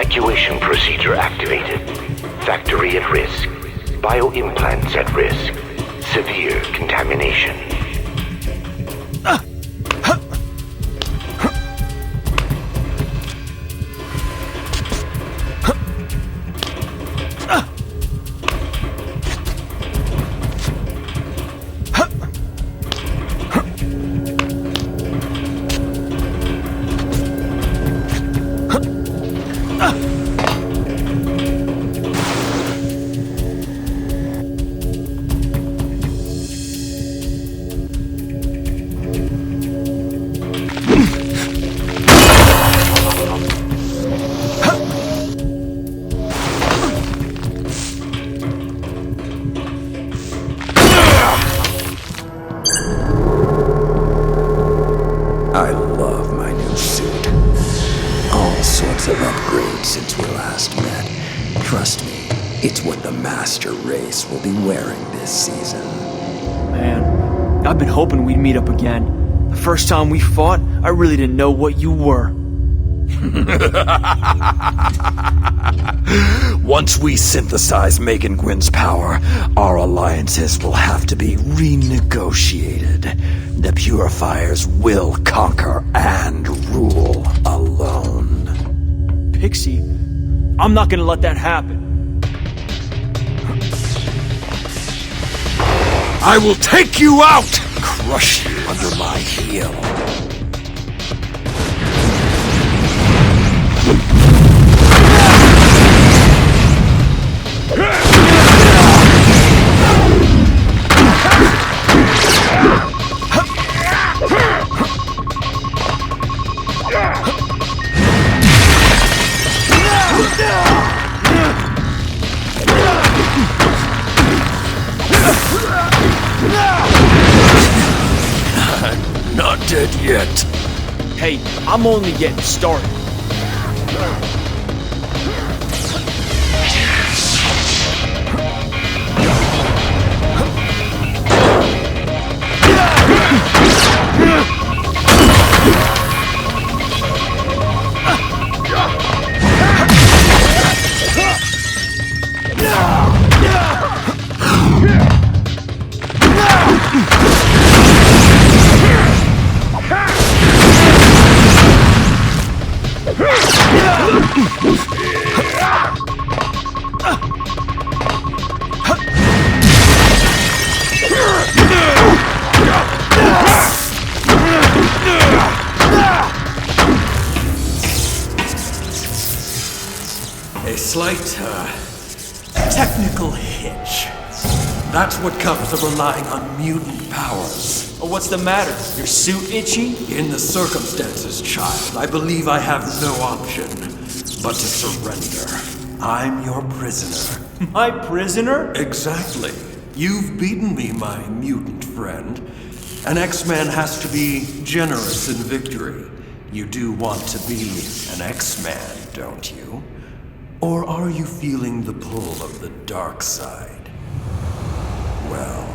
Evacuation procedure activated. Factory at risk. Bioimplants at risk. Severe contamination. I love my new suit. All sorts of upgrades since we last met. Trust me, it's what the master race will be wearing this season. Man, I've been hoping we'd meet up again. The first time we fought, I really didn't know what you were. Once we synthesize Megan Gwyn's power, our alliances will have to be renegotiated. The purifiers will conquer and rule alone. Pixie, I'm not gonna let that happen. I will take you out! Crush you under my heel. Not dead yet. Hey, I'm only getting started. A slight, technical hitch. That's what comes of relying on mutant powers. Oh, what's the matter? Your suit itchy? In the circumstances, child, I believe I have no option but to surrender. I'm your prisoner. My prisoner? Exactly. You've beaten me, my mutant friend. An X-Man has to be generous in victory. You do want to be an X-Man, don't you? Or are you feeling the pull of the dark side? Well,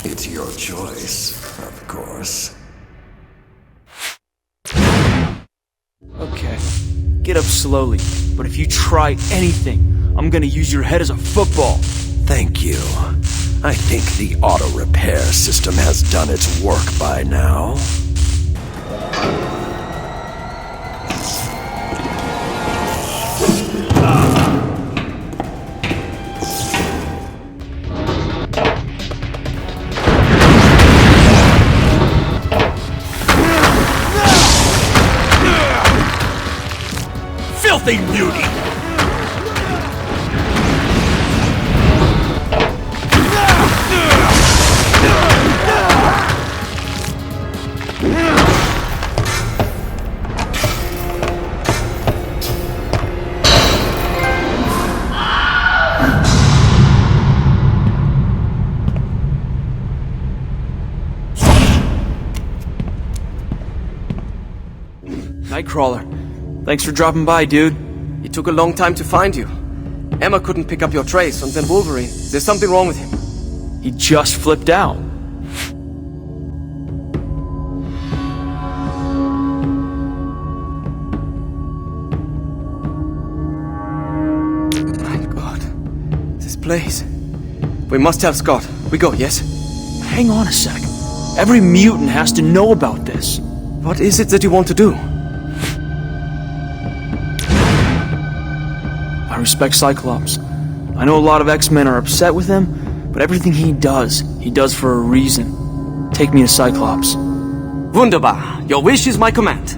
it's your choice, of course. Okay, get up slowly, but if you try anything, I'm gonna use your head as a football. Thank you. I think the auto repair system has done its work by now. Filthy beauty! Nightcrawler, thanks for dropping by, dude. It took a long time to find you. Emma couldn't pick up your trace, and then Wolverine. There's something wrong with him. He just flipped out. place. We must tell Scott. We go, yes? Hang on a sec. Every mutant has to know about this. What is it that you want to do? I respect Cyclops. I know a lot of X-Men are upset with him, but everything he does for a reason. Take me to Cyclops. Wunderbar. Your wish is my command.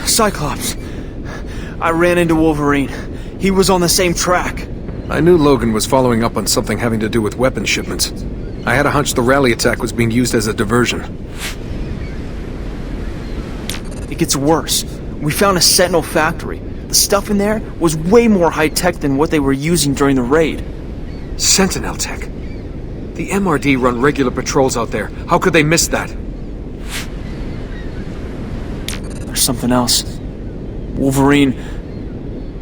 Cyclops. I ran into Wolverine. He was on the same track. I knew Logan was following up on something having to do with weapon shipments. I had a hunch the rally attack was being used as a diversion. It gets worse. We found a Sentinel factory. The stuff in there was way more high-tech than what they were using during the raid. Sentinel tech? The MRD run regular patrols out there. How could they miss that? There's something else. Wolverine.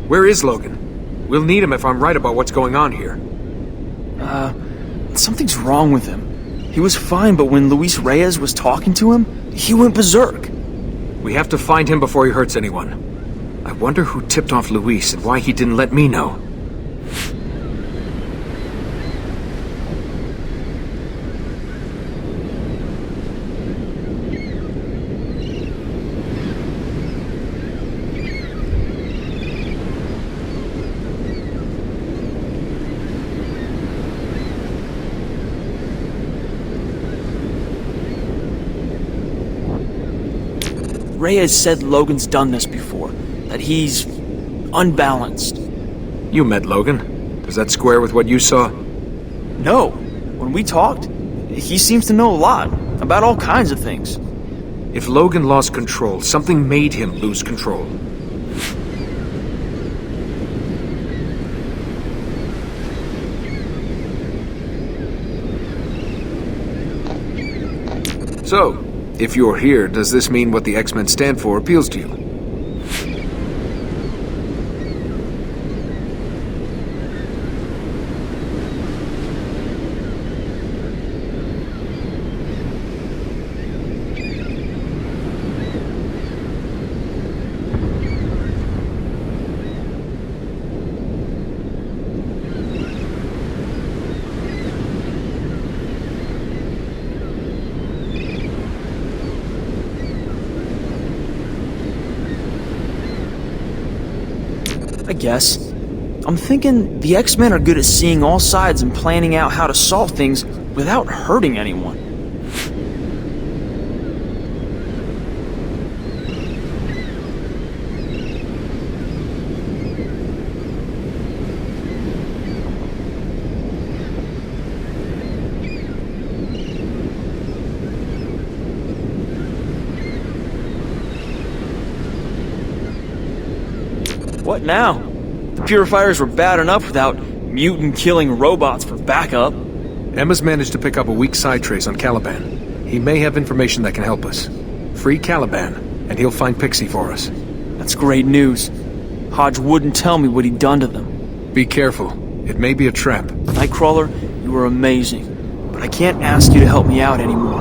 Where is Logan? We'll need him if I'm right about what's going on here. Something's wrong with him. He was fine, but when Luis Reyes was talking to him, he went berserk. We have to find him before he hurts anyone. I wonder who tipped off Luis and why he didn't let me know. Reyes said Logan's done this before, that he's unbalanced. You met Logan. Does that square with what you saw? No. When we talked, he seems to know a lot, about all kinds of things. If Logan lost control, something made him lose control. So, if you're here, does this mean what the X-Men stand for appeals to you? I guess. I'm thinking the X-Men are good at seeing all sides and planning out how to solve things without hurting anyone. What now? The purifiers were bad enough without mutant-killing robots for backup. Emma's managed to pick up a weak side trace on Caliban. He may have information that can help us. Free Caliban, and he'll find Pixie for us. That's great news. Hodge wouldn't tell me what he'd done to them. Be careful. It may be a trap. Nightcrawler, you were amazing. But I can't ask you to help me out anymore.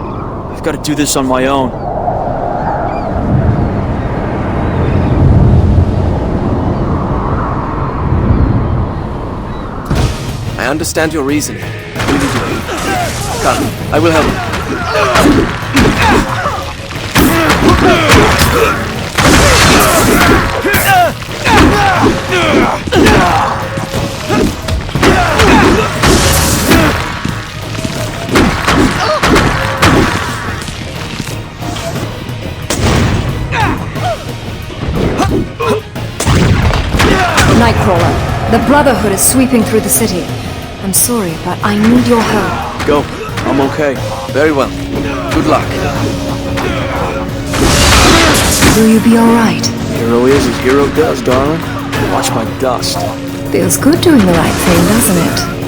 I've got to do this on my own. I understand your reasoning. I really do. Come, I will help you. Nightcrawler, the Brotherhood is sweeping through the city. I'm sorry, but I need your help. Go. I'm okay. Very well. Good luck. Will you be alright? Hero is as hero does, darling. Watch my dust. Feels good doing the right thing, doesn't it?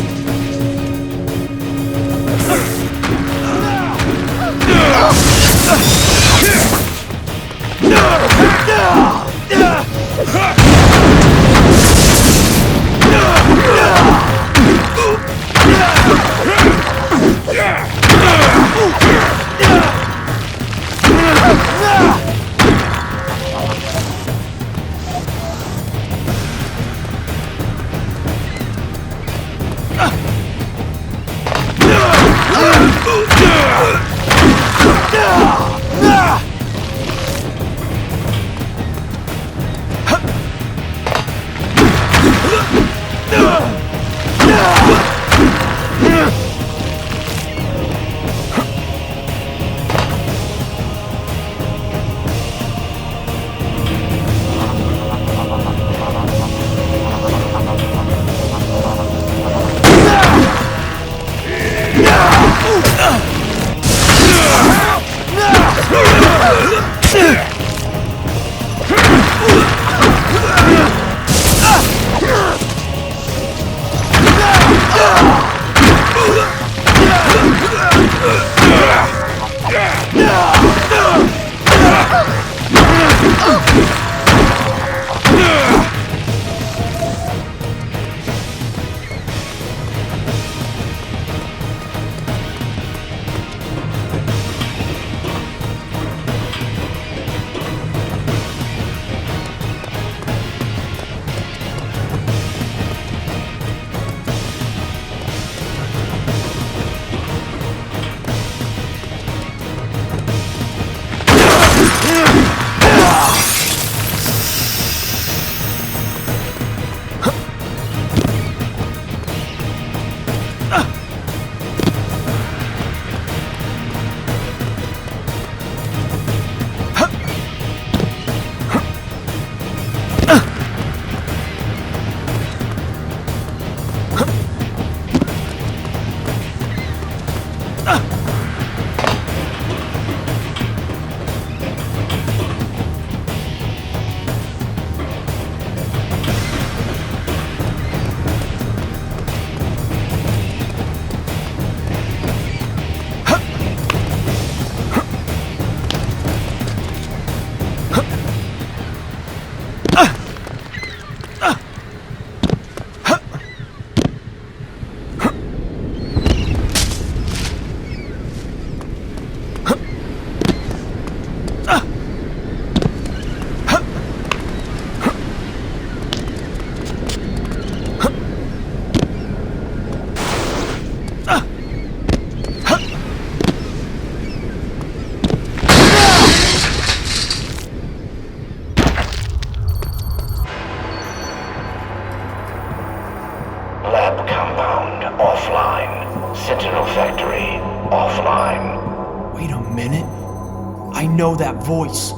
voice?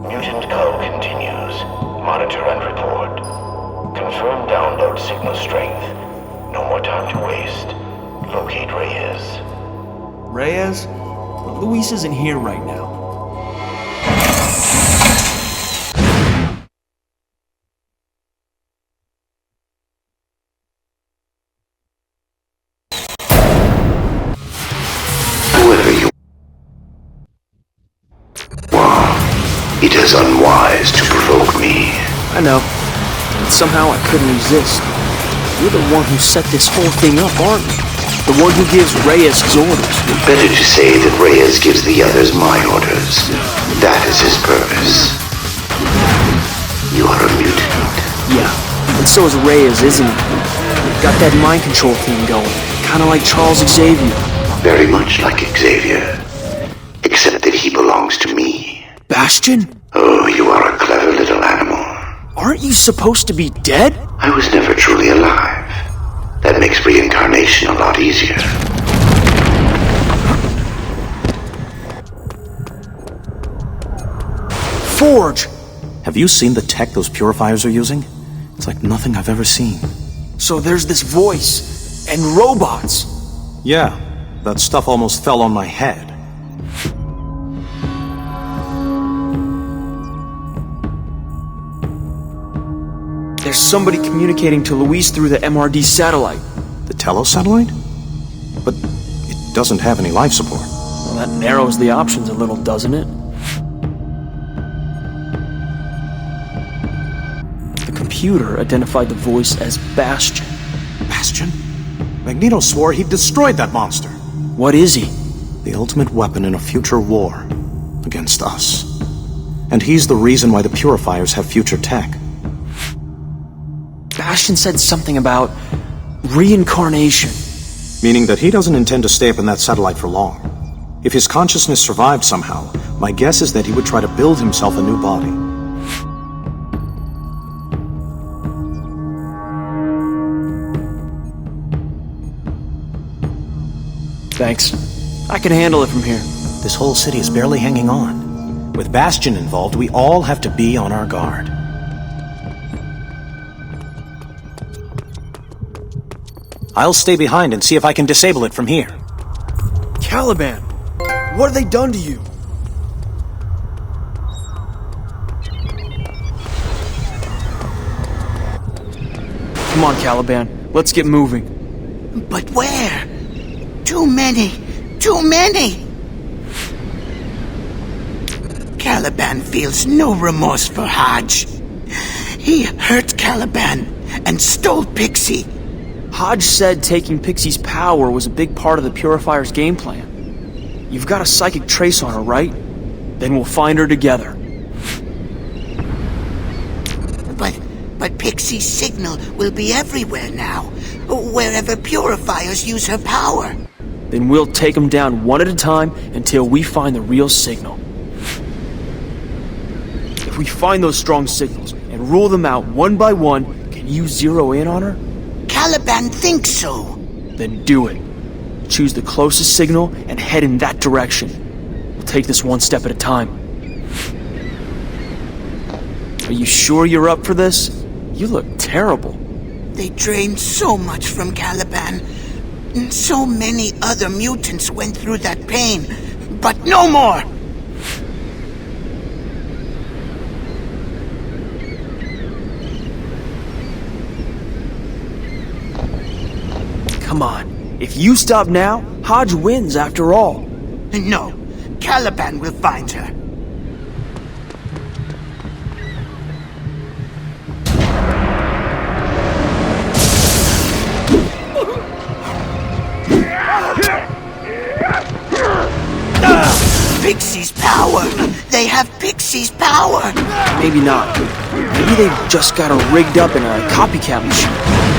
Mutant cull continues. Monitor and report. Confirm download signal strength. No more time to waste. Locate Reyes. Reyes? Luis isn't here right now. Whoever you are, it is unwise to provoke me. I know. But somehow I couldn't resist. You're the one who set this whole thing up, aren't you? The one who gives Reyes his orders. Better to say that Reyes gives the others my orders. That is his purpose. You are a mutant. Yeah, and so is Reyes, isn't he? Got that mind control thing going. Kinda like Charles Xavier. Very much like Xavier. Except that he belongs to me. Bastion? Oh, you are a clever little animal. Aren't you supposed to be dead? I was never truly alive. That makes reincarnation a lot easier. Forge! Have you seen the tech those purifiers are using? It's like nothing I've ever seen. So there's this voice, and robots. Yeah, that stuff almost fell on my head. There's somebody communicating to Luis through the MRD satellite. The telesatellite? But it doesn't have any life support. Well, that narrows the options a little, doesn't it? The computer identified the voice as Bastion. Bastion? Magneto swore he destroyed that monster. What is he? The ultimate weapon in a future war. Against us. And he's the reason why the purifiers have future tech. Bastion said something about reincarnation. Meaning that he doesn't intend to stay up in that satellite for long. If his consciousness survived somehow, my guess is that he would try to build himself a new body. Thanks. I can handle it from here. This whole city is barely hanging on. With Bastion involved, we all have to be on our guard. I'll stay behind and see if I can disable it from here. Caliban! What have they done to you? Come on, Caliban. Let's get moving. But where? Too many! Too many! Caliban feels no remorse for Hodge. He hurt Caliban and stole Pixie. Hodge said taking Pixie's power was a big part of the Purifier's game plan. You've got a psychic trace on her, right? Then we'll find her together. But Pixie's signal will be everywhere now, wherever Purifiers use her power. Then we'll take them down one at a time until we find the real signal. If we find those strong signals and rule them out one by one, can you zero in on her? Caliban thinks so. Then do it. Choose the closest signal and head in that direction. We'll take this one step at a time. Are you sure you're up for this? You look terrible. They drained so much from Caliban. So many other mutants went through that pain, but no more! Come on. If you stop now, Hodge wins after all. No. Caliban will find her. Pixie's power! They have Pixie's power! Maybe not. Maybe they've just got her rigged up in a copycat machine,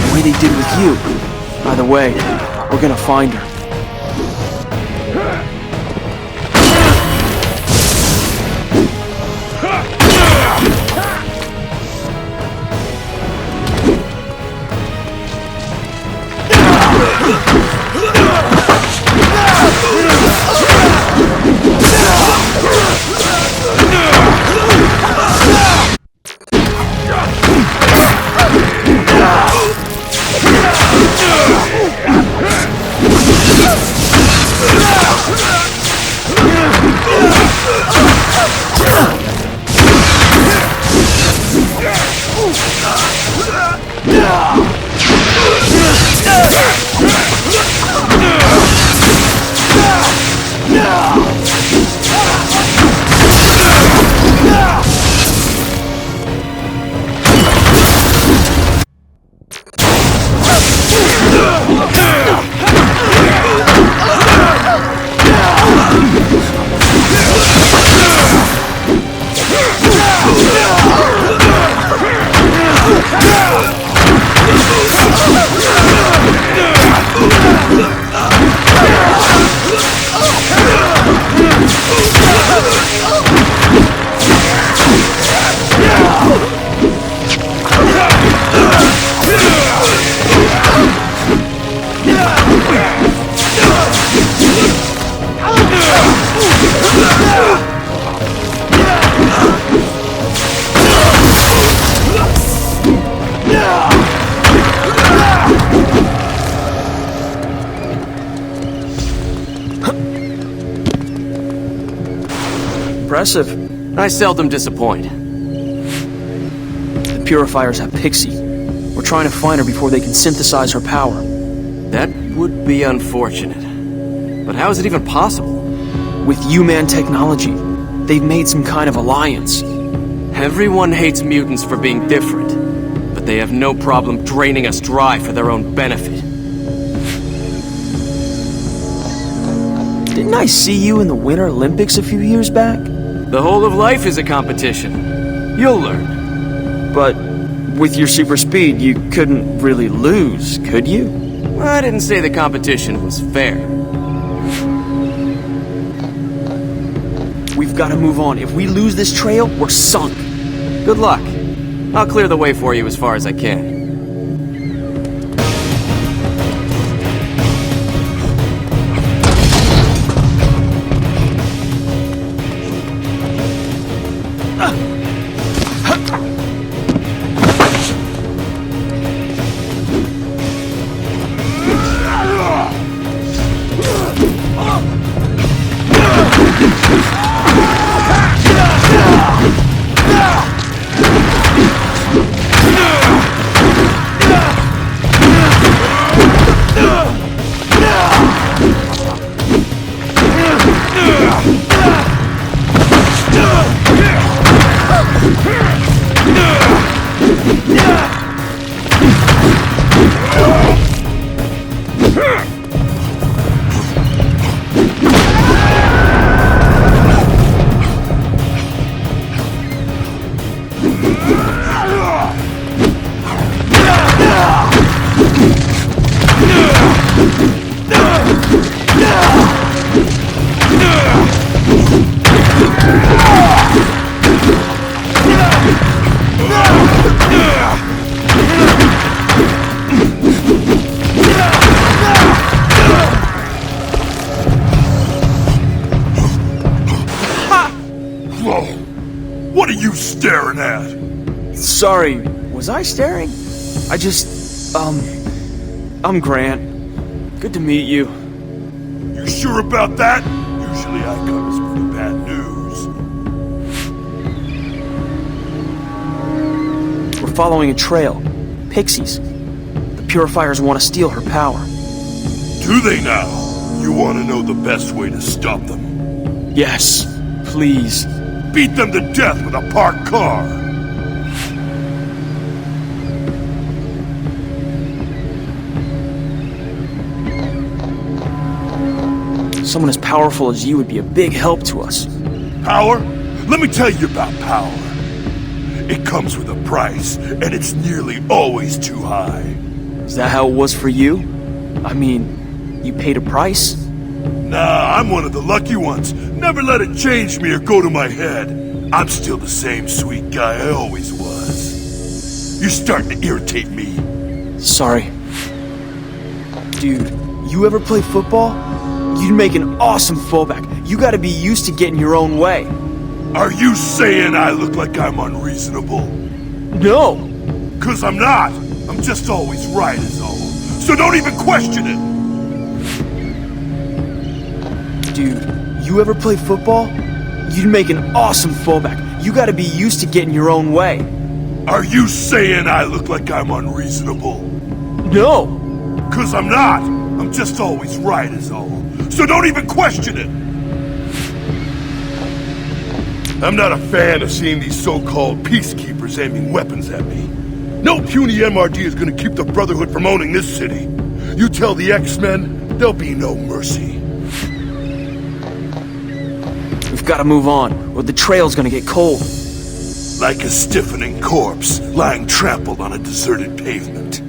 the way they did with you. Either way, we're gonna find her. impressive. I seldom disappoint. The purifiers have Pixie. We're trying to find her before they can synthesize her power. That would be unfortunate. But how is it even possible? With human technology, they've made some kind of alliance. Everyone hates mutants for being different, but they have no problem draining us dry for their own benefit. Didn't I see you in the Winter Olympics a few years back? The whole of life is a competition. You'll learn. But with your super speed, you couldn't really lose, could you? Well, I didn't say the competition was fair. We've got to move on. If we lose this trail, we're sunk. Good luck. I'll clear the way for you as far as I can. What are you staring at? Sorry, was I staring? I'm Grant. Good to meet you. You sure about that? Usually I come as pretty bad news. We're following a trail. Pixies. The purifiers want to steal her power. Do they now? You want to know the best way to stop them? Yes, please. Beat them to death with a parked car! Someone as powerful as you would be a big help to us. Power? Let me tell you about power. It comes with a price, and it's nearly always too high. Is that how it was for you? I mean, you paid a price? Nah, I'm one of the lucky ones. Never let it change me or go to my head. I'm still the same sweet guy I always was. You're starting to irritate me. Sorry. Dude, you ever play football? You'd make an awesome fullback. You gotta be used to getting your own way. Are you saying I look like I'm unreasonable? No! 'Cause I'm not. I'm just always right is all. So don't even question it! Dude, you ever play football? You'd make an awesome fullback. You gotta be used to getting your own way. Are you saying I look like I'm unreasonable? No! 'Cause I'm not. I'm just always right is all. So don't even question it! I'm not a fan of seeing these so-called peacekeepers aiming weapons at me. No puny MRD is gonna keep the Brotherhood from owning this city. You tell the X-Men, there'll be no mercy. We've gotta move on, or the trail's gonna get cold. Like a stiffening corpse, lying trampled on a deserted pavement.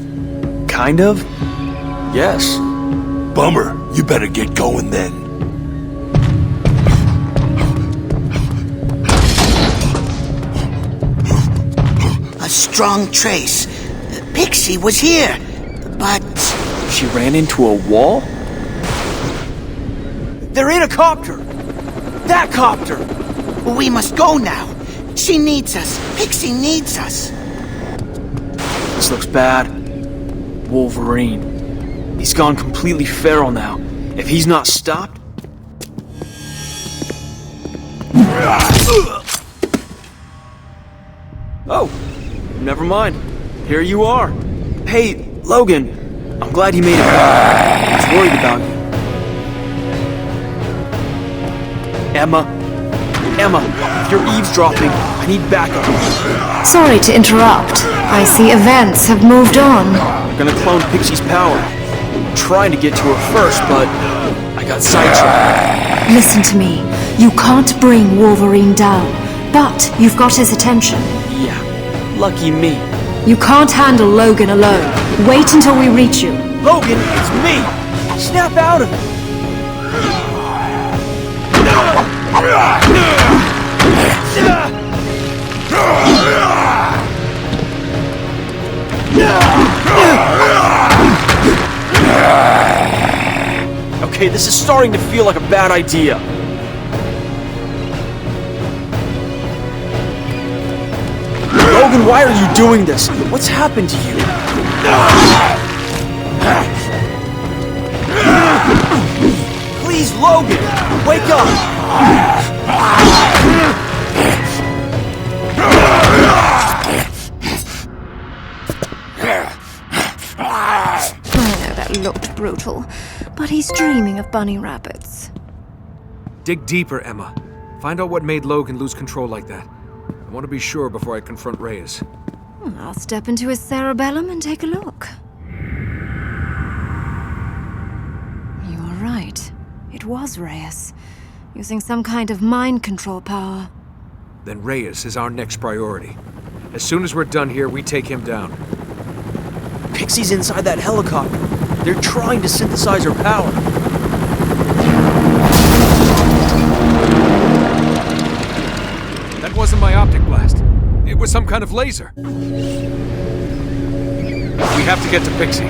Kind of? Yes. Bummer. You better get going then. A strong trace. Pixie was here, but... She ran into a wall? They're in a copter! That copter! We must go now. She needs us. Pixie needs us. This looks bad. Wolverine. He's gone completely feral now. If he's not stopped... Oh, never mind. Here you are. Hey, Logan, I'm glad you made it back. I was worried about you. Emma, if you're eavesdropping, I need backup. Sorry to interrupt. I see events have moved on. I'm gonna clone Pixie's power. I'm trying to get to her first, but I got sidetracked. Listen to me. You can't bring Wolverine down, but you've got his attention. Yeah, lucky me. You can't handle Logan alone. Wait until we reach you. Logan, it's me! Snap out of it! Okay, this is starting to feel like a bad idea. Logan, why are you doing this? What's happened to you? Please, Logan, wake up! I know that looked brutal, but he's dreaming of bunny rabbits. Dig deeper, Emma. Find out what made Logan lose control like that. I want to be sure before I confront Reyes. I'll step into his cerebellum and take a look. You are right. It was Reyes, using some kind of mind control power. Then Reyes is our next priority. As soon as we're done here, we take him down. Pixie's inside that helicopter. They're trying to synthesize her power. That wasn't my optic blast. It was some kind of laser. We have to get to Pixie.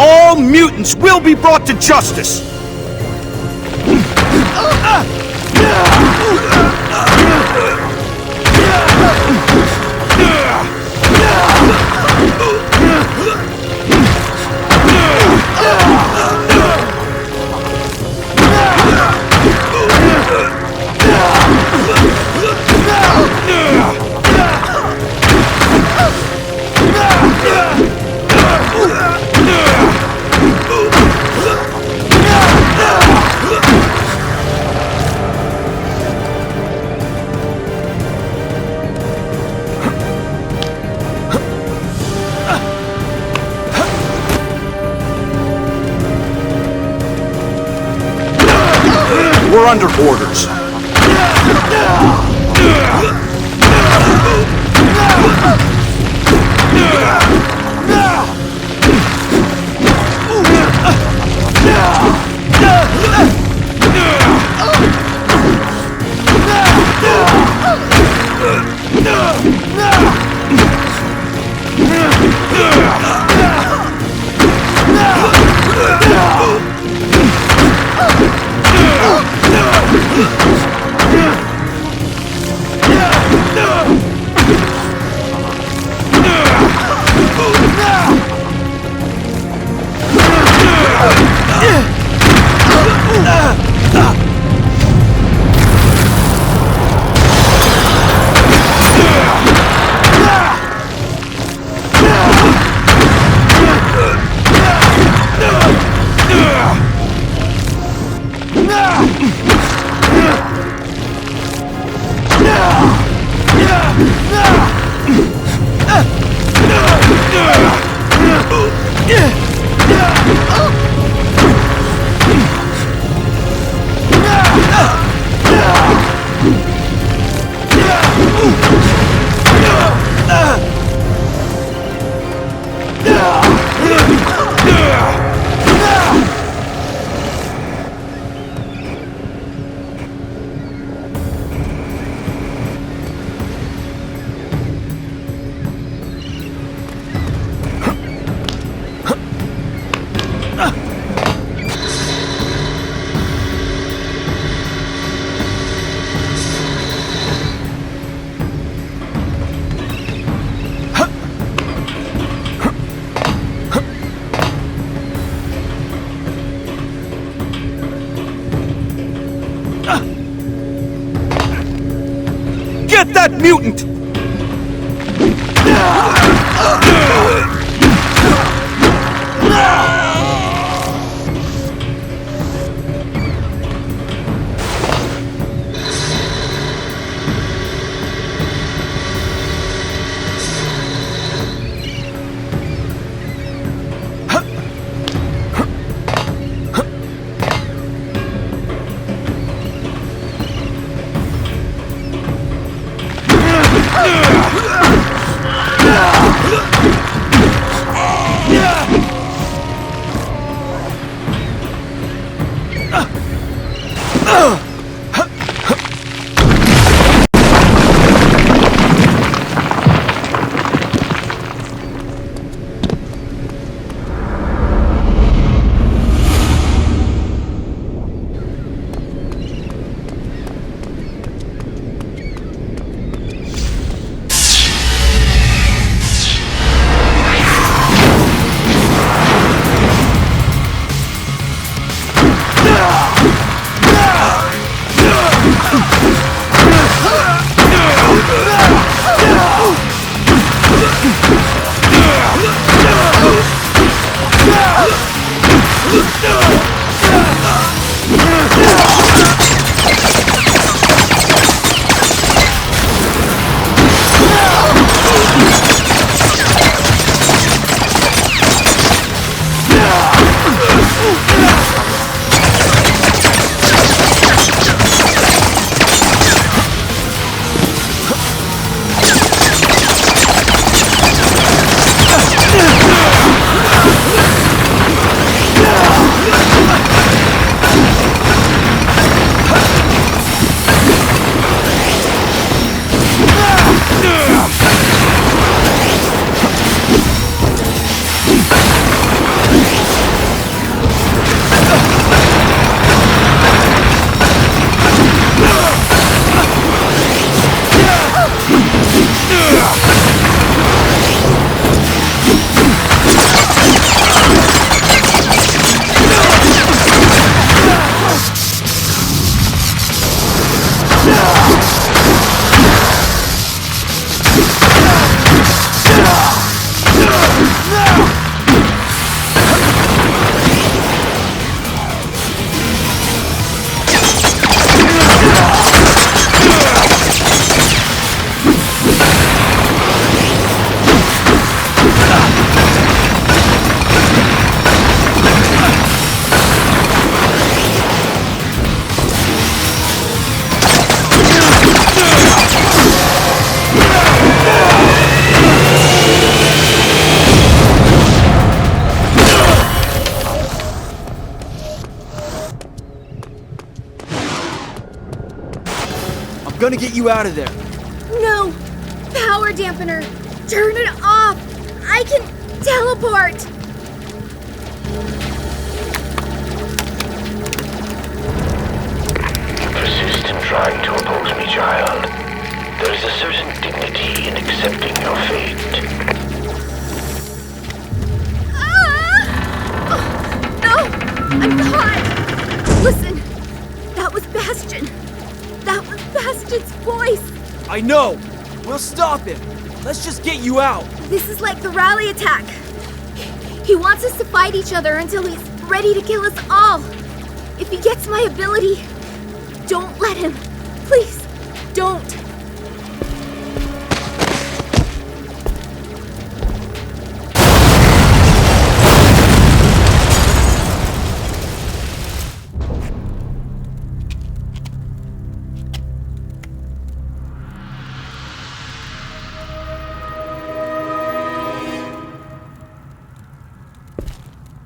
All mutants will be brought to justice! We're under orders. Get that mutant! Gonna get you out of there. No! Power dampener! Turn it off! I can teleport! You persist in trying to oppose me, child. There is a certain dignity in accepting your fate. No! I'm caught! Listen, that was Bastion. That was Bastion's voice! I know! We'll stop him! Let's just get you out! This is like the rally attack. He wants us to fight each other until he's ready to kill us all. If he gets my ability, don't let him. Please, don't.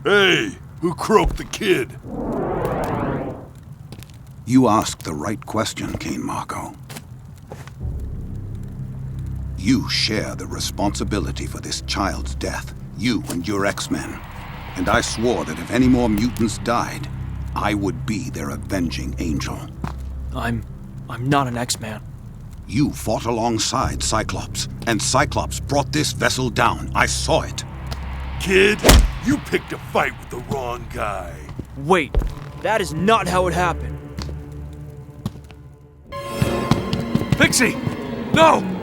Hey, who croaked the kid? You asked the right question, Kane Marco. You share the responsibility for this child's death, you and your X-Men. And I swore that if any more mutants died, I would be their avenging angel. I'm not an X-Man. You fought alongside Cyclops, and Cyclops brought this vessel down. I saw it. Kid, you picked a fight with the wrong guy. Wait, that is not how it happened. Pixie! No!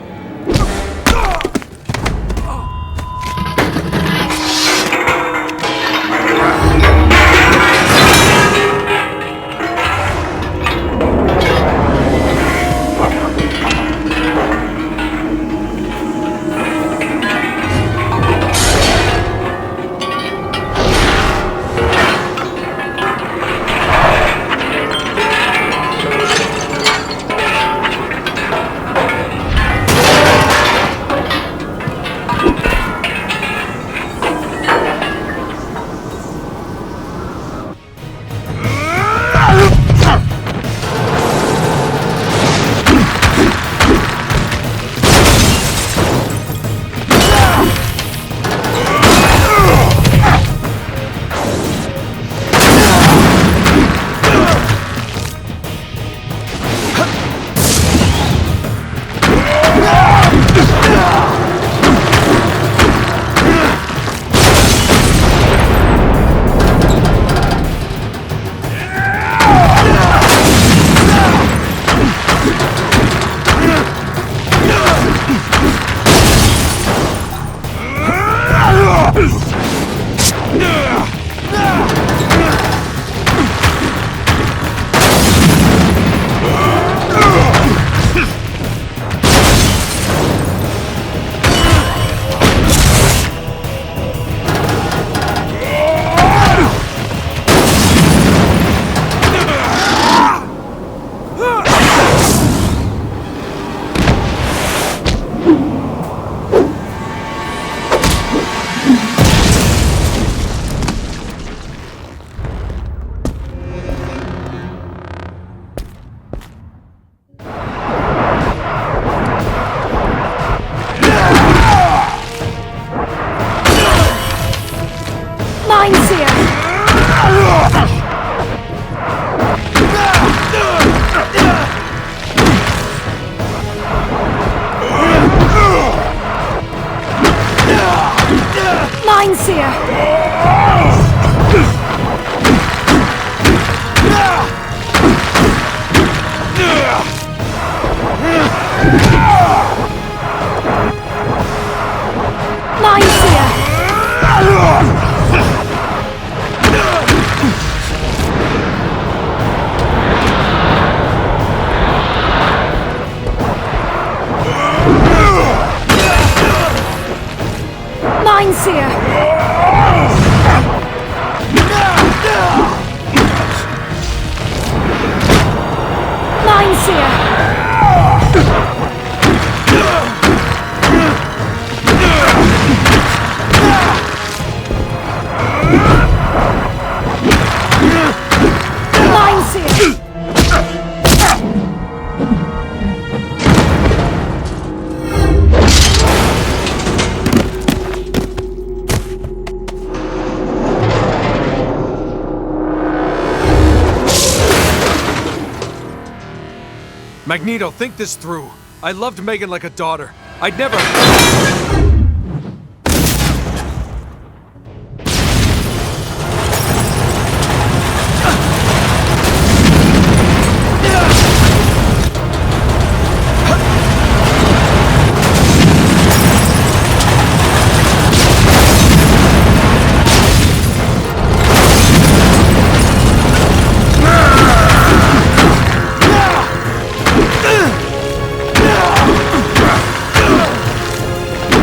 Magneto, think this through. I loved Megan like a daughter. I'd never...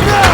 Yeah!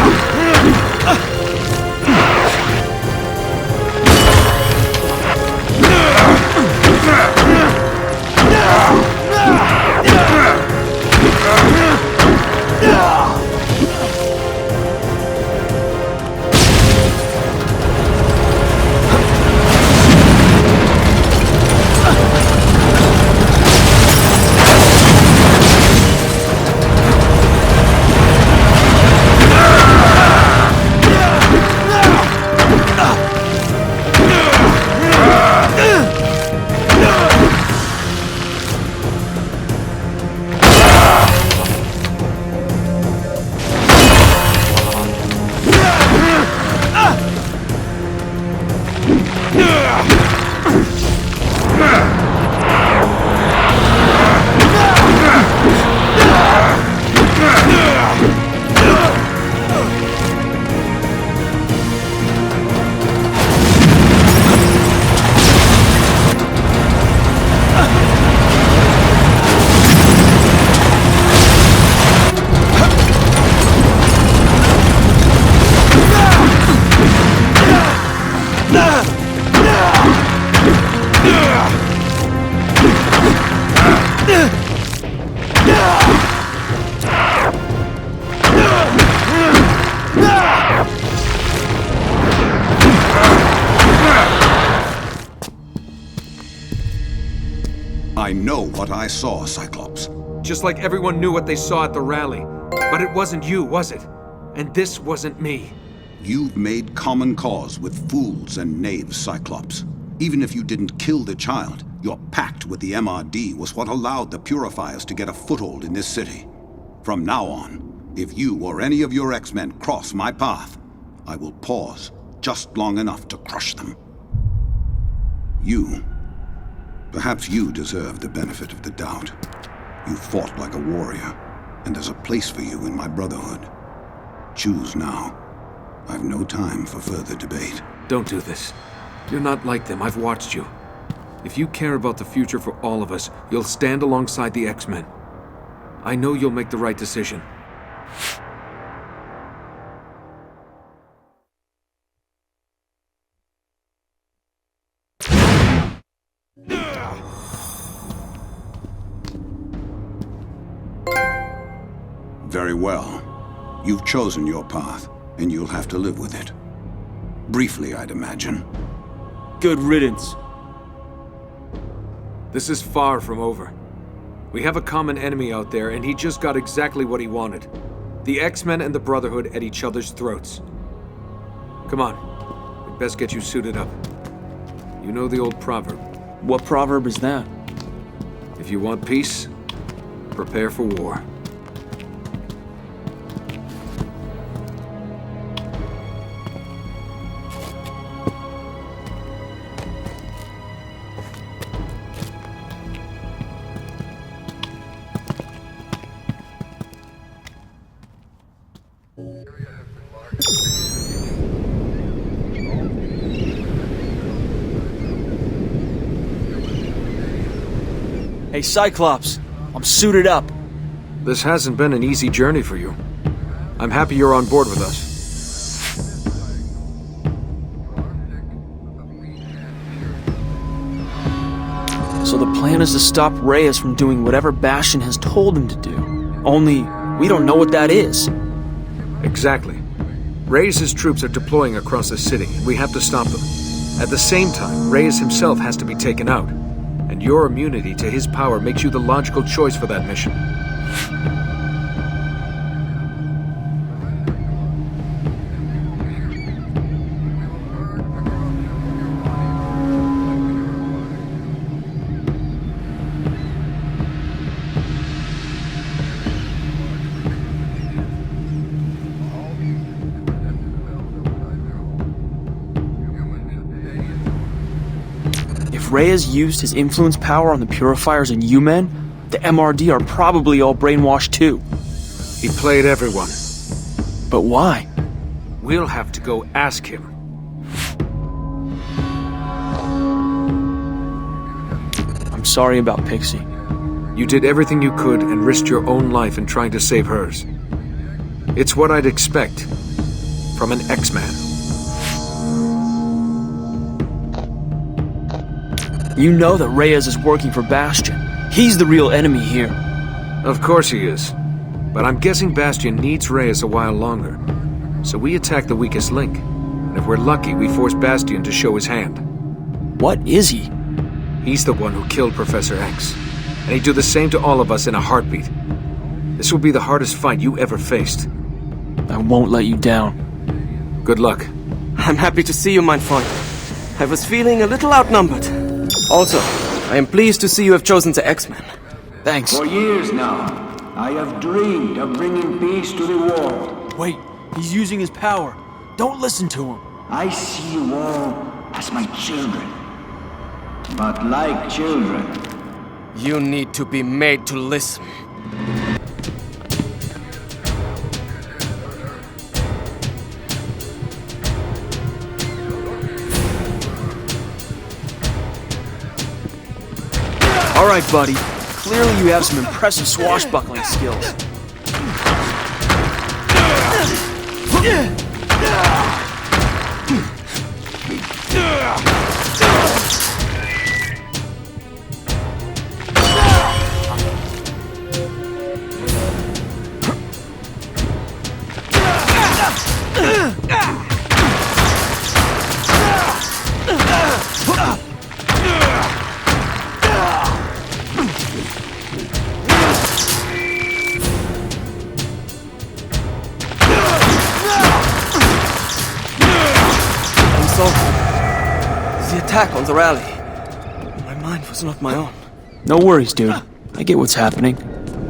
I know what I saw, Cyclops. Just like everyone knew what they saw at the rally. But it wasn't you, was it? And this wasn't me. You've made common cause with fools and knaves, Cyclops. Even if you didn't kill the child, your pact with the MRD was what allowed the purifiers to get a foothold in this city. From now on, if you or any of your X-Men cross my path, I will pause just long enough to crush them. Perhaps you deserve the benefit of the doubt. You fought like a warrior, and there's a place for you in my brotherhood. Choose now. I've no time for further debate. Don't do this. You're not like them. I've watched you. If you care about the future for all of us, you'll stand alongside the X-Men. I know you'll make the right decision. Very well. You've chosen your path, and you'll have to live with it. Briefly, I'd imagine. Good riddance. This is far from over. We have a common enemy out there, and he just got exactly what he wanted. The X-Men and the Brotherhood at each other's throats. Come on. We'd best get you suited up. You know the old proverb. What proverb is that? If you want peace, prepare for war. Hey, Cyclops, I'm suited up. This hasn't been an easy journey for you. I'm happy you're on board with us. So the plan is to stop Reyes from doing whatever Bastion has told him to do. Only, we don't know what that is. Exactly. Reyes' troops are deploying across the city, and we have to stop them. At the same time, Reyes himself has to be taken out. And your immunity to his power makes you the logical choice for that mission. If Reyes used his influence power on the purifiers and you men, the MRD are probably all brainwashed too. He played everyone. But why? We'll have to go ask him. I'm sorry about Pixie. You did everything you could and risked your own life in trying to save hers. It's what I'd expect from an X-Man. You know that Reyes is working for Bastion. He's the real enemy here. Of course he is. But I'm guessing Bastion needs Reyes a while longer. So we attack the weakest link. And if we're lucky, we force Bastion to show his hand. What is he? He's the one who killed Professor X. And he'd do the same to all of us in a heartbeat. This will be the hardest fight you ever faced. I won't let you down. Good luck. I'm happy to see you, mein Freund. I was feeling a little outnumbered. Also, I am pleased to see you have chosen the X-Men. Thanks. For years now, I have dreamed of bringing peace to the world. Wait, he's using his power. Don't listen to him. I see you all as my children. But like children, you need to be made to listen. All right, buddy. Clearly you have some impressive swashbuckling skills. So, the attack on the rally. My mind was not my own. No worries, dude. I get what's happening.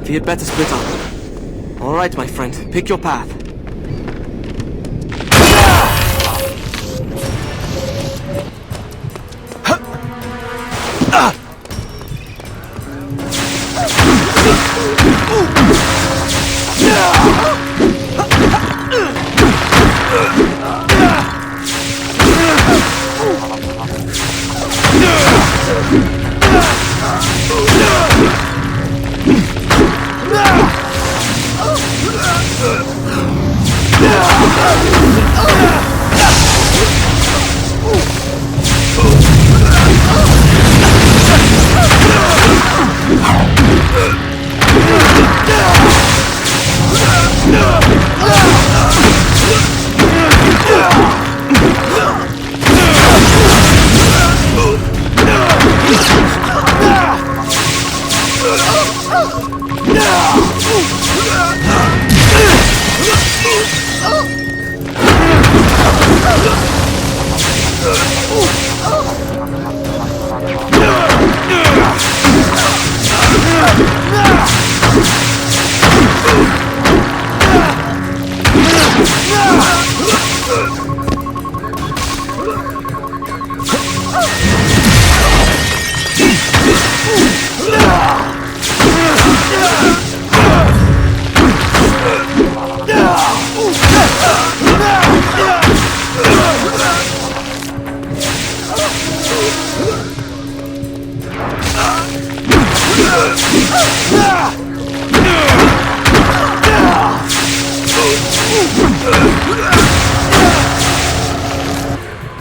We had better split up. All right, my friend. Pick your path.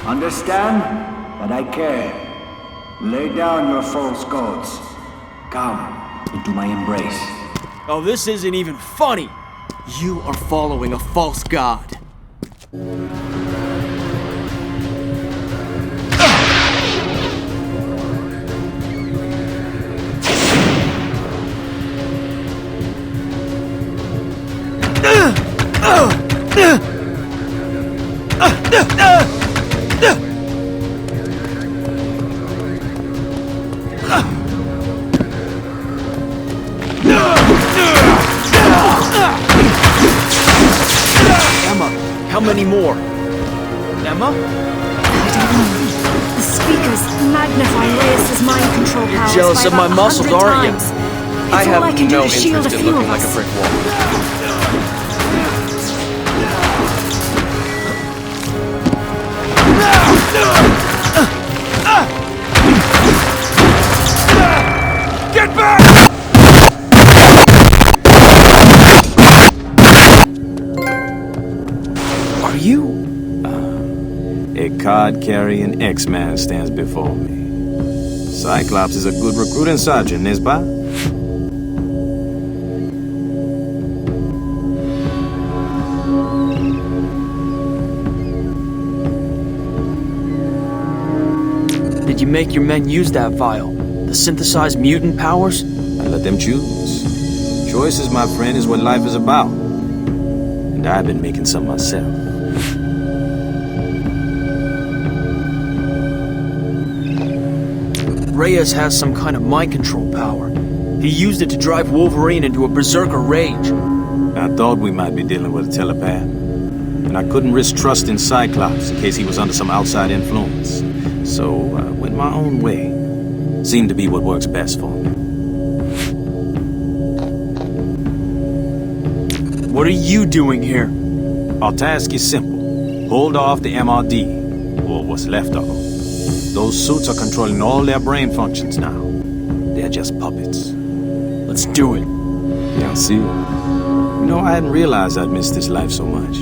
Understand that I care. Lay down your false gods. Come into my embrace. Oh, this isn't even funny! You are following a false god. Emma, how many more? Emma? I don't know. The speakers magnify Reyes' mind control powers. You're jealous by of my about muscles, 100 aren't you? times. I It's have all I can do no to shield a interest in few looking of like a us. brick wall. Get back! Are you? A card-carrying X-Man stands before me. Cyclops is a good recruiting sergeant, n'est-ce pas? Did you make your men use that vial? The synthesized mutant powers? I let them choose. Choices, my friend, is what life is about. And I've been making some myself. Reyes has some kind of mind control power. He used it to drive Wolverine into a berserker rage. I thought we might be dealing with a telepath. And I couldn't risk trusting Cyclops in case he was under some outside influence. So I went my own way. Seemed to be what works best for me. What are you doing here? Our task is simple. Hold off the MRD, or what's left of them. Those suits are controlling all their brain functions now. They're just puppets. Let's do it. Yeah, see? You know, I hadn't realized I'd missed this life so much.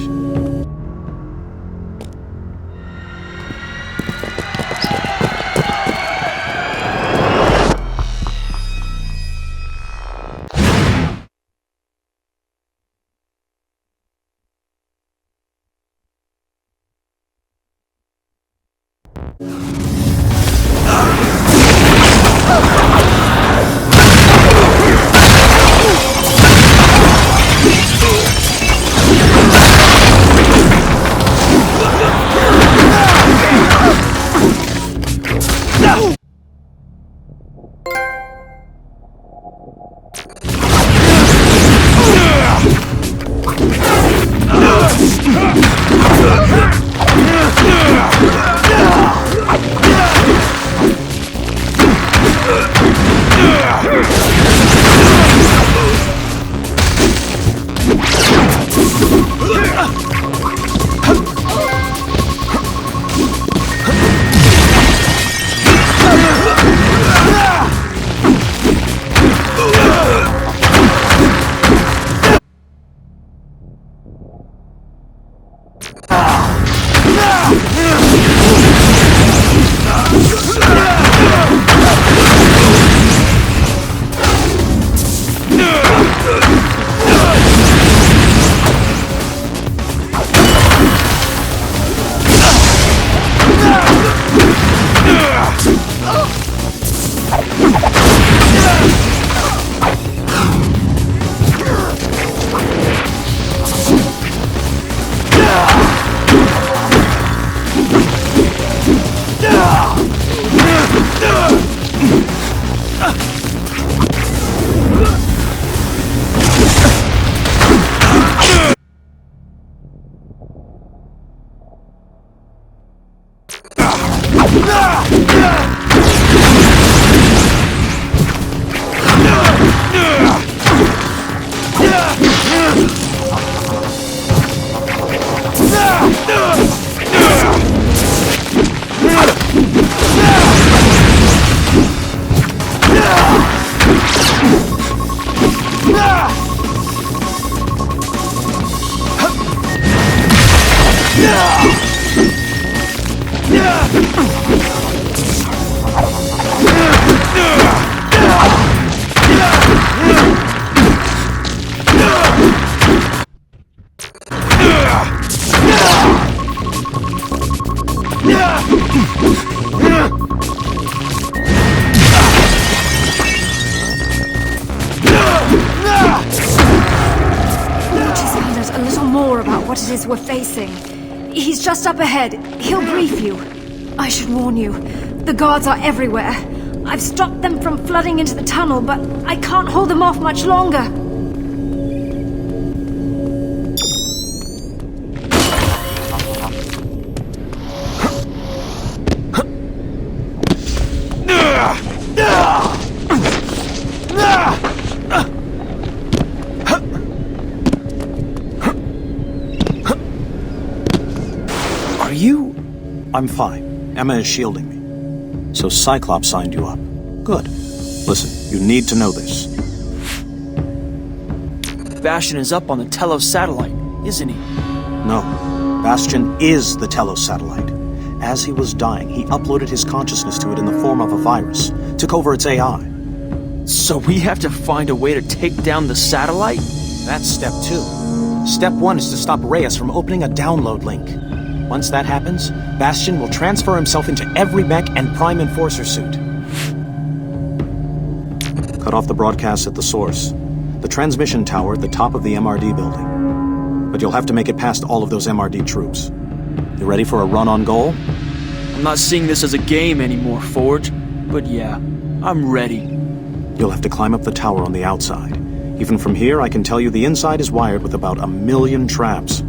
What it is we're facing. He's just up ahead. He'll brief you. I should warn you, the guards are everywhere. I've stopped them from flooding into the tunnel, but I can't hold them off much longer. I'm fine. Emma is shielding me. So Cyclops signed you up. Good. Listen, you need to know this. Bastion is up on the Telos satellite, isn't he? No. Bastion is the Telos satellite. As he was dying, he uploaded his consciousness to it in the form of a virus. Took over its AI. So we have to find a way to take down the satellite? That's step 2. Step 1 is to stop Reyes from opening a download link. Once that happens, Bastion will transfer himself into every mech and Prime Enforcer suit. Cut off the broadcast at the source. The transmission tower at the top of the MRD building. But you'll have to make it past all of those MRD troops. You ready for a run on goal? I'm not seeing this as a game anymore, Forge. But yeah, I'm ready. You'll have to climb up the tower on the outside. Even from here, I can tell you the inside is wired with about 1 million traps.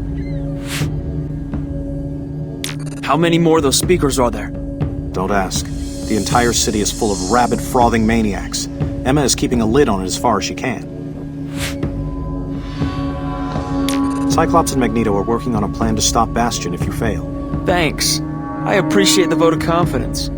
How many more of those speakers are there? Don't ask. The entire city is full of rabid, frothing maniacs. Emma is keeping a lid on it as far as she can. Cyclops and Magneto are working on a plan to stop Bastion if you fail. Thanks. I appreciate the vote of confidence.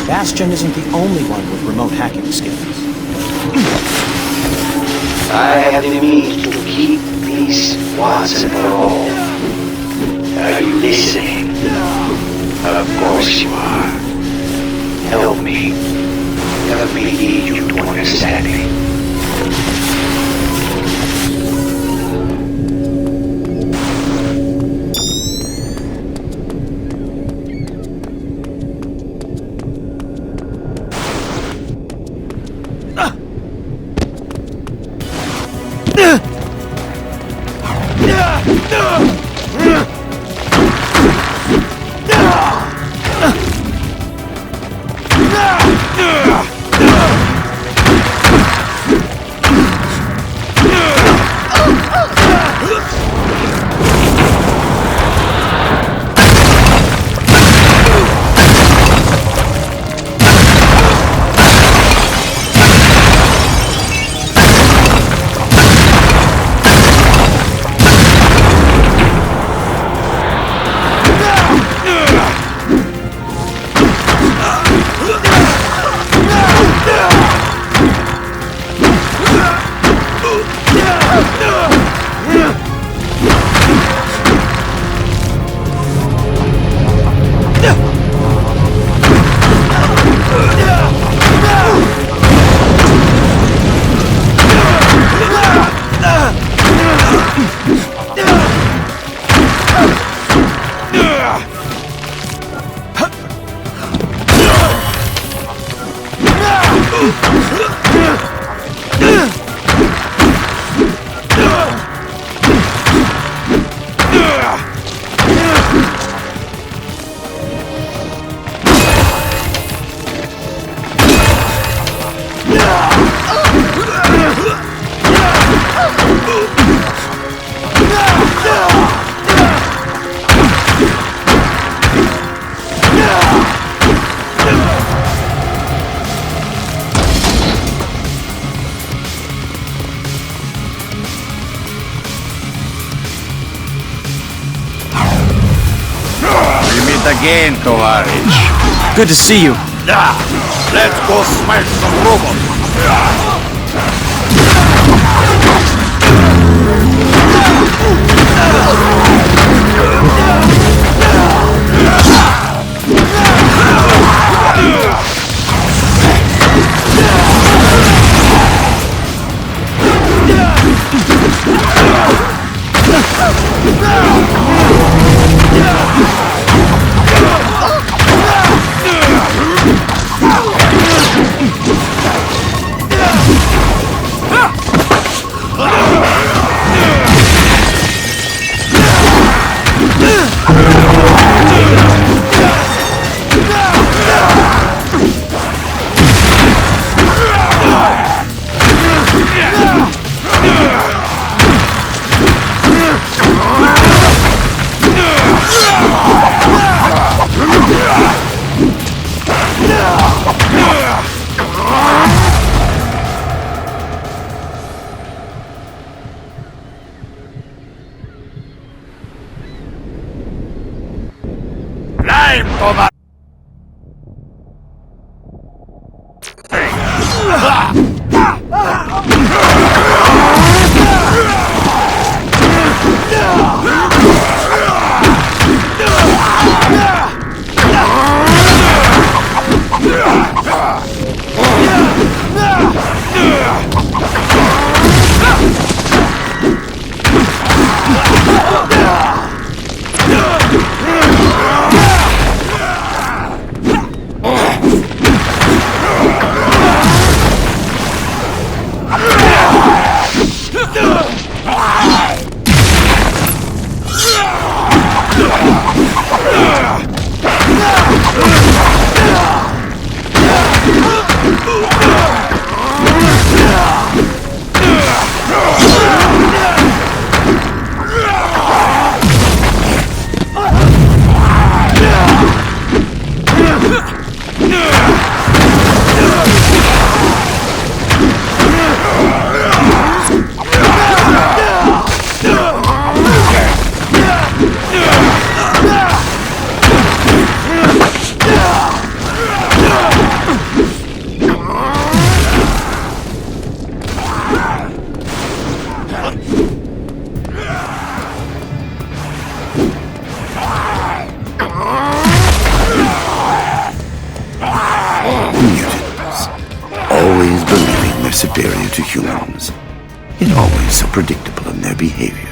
Bastion isn't the only one with remote hacking skills. I have the means to keep peace once and for all. Are you listening? Of course you are. Help me. Help me lead you to understanding. again, Tovarich. Good to see you. Let's go smash some robots. Always believing they're superior to humans, yet always so predictable in their behavior.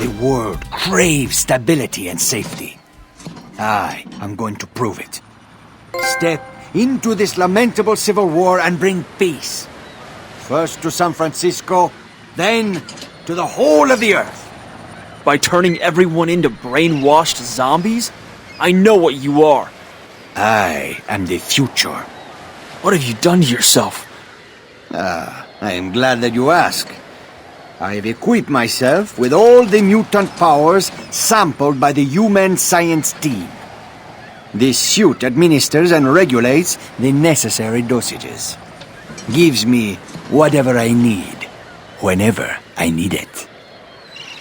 The world crave stability and safety. I am going to prove it. Step into this lamentable civil war and bring peace. First to San Francisco, then to the whole of the earth. By turning everyone into brainwashed zombies? I know what you are. I am the future. What have you done to yourself? I am glad that you ask. I have equipped myself with all the mutant powers sampled by the human science team. This suit administers and regulates the necessary dosages. Gives me whatever I need, whenever I need it.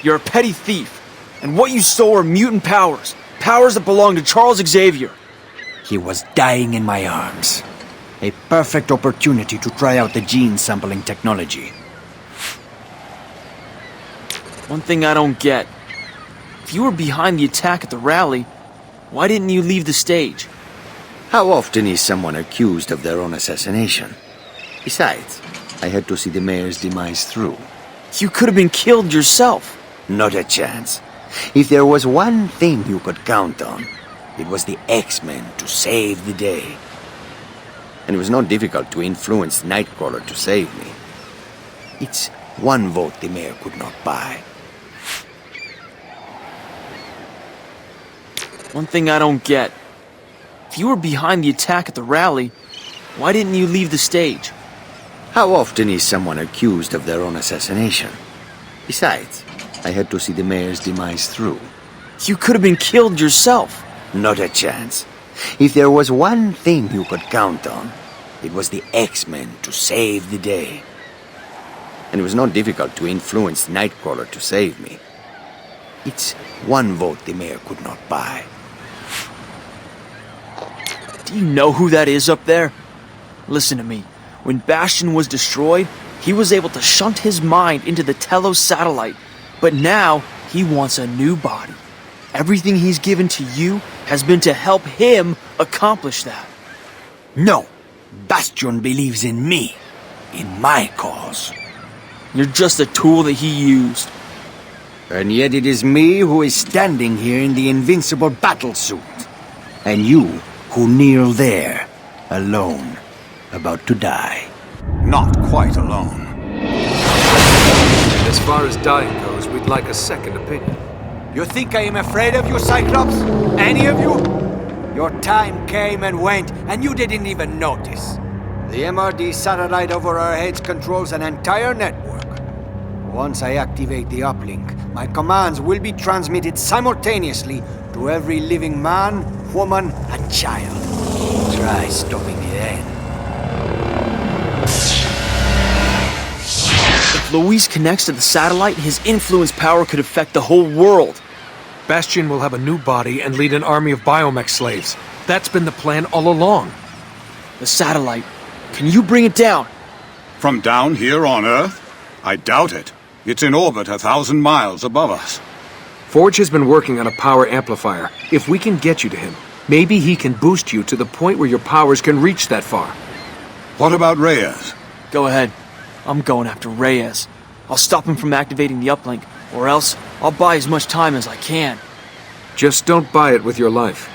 You're a petty thief, and what you stole are mutant powers. Powers that belong to Charles Xavier. He was dying in my arms. A perfect opportunity to try out the gene sampling technology. One thing I don't get. If you were behind the attack at the rally, why didn't you leave the stage? How often is someone accused of their own assassination? Besides, I had to see the mayor's demise through. You could have been killed yourself. Not a chance. If there was one thing you could count on, it was the X-Men to save the day. And it was not difficult to influence Nightcrawler to save me. It's one vote the mayor could not buy. One thing I don't get. If you were behind the attack at the rally, why didn't you leave the stage? How often is someone accused of their own assassination? Besides, I had to see the mayor's demise through. You could have been killed yourself. Not a chance. If there was one thing you could count on, it was the X-Men to save the day. And it was not difficult to influence Nightcrawler to save me. It's one vote the mayor could not buy. Do you know who that is up there? Listen to me. When Bastion was destroyed, he was able to shunt his mind into the Telos satellite. But now, he wants a new body. Everything he's given to you has been to help him accomplish that. No. Bastion believes in me. In my cause. You're just a tool that he used. And yet it is me who is standing here in the invincible battlesuit. And you who kneel there, alone, about to die. Not quite alone. As far as dying goes, we'd like a second opinion. You think I am afraid of you, Cyclops? Any of you? Your time came and went, and you didn't even notice. The MRD satellite over our heads controls an entire network. Once I activate the uplink, my commands will be transmitted simultaneously to every living man, woman, and child. Try stopping me then. If Luis connects to the satellite, his influence power could affect the whole world. Bastion will have a new body and lead an army of biomech slaves. That's been the plan all along. The satellite. Can you bring it down? From down here on Earth? I doubt it. It's in orbit 1,000 miles above us. Forge has been working on a power amplifier. If we can get you to him, maybe he can boost you to the point where your powers can reach that far. What about Reyes? Go ahead. I'm going after Reyes. I'll stop him from activating the uplink, or else I'll buy as much time as I can. Just don't buy it with your life.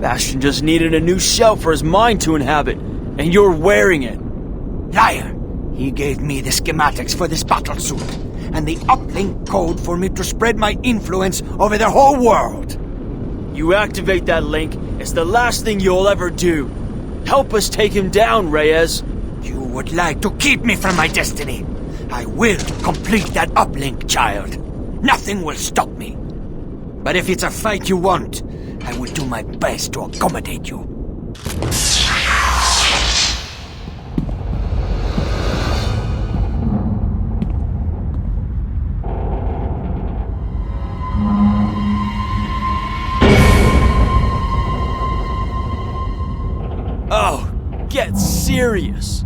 Bastion just needed a new shell for his mind to inhabit, and you're wearing it. Liar! He gave me the schematics for this battlesuit, and the uplink code for me to spread my influence over the whole world. You activate that link, it's the last thing you'll ever do. Help us take him down, Reyes. You would like to keep me from my destiny. I will complete that uplink, child. Nothing will stop me. But if it's a fight you want, I will do my best to accommodate you. Oh, get serious.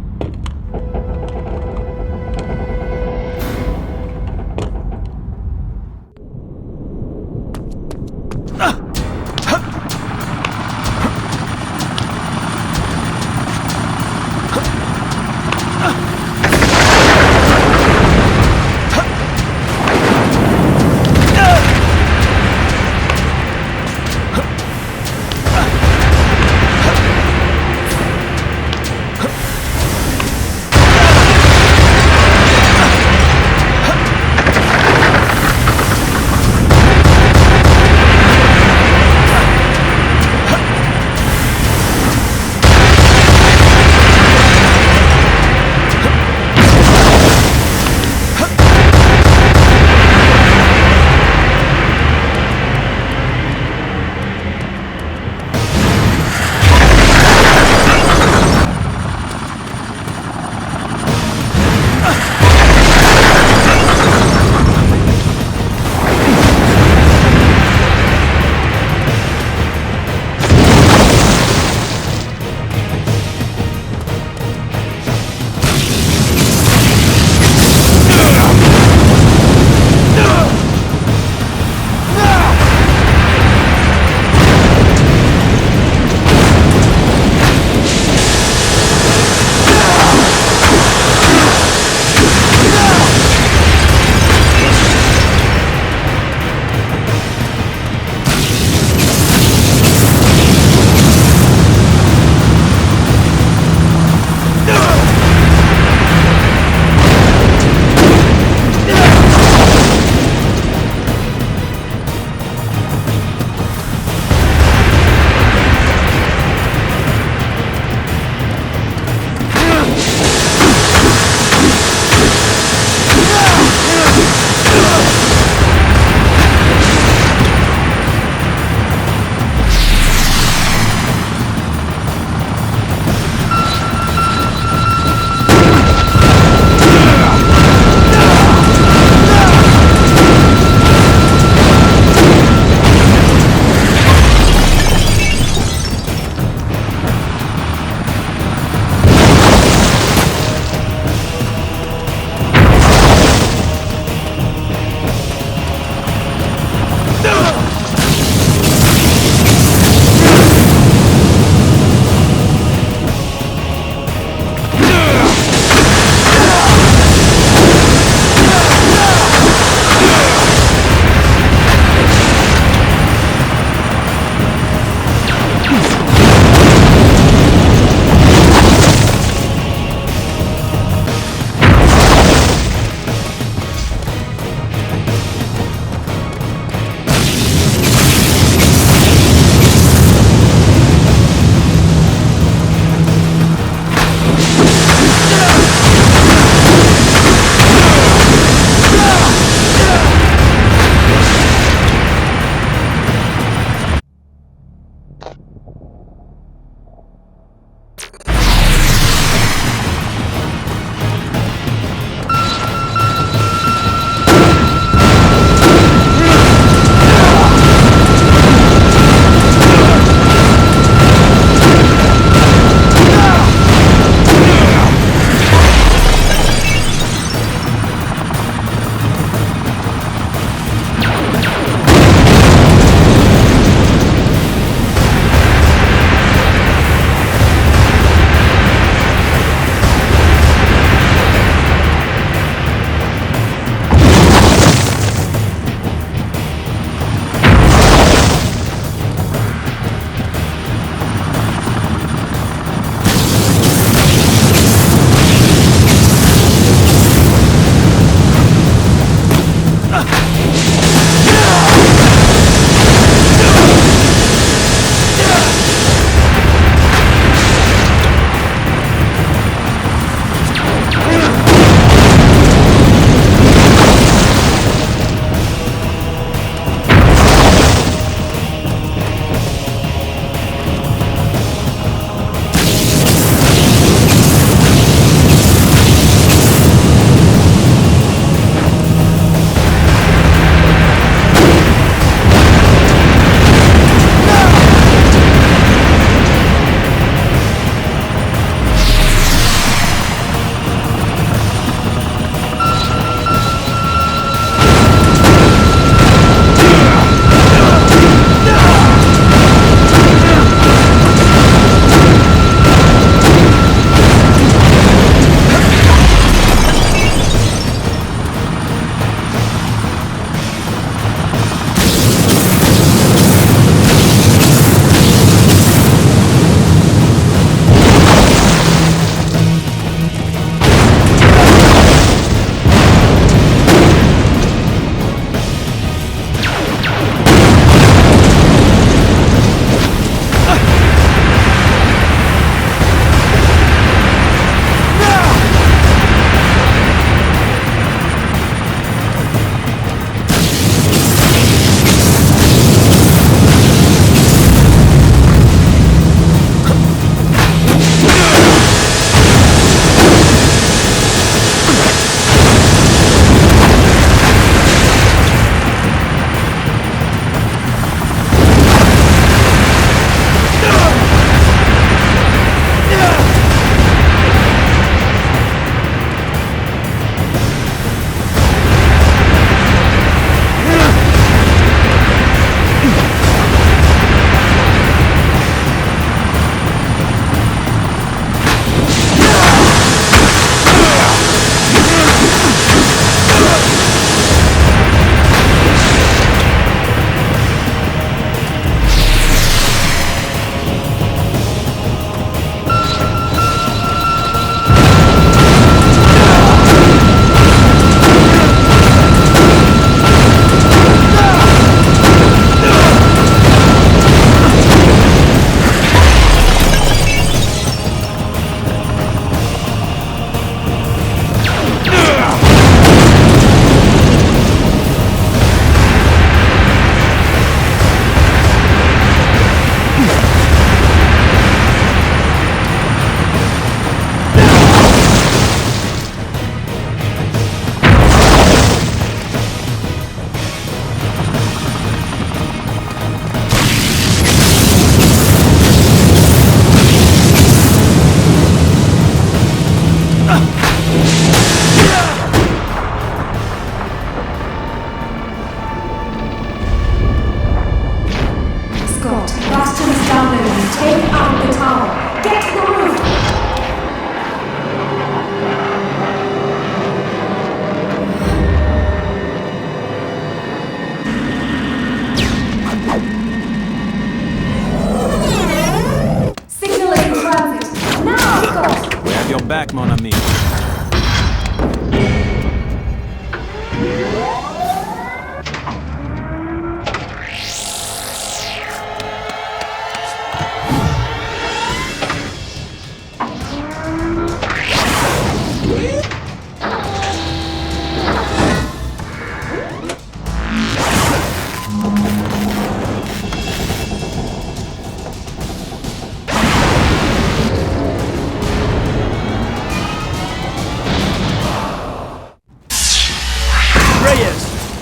your back, mon ami.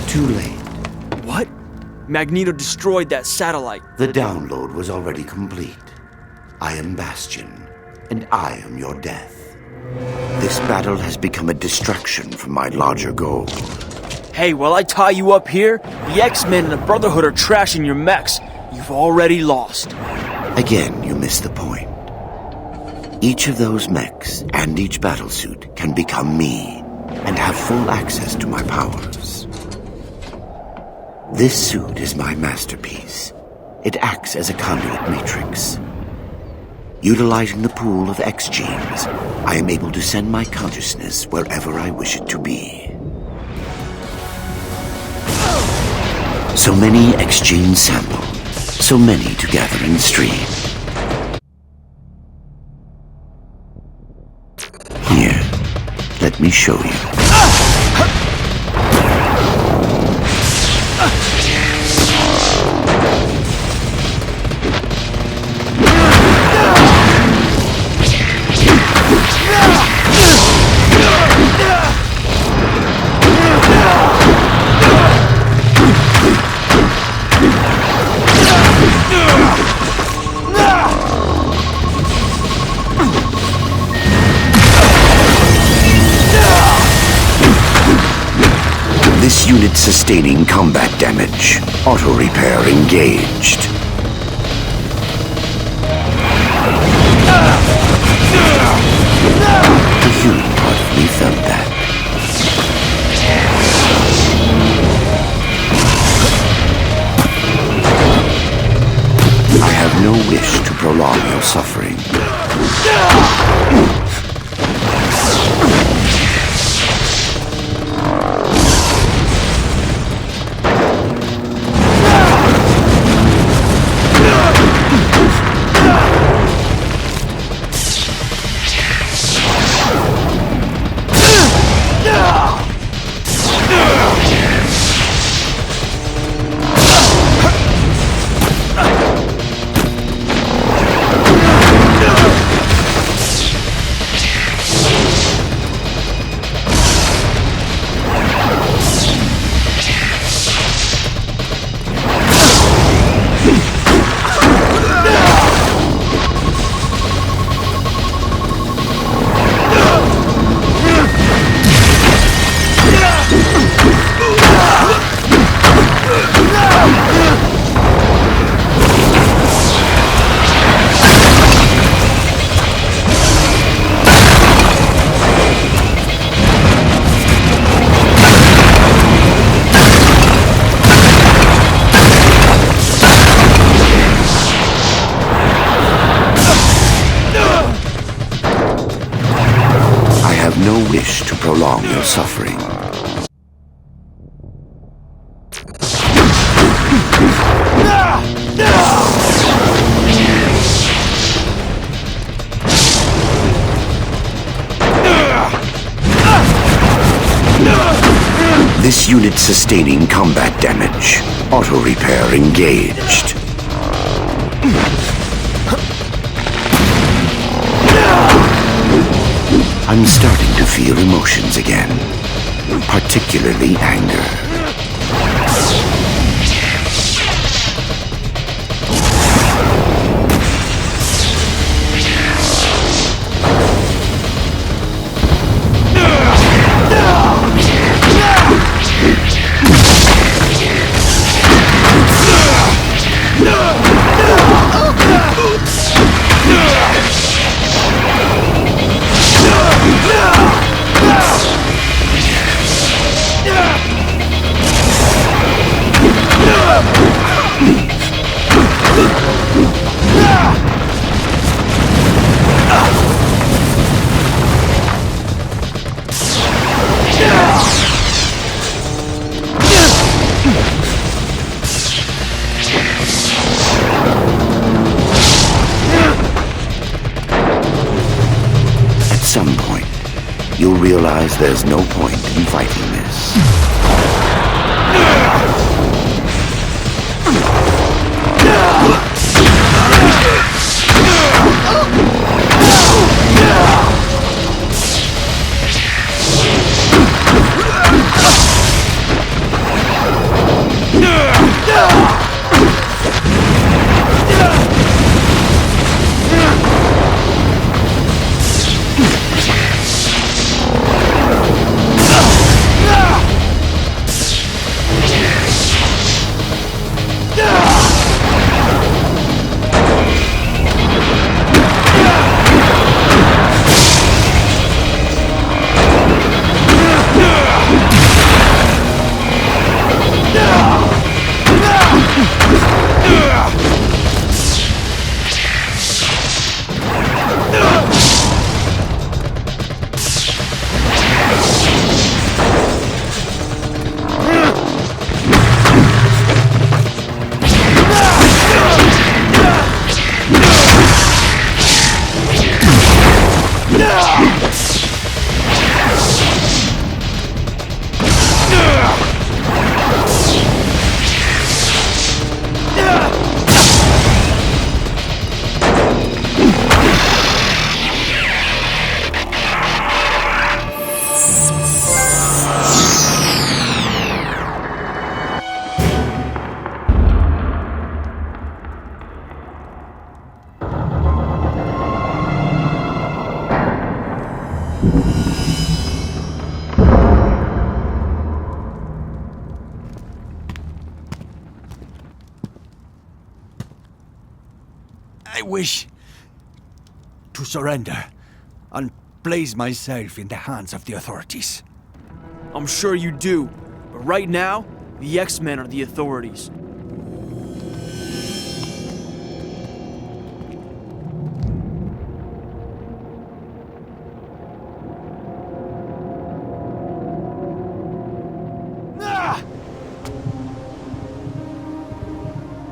Too late. What? Magneto destroyed that satellite. The download was already complete. I am Bastion, and I am your death. This battle has become a distraction from my larger goal. Hey, while I tie you up here, the X-Men and the Brotherhood are trashing your mechs. You've already lost. Again, you missed the point. Each of those mechs and each battlesuit can become me and have full access to my powers. This suit is my masterpiece. It acts as a conduit matrix. Utilizing the pool of X genes, I am able to send my consciousness wherever I wish it to be. So many X genes sample, so many to gather and stream. Here, let me show you. This unit sustaining combat damage. Auto repair engaged. The human part of me felt that. I have no wish to prolong your suffering. Wish to prolong your suffering. This unit sustaining combat damage. Auto repair engaged. I'm starting to feel emotions again, particularly anger. some point, you'll realize there's no point in fighting this. I wish to surrender and place myself in the hands of the authorities. I'm sure you do, but right now, the X-Men are the authorities.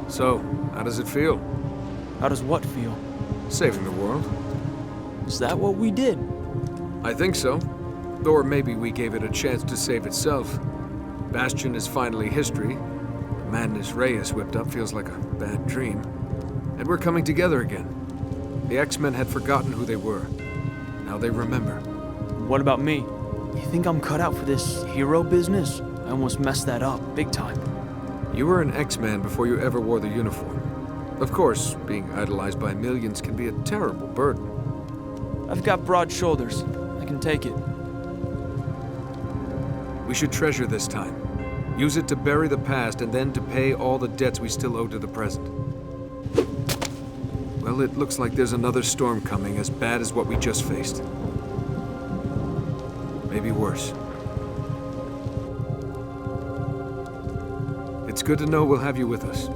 So, how does it feel? How does what feel? Saving the world. Is that what we did? I think so. Or maybe we gave it a chance to save itself. Bastion is finally history. The madness Ray has whipped up feels like a bad dream. And we're coming together again. The X-Men had forgotten who they were. Now they remember. What about me? You think I'm cut out for this hero business? I almost messed that up, big time. You were an X-Man before you ever wore the uniform. Of course, being idolized by millions can be a terrible burden. I've got broad shoulders. I can take it. We should treasure this time. Use it to bury the past and then to pay all the debts we still owe to the present. Well, it looks like there's another storm coming as bad as what we just faced. Maybe worse. It's good to know we'll have you with us.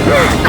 Ugh!